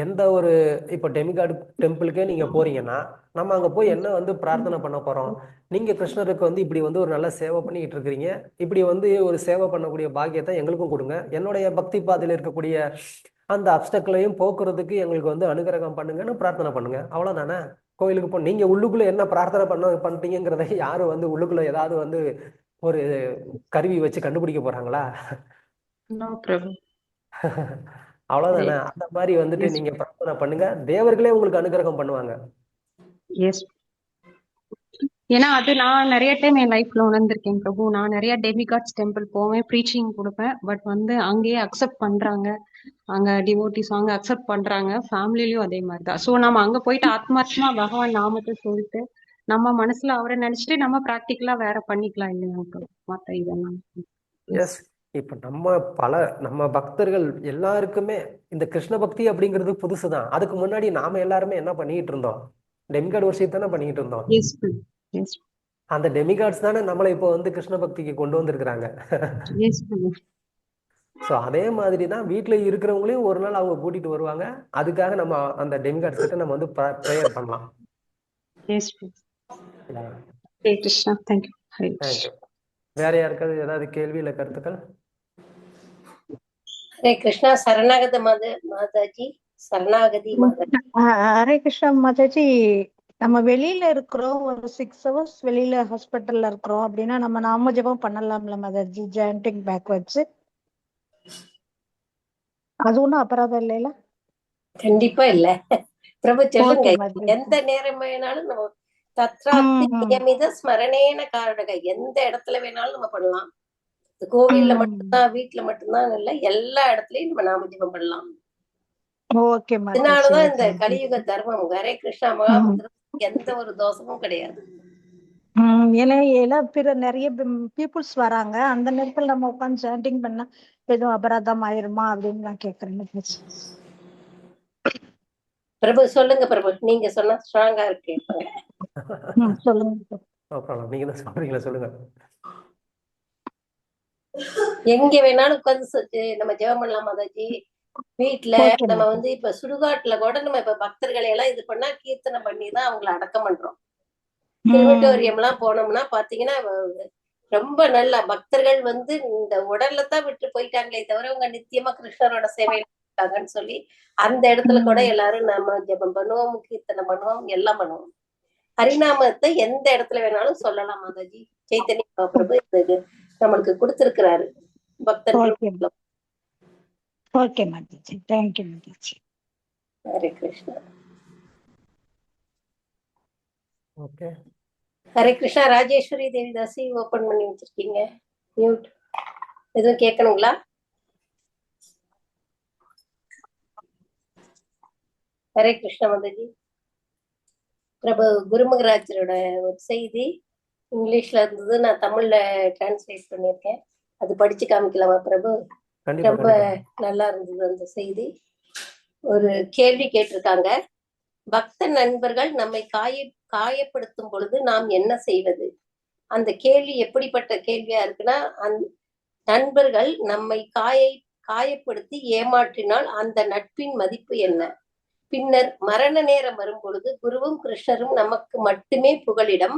எந்த ஒரு இப்போ டெமிகாட் டெம்பிளுக்கே நீங்க போறீங்கன்னா நம்ம அங்க போய் என்ன வந்து பிரார்த்தனை பண்ண போறோம்? நீங்க கிருஷ்ணருக்கு வந்து இப்படி வந்து ஒரு நல்ல சேவை பண்ணிக்கிட்டு இருக்கிறீங்க, இப்படி வந்து ஒரு சேவை பண்ணக்கூடிய பாக்கியத்தை எங்களுக்கும் கொடுங்க, என்னுடைய பக்தி பாதையில் இருக்கக்கூடிய அந்த அப்டக்களையும் போக்குறதுக்கு எங்களுக்கு வந்து அனுகிரகம் பண்ணுங்கன்னு பிரார்த்தனை பண்ணுங்க. அவ்வளவுதானே. கோயிலுக்கு போ, நீங்க உள்ளுக்குள்ள என்ன பிரார்த்தனை பண்றீங்கிறத யாரும் வந்து உள்ளுக்குள்ள ஏதாவது வந்து ஒரு கருவி வச்சு கண்டுபிடிக்க போறாங்களா? நோ பிரபு. அவ்வளவுதானே. அந்த மாதிரி வந்துட்டு நீங்க பிரார்த்தனை பண்ணுங்க, தேவர்களே உங்களுக்கு அனுகிரகம் பண்ணுவாங்க. எஸ். ஏன்னா அது நான் நிறைய டைம் என் லைஃப்ல உணர்ந்திருக்கேன் பிரபு. நான் நிறைய டெமிகாட்ஸ் டெம்பிள் போவேன், ப்ரீச்சிங் கொடுப்பேன். பட் வந்து அங்கேயே அக்செப்ட் பண்றாங்க, அங்க டிவோட்டிஸ் அங்க அக்செப்ட் பண்றாங்க. ஃபேமிலிலயும் அதே மாதிரி தான். ஸோ நம்ம அங்க போயிட்டு ஆத்மார்த்தமா பகவான் நாமத்தை சொல்லிட்டு நம்ம மனசுல அவரை நினைச்சிட்டு நம்ம பிராக்டிக்கலா வேற பண்ணிக்கலாம் இல்லையா மத்த இதெல்லாம். எஸ். இப்ப நம்ம பக்தர்கள் எல்லாருக்குமே இந்த கிருஷ்ண பக்தி அப்படிங்கிறது புதுசுதான். அதுக்கு முன்னாடி நாம எல்லாருமே என்ன பண்ணிட்டு இருந்தோம்? டெமிகாட் வர்ஷிப் தானே பண்ணிட்டு இருந்தோம். எஸ் எஸ் அந்த டெமிகாட்ஸ் தானே நம்மளை இப்போ வந்து கிருஷ்ண பக்திக்கு கொண்டு வந்திருக்கிறாங்க. எஸ் பிரபு. ஸோ அதே மாதிரி தான் வீட்டுல இருக்கிறவங்களையும் ஒரு நாள் அவங்க கூட்டிட்டு வருவாங்க. அதுக்காக நம்ம அந்த டெமிகாட்ஸ் கிட்ட நம்ம வந்து ப்ரேயர் பண்ணலாம். எஸ் பிரபு. ஹரே கிருஷ்ணா. தேங்க்யூ. ஹரே கிருஷ்ணா. தேங்க்யூ. வேற யாருக்காவது ஏதாவது கேள்வி இல்ல கருத்துக்கள்? ஹரே கிருஷ்ணா. சரணாகத மாதாஜி. சரணாகதி மாதாஜி. ஹரே கிருஷ்ணா மாதாஜி. நம்ம வெளியில இருக்கிறோம், ஒரு 6 hours வெளியில ஹாஸ்பிட்டல்ல இருக்கிறோம் அப்படின்னா நம்ம நாம ஜெபம் பண்ணலாம்ல மாதாஜி, ஜாண்டிங் பேக்வர்ட்ஸ்? அது ஒண்ணும் அபராதம் இல்லைல? கண்டிப்பா இல்ல பிரபு. சொல்லுங்க. ஓகே மாதாஜி. எந்த நேரம் வேணாலும் நம்ம தத்ராப்தி நியமித ஸ்மரணேன காரணக, எந்த இடத்துல வேணாலும் நம்ம பண்ணலாம். கோவில்ல மட்டும்தான், வீட்டுல மட்டும்தான் இல்ல, எல்லா இடத்துலயும் நம்ம நாம ஜெபம் பண்ணலாம். ஓகே மாதாஜி. இதனாலதான் இந்த கலியுக தர்மம். ஹரே கிருஷ்ணா மகாமந்திரம் எந்த ஒரு தோஷமும் கிடையாது. ஏன்னா பிற நிறைய பீப்புள்ஸ் வராங்க, அந்த நேரத்துல நம்ம உட்காந்து சாண்டிங் பண்ணா எதுவும் அபராதம் ஆயிருமா அப்படின்னு நான் கேக்குறேன் மாதாஜி. பிரபு சொல்லுங்க பிரபு, நீங்க சொன்னா ஸ்ட்ராங்கா இருக்கு. சொல்லுங்க. நீங்க தான் சொல்றீங்களா, சொல்லுங்க. எங்க வேணாலும் உட்காந்து நம்ம ஜெபம் பண்ணலாம் மாதாஜி. வீட்டுல நம்ம வந்து இப்ப சுடுகாட்டுல கூட நம்ம இப்ப பக்தர்களை எல்லாம் இது பண்ணா கீர்த்தனை பண்ணிதான் அவங்களை அடக்கம் பண்றோம். கிரிமட்டோரியம் எல்லாம் போனோம்னா பாத்தீங்கன்னா ரொம்ப நல்லா பக்தர்கள் வந்து இந்த உடல்ல தான் விட்டு போயிட்டாங்களே தவிர அவங்க நித்தியமா கிருஷ்ணரோட சேவையில இருக்காங்கன்னு சொல்லி அந்த இடத்துல கூட எல்லாரும் நம்ம ஜெபம் பண்ணுவோம், கீர்த்தனம் பண்ணுவோம், எல்லாம் பண்ணுவோம். ஹரிநாமத்தை எந்த இடத்துல வேணாலும் சொல்லலாம் மாதாஜி. சைத்தன்ய மகாபிரபு இது நம்மளுக்கு கொடுத்திருக்கிறாரு பக்தர்கள். Okay okay Mataji, thank you Mataji. Hare Krishna. Okay. Hare Krishna. Rajeswari Devidasi open பண்ணி வச்சிருக்கீங்க, மியூட். எதுவும் கேட்கணுங்களா? ஹரே கிருஷ்ணா மாதாஜி. பிரபு குருமகராஜரோட ஒரு செய்தி இங்கிலீஷ்ல இருந்தது, நான் தமிழ்ல டிரான்ஸ்லேட் பண்ணியிருக்கேன். அது படிச்சு காமிக்கலாமா பிரபு? கண்டிப்பா ரொம்ப கண்டிப்பா. நல்லா இருந்தது அந்த செய்தி. ஒரு கேள்வி கேட்டிருக்காங்க. பக்த நண்பர்கள் நம்மை காயப்படுத்தும் பொழுது நாம் என்ன செய்வது? அந்த கேள்வி எப்படிப்பட்ட கேள்வியா இருக்குன்னா, நண்பர்கள் நம்மை காயப்படுத்தி ஏமாற்றினால் அந்த நட்பின் மதிப்பு என்ன? பின்னர் மரண நேரம் வரும் பொழுது குருவும் கிருஷ்ணரும் நமக்கு மட்டுமே புகலிடம்,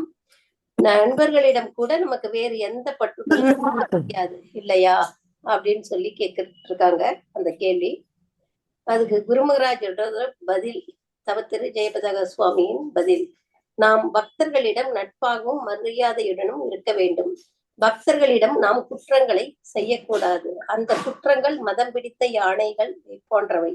நண்பர்களிடம் கூட நமக்கு வேறு எந்த பற்றுதலும் முடியாது இல்லையா அப்படின்னு சொல்லி கேட்டுட்டு இருக்காங்க அந்த கேள்வி. அதுக்கு குருமகராஜோட பதில், தவத்திரு ஜெயபதக சுவாமியின் பதில்: நாம் பக்தர்களிடம் நட்பாகவும் மரியாதையுடனும் இருக்க வேண்டும். பக்தர்களிடம் நாம் குற்றங்களை செய்யக்கூடாது. அந்த குற்றங்கள் மதம் பிடித்த யானைகள் போன்றவை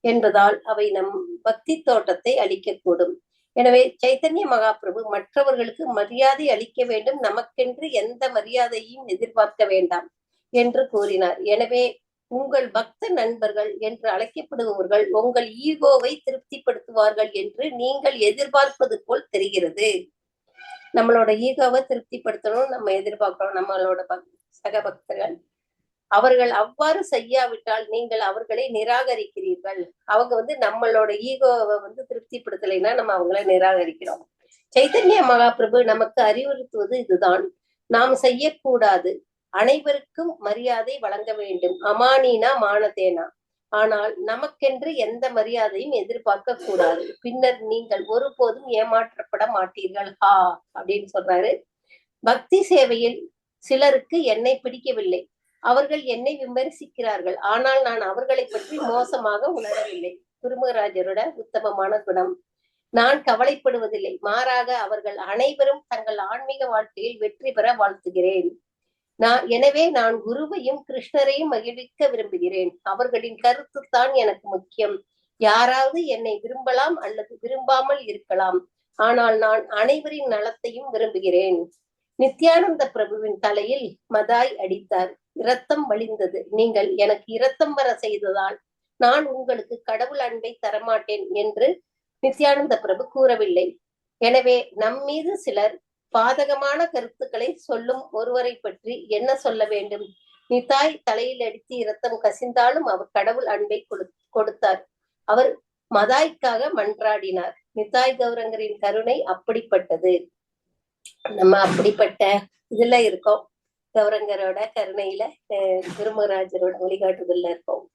என்பதால் அவை நம் பக்தி தோட்டத்தை அழிக்கக்கூடும். எனவே சைத்தன்ய மகாபிரபு மற்றவர்களுக்கு மரியாதை அளிக்க வேண்டும், நமக்கென்று எந்த மரியாதையும் எதிர்பார்க்க வேண்டாம் என்று கூறினார். எனவே உங்கள் பக்த நண்பர்கள் என்று அழைக்கப்படுபவர்கள் உங்கள் ஈகோவை திருப்திப்படுத்துவார்கள் என்று நீங்கள் எதிர்பார்ப்பது போல் தெரிகிறது. நம்மளோட ஈகோவை திருப்திப்படுத்தணும் நம்ம எதிர்பார்க்கிறோம் நம்மளோட சக பக்தர்கள். அவர்கள் அவ்வாறு செய்யாவிட்டால் நீங்கள் அவர்களை நிராகரிக்கிறீர்கள். அவங்க நம்மளோட ஈகோவை திருப்திப்படுத்தலைன்னா நம்ம அவங்கள நிராகரிக்கிறோம். சைத்தன்ய மகாபிரபு நமக்கு அறிவுறுத்துவது இதுதான்: நாம் செய்யக்கூடாது. அனைவருக்கும் மரியாதை வழங்க வேண்டும், அமானீனா மானதேனா. ஆனால் நமக்கென்று எந்த மரியாதையும் எதிர்பார்க்க கூடாது. பின்னர் நீங்கள் ஒருபோதும் ஏமாற்றப்பட மாட்டீர்கள். அப்படின்னு சொல்றாரு. பக்தி சேவையில் சிலருக்கு என்னை பிடிக்கவில்லை, அவர்கள் என்னை விமர்சிக்கிறார்கள், ஆனால் நான் அவர்களை பற்றி மோசமாக உணரவில்லை. குருமகராஜரோட உத்தமமான குணம். நான் கவலைப்படுவதில்லை, மாறாக அவர்கள் அனைவரும் தங்கள் ஆன்மீக வாழ்க்கையில் வெற்றி பெற வாழ்த்துகிறேன். எனவே நான் குருவையும் கிருஷ்ணரையும் மகிழ்விக்க விரும்புகிறேன். அவர்களின் கருத்து தான் எனக்கு முக்கியம். யாராவது என்னை விரும்பலாம் அல்லது விரும்பாமல் இருக்கலாம், ஆனால் நான் அனைவரின் நலத்தையும் விரும்புகிறேன். நித்யானந்த பிரபுவின் தலையில் மதாய் அடித்தார், இரத்தம் வழிந்தது. நீங்கள் எனக்கு இரத்தம் வர செய்ததால் நான் உங்களுக்கு கடவுள் அன்பை தரமாட்டேன் என்று நித்யானந்த பிரபு கூறவில்லை. எனவே நம்மீது சிலர் பாதகமான கருத்துக்களை சொல்லும் ஒருவரை பற்றி என்ன சொல்ல வேண்டும்? நிதாய் தலையில் அடித்து இரத்தம் கசிந்தாலும் அவர் கடவுள் அன்பை கொடுத்தார். அவர் மதாய்க்காக மன்றாடினார். நிதாய் கௌரங்கரின் கருணை அப்படிப்பட்டது. நம்ம அப்படிப்பட்ட இதுல இருக்கோம், கௌரங்கரோட கருணையில, குருமகராஜரோட வழிகாட்டுதல்ல இருக்கோம்.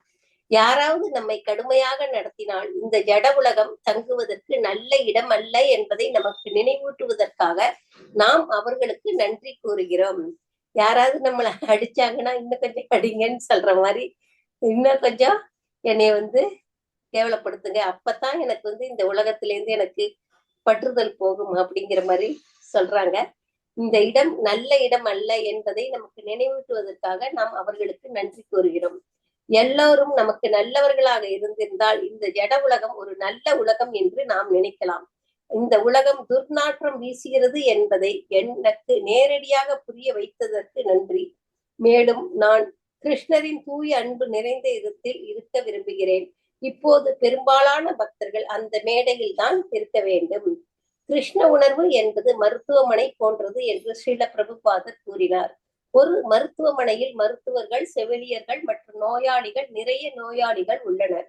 யாராவது நம்மை கடுமையாக நடத்தினால் இந்த ஜட உலகம் தங்குவதற்கு நல்ல இடம் அல்ல என்பதை நமக்கு நினைவூட்டுவதற்காக நாம் அவர்களுக்கு நன்றி கூறுகிறோம். யாராவது நம்மளை அடிச்சாங்கன்னா இன்னும் கொஞ்சம் அடிங்கன்னு சொல்ற மாதிரி, இன்னும் கொஞ்சம் என்னை கேவலப்படுத்துங்க, அப்பதான் எனக்கு இந்த உலகத்திலேருந்து எனக்கு பற்றுதல் போகும் அப்படிங்கிற மாதிரி சொல்றாங்க. இந்த இடம் நல்ல இடம் அல்ல என்பதை நமக்கு நினைவூட்டுவதற்காக நாம் அவர்களுக்கு நன்றி கூறுகிறோம். எல்லோரும் நமக்கு நல்லவர்களாக இருந்திருந்தால் இந்த ஜட உலகம் ஒரு நல்ல உலகம் என்று நாம் நினைக்கலாம். இந்த உலகம் துர்நாற்றம் வீசுகிறது என்பதை எனக்கு நேரடியாக புரிய வைத்ததற்கு நன்றி. மேலும் நான் கிருஷ்ணரின் தூய அன்பு நிறைந்த இடத்தில் இருக்க விரும்புகிறேன். இப்போது பெரும்பாலான பக்தர்கள் அந்த மேடையில் தான் இருக்க வேண்டும். கிருஷ்ண உணர்வு என்பது மருத்துவமனை போன்றது என்று ஸ்ரீல பிரபுபாதர் கூறினார். ஒரு மருத்துவமனையில் மருத்துவர்கள், செவிலியர்கள் மற்றும் நோயாளிகள், நிறைய நோயாளிகள் உள்ளனர்.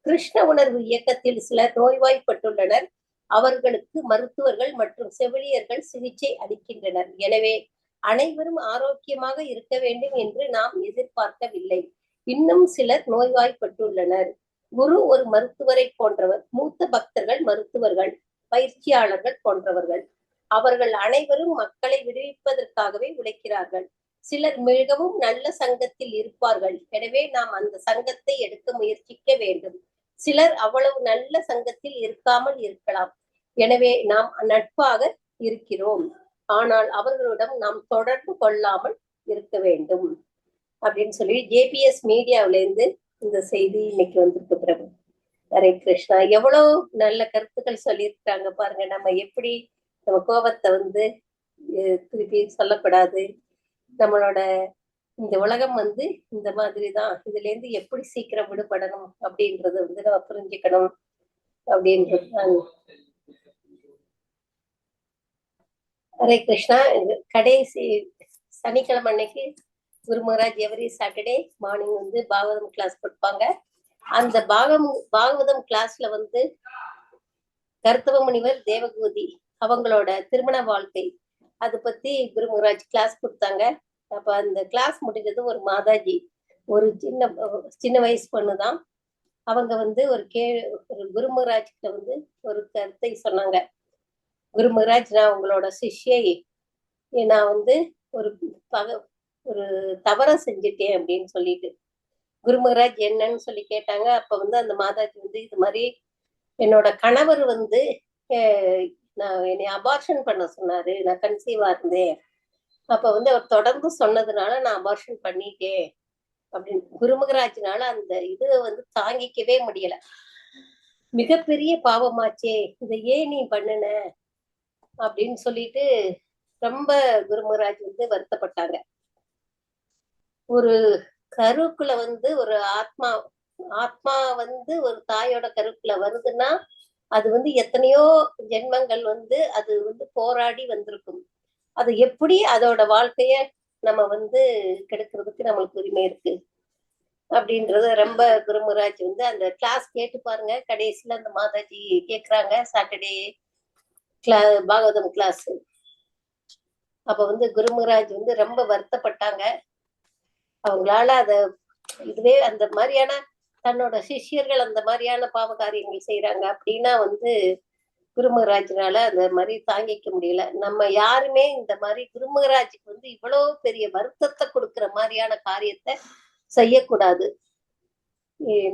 கிருஷ்ண உணர்வு இயக்கத்தில் சிலர் நோய்வாய்ப்பட்டுள்ளனர். அவர்களுக்கு மருத்துவர்கள் மற்றும் செவிலியர்கள் சிகிச்சை அளிக்கின்றனர். எனவே அனைவரும் ஆரோக்கியமாக இருக்க வேண்டும் என்று நாம் எதிர்பார்க்கவில்லை. இன்னும் சிலர் நோய்வாய்ப்பட்டுள்ளனர். குரு ஒரு மருத்துவரை போன்றவர். மூத்த பக்தர்கள் மருத்துவர்கள், பயிற்சியாளர்கள் போன்றவர்கள். அவர்கள் அனைவரும் மக்களை விடுவிப்பதற்காகவே உழைக்கிறார்கள். சிலர் மிகவும் நல்ல சங்கத்தில் இருப்பார்கள், எனவே நாம் அந்த சங்கத்தை எடுக்க முயற்சிக்க வேண்டும். சிலர் அவ்வளவு நல்ல சங்கத்தில் இருக்காமல் இருக்கலாம், எனவே நாம் நட்பாக இருக்கிறோம், ஆனால் அவர்களிடம் நாம் தொடர்பு கொள்ளாமல் இருக்க வேண்டும் அப்படின்னு சொல்லி ஜேபிஎஸ் மீடியாவில இருந்து இந்த செய்தி இன்னைக்கு வந்திருக்கு பிரபு. ஹரே கிருஷ்ணா. எவ்வளவு நல்ல கருத்துக்கள் சொல்லியிருக்காங்க பாருங்க. நம்ம எப்படி நம்ம கோபத்தை வந்து திருப்பி சொல்லக்கூடாது, நம்மளோட இந்த உலகம் வந்து இந்த மாதிரிதான், இதுல இருந்து எப்படி சீக்கிரம் விடுபடணும் அப்படின்றத வந்து நம்ம புரிஞ்சுக்கணும் அப்படின்றது தான். ஹரே கிருஷ்ணா. கடைசி சனிக்கிழமை அன்னைக்கு குரு மகாராஜ் எவரி சாட்டர்டே மார்னிங் வந்து பாகவதம் கிளாஸ் கொடுப்பாங்க. அந்த பாகவதம் கிளாஸ்ல வந்து கர்த்தவ முனிவர் தேவகூதி அவங்களோட திருமண வாழ்க்கை அதை பத்தி குரு மகாராஜ் கிளாஸ் கொடுத்தாங்க. அப்ப அந்த கிளாஸ் முடிஞ்சது ஒரு மாதாஜி, ஒரு சின்ன வயசு பொண்ணுதான். அவங்க வந்து ஒரு குரு மகாராஜ் கிட்ட வந்து ஒரு கருத்தை சொன்னாங்க. குரு மகாராஜ், நான் உங்களோட சிஷ்யை, நான் வந்து ஒரு தவற செஞ்சுட்டேன் அப்படின்னு சொல்லிட்டு. குரு மகாராஜ் என்னன்னு சொல்லி கேட்டாங்க. அப்ப வந்து அந்த மாதாஜி வந்து இது மாதிரி என்னோட கணவர் வந்து என்னை அபார்ஷன் பண்ண சொன்னாரு, நான் கன்சீவா இருந்தேன், அப்ப வந்து அவர் தொடர்ந்து சொன்னதுனால நான் அபார்ஷன் பண்ணிட்டேன் அப்படின்னு. குரு மகாராஜ்னால அந்த இது வந்து தாங்கிக்கவே முடியல. மிகப்பெரிய பாவமாச்சே, இதை ஏன் நீ பண்ணுன அப்படின்னு சொல்லிட்டு ரொம்ப குரு மகாராஜ் வந்து வருத்தப்பட்டாங்க. ஒரு கருக்குள்ள வந்து ஒரு ஆத்மா வந்து ஒரு தாயோட கருக்குள்ள வருதுன்னா அது வந்து எத்தனையோ ஜென்மங்கள் வந்து அது வந்து போராடி வந்திருக்கும். அது எப்படி அதோட வாழ்க்கைய நம்ம வந்து கெடுக்கிறதுக்கு நம்மளுக்கு உரிமை இருக்கு அப்படின்றது ரொம்ப குரு மகாராஜ் வந்து அந்த கிளாஸ் கேட்டு பாருங்க. கடைசியில அந்த மாதாஜி கேக்குறாங்க, சாட்டர்டே பாகவதம் கிளாஸ். அப்ப வந்து குரு மகாராஜ் வந்து ரொம்ப வருத்தப்பட்டாங்க. அவங்களால இதுவே அந்த மாதிரியான தன்னோட சிஷ்யர்கள் அந்த மாதிரியான பாவ காரியங்கள் செய்யறாங்க அப்படின்னா வந்து குரு மகாராஜ்னால அந்த மாதிரி தாங்கிக்க முடியல. நம்ம யாருமே இந்த மாதிரி குரு மகாராஜுக்கு வந்து இவ்வளவு பெரிய வருத்தத்தை கொடுக்கிற மாதிரியான காரியத்தை செய்யக்கூடாது.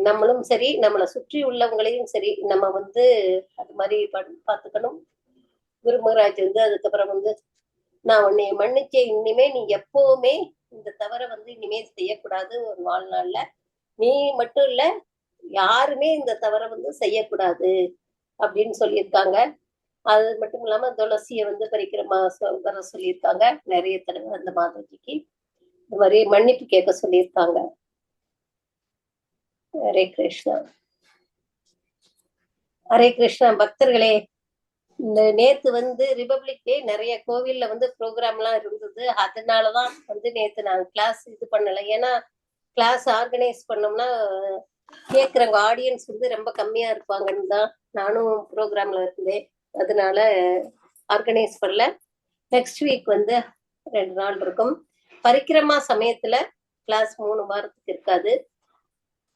நம்மளும் சரி, நம்மளை சுற்றி உள்ளவங்களையும் சரி, நம்ம வந்து அது மாதிரி பார்த்துக்கணும். குரு மகாராஜ் வந்து அதுக்கப்புறம் வந்து, நான் உன்னை மன்னிச்சேன், இனிமே நீ எப்பவுமே இந்த தவற வந்து இனிமே செய்யக்கூடாது ஒரு வாழ்நாள்ல, நீ மட்டும் இல்ல யாருமே இந்த தவற வந்து செய்யக்கூடாது அப்படின்னு சொல்லியிருக்காங்க. அது மட்டும் இல்லாம துளசிய வந்து பறிக்கிற வர சொல்லியிருக்காங்க நிறைய தடவை. அந்த மாதாஜிக்கு இந்த மாதிரி மன்னிப்பு கேட்க சொல்லியிருக்காங்க. ஹரே கிருஷ்ணா. ஹரே கிருஷ்ணா. பக்தர்களே, இந்த நேத்து வந்து ரிபப்ளிக் டே, நிறைய கோவில்ல வந்து ப்ரோக்ராம் எல்லாம் இருந்தது. அதனாலதான் வந்து நேத்து நான் கிளாஸ் இது பண்ணல. ஏன்னா கிளாஸ் ஆர்கனைஸ் பண்ணோம்னா கேக்குறவங்க ஆடியன்ஸ் வந்து ரொம்ப கம்மியா இருப்பாங்கன்னு தான் நானும் ப்ரோக்ராம்ல இருந்தேன். அதனால ஆர்கனைஸ் பண்ணல. நெக்ஸ்ட் வீக் வந்து 2 நாள் இருக்கும். பரிக்கிரமா சமயத்துல கிளாஸ் 3 வாரத்துக்கு இருக்காது.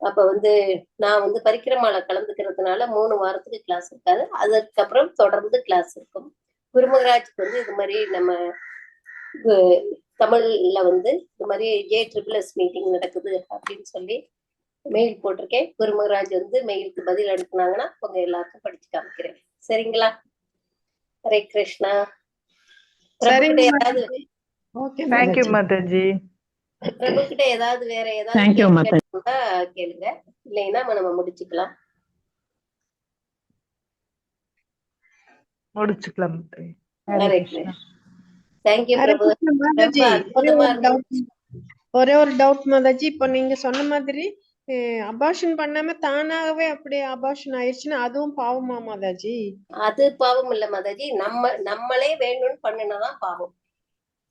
அப்ப வந்து நான் வந்து பரிக்கிரமால கலந்துக்கிறதுனால 3 வாரத்துக்கு கிளாஸ் இருக்காது. அதுக்கப்புறம் தொடர்ந்து கிளாஸ் இருக்கும். குரு மகாராஜுக்கு வந்து இது மாதிரி நம்ம தமிழ்ல வந்து இது மாதிரி JSSS மீட்டிங் நடக்குது அப்படின்னு சொல்லி மெயில் போட்டிருக்கேன். குரு மகாராஜ் வந்து மெயிலுக்கு பதில் அனுப்புனாங்கன்னா உங்க எல்லாருக்கும் படிச்சு காமிக்கிறேன். சரிங்களா? ஹரே கிருஷ்ணா. பிரபு கிட்ட ஏதாவது வேற ஏதாவது கேளுங்க, இல்லைன்னா நம்ம முடிச்சுக்கலாம். ஹரே கிருஷ்ணா. தேங்க்யூ பிரபு. ஒரே ஒரு டவுட் மாதாஜி, இப்போ நீங்க சொன்ன மாதிரி அபார்ஷன் பண்ணாம தானாகவே அப்படியே அபார்ஷன் ஆயிடுச்சுன்னா அதுவும் பாவமா மாதாஜி? அது பாவம் இல்ல மாதாஜி, நம்மளே வேணும்னு பண்ணினாதான் பாவம்.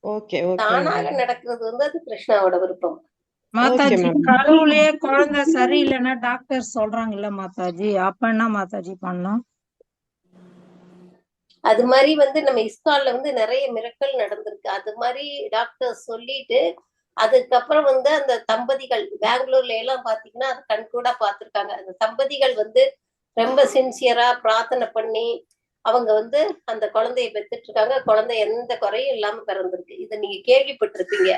ஓகே. தானாக நடக்கிறது வந்து அது கிருஷ்ணாவோட விருப்பம். மாதாஜி, கடவுளே குழந்தை சரியில்லைன்னா டாக்டர் சொல்றாங்கல்ல மாதாஜி, அப்ப என்ன மாதாஜி பண்ணோம்? அது மாதிரி வந்து நம்ம இஸ்கான்ல வந்து நிறைய மிரக்கல் நடந்திருக்கு. அது மாதிரி டாக்டர் சொல்லிட்டு அதுக்கப்புறம் வந்து அந்த தம்பதிகள் பெங்களூர்ல எல்லாம் பாத்தீங்கன்னா அது கண்கூடா பார்த்திருக்காங்க. அந்த தம்பதிகள் வந்து ரொம்ப சின்சியரா பிரார்த்தனை பண்ணி அவங்க வந்து அந்த குழந்தைய பெத்துட்டு இருக்காங்க. குழந்தை எந்த குறையும் இல்லாம பிறந்திருக்கு. இதை நீங்க கேள்விப்பட்டிருப்பீங்க.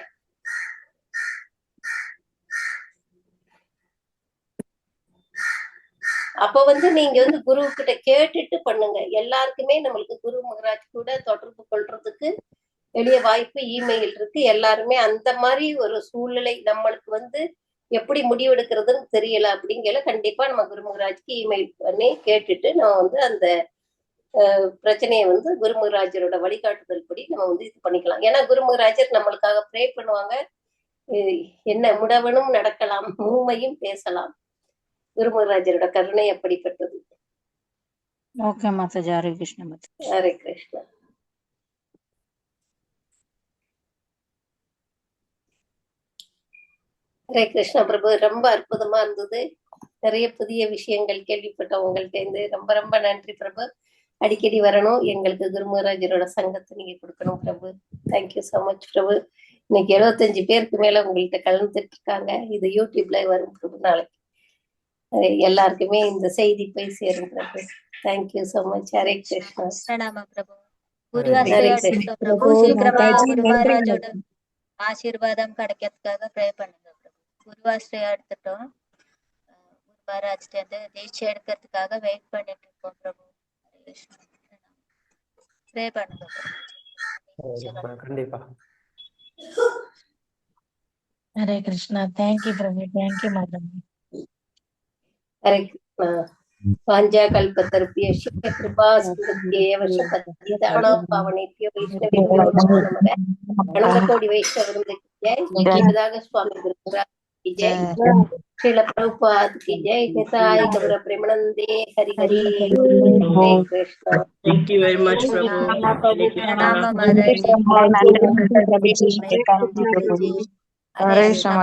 அப்ப வந்து நீங்க வந்து குரு கிட்ட கேட்டுட்டு பண்ணுங்க. எல்லாருக்குமே நம்மளுக்கு குரு மகராஜ் கூட தொடர்பு கொள்றதுக்கு எளிய வாய்ப்பு இமெயில் இருக்கு. எல்லாருமே அந்த மாதிரி ஒரு சூழ்நிலை நம்மளுக்கு வந்து எப்படி முடிவெடுக்கிறதுன்னு தெரியல அப்படிங்கல கண்டிப்பா நம்ம குரு மகராஜ்க்கு இமெயில் பண்ணி கேட்டுட்டு நம்ம வந்து அந்த பிரச்சனையை வந்து குரு மகராஜரோட வழிகாட்டுதல் படி நம்ம வந்து இது பண்ணிக்கலாம். ஏன்னா குரு மகராஜர் நம்மளுக்காக ப்ரே பண்ணுவாங்க. என்ன முடவனும் நடக்கலாம், ஊமையும் பேசலாம். குரு மகராஜரோட கருணை அப்படிப்பட்டது. ஓகே மாதாஜி. ஹரே கிருஷ்ண மாதாஜி. ஹரே கிருஷ்ணா. ஹரே கிருஷ்ணா பிரபு. ரொம்ப அற்புதமா இருந்தது. நிறைய புதிய விஷயங்கள் கேள்விப்பட்டோம் உங்கள்ட்ட இருந்து. ரொம்ப ரொம்ப நன்றி பிரபு. அடிக்கடி வரணும். எங்களுக்கு குரு மகராஜரோட சங்கத்தை நீங்க கொடுக்கணும் பிரபு. தேங்க்யூ சோ மச் பிரபு. இன்னைக்கு 75 பேருக்கு மேல உங்கள்கிட்ட கலந்துட்டு இருக்காங்க. இது யூடியூப்ல வரும் பிரபு. நாளைக்கு எல்லாருக்குமே இந்த செய்தி போய் சேரும் Prabhu. Thank you so much. Hare Krishna. பிரணாம பிரபு. குருவாஸ்ரீ பிரபு. சீக்கிரமா குரு மகாராஜோட ஆசீர்வாதம் கிடைக்கிறதுக்காக ப்ரே பண்ணுங்க பிரபு. குருவாஸ்ரீ எடுத்துட்டோம். குரு மகாராஜ் தீட்சை எடுக்கிறதுக்காக வெயிட் பண்ணிட்டு இருக்கோம் பிரபு. ப்ரே பண்ணுங்க பிரபு. கண்டிப்பா. ஹரே கிருஷ்ணா. தேங்க்யூ பிரபு. தேங்க்யூ மாதாஜி. ஹரே கிருஷ்ணா. வாஞ்சா கல்பத்தருப்பிய கிருபா சிந்தத்யேவ சபத்திதானோ பாவனேப்யோ வைஷ்ணவேப்யோ நமோ நமக. அனந்த கோடி வைஷ்ணவருக்கு ஜெய். ஜெயதாக சுவாமி குரு மகாராஜ் की जय. श्रील प्रभुपाद की जय. निताय गौर प्रेमानंदे. हरि हरि. हरे Krishna. Thank you very much, Prabhu. Pranama Mataji. Hare Krishna.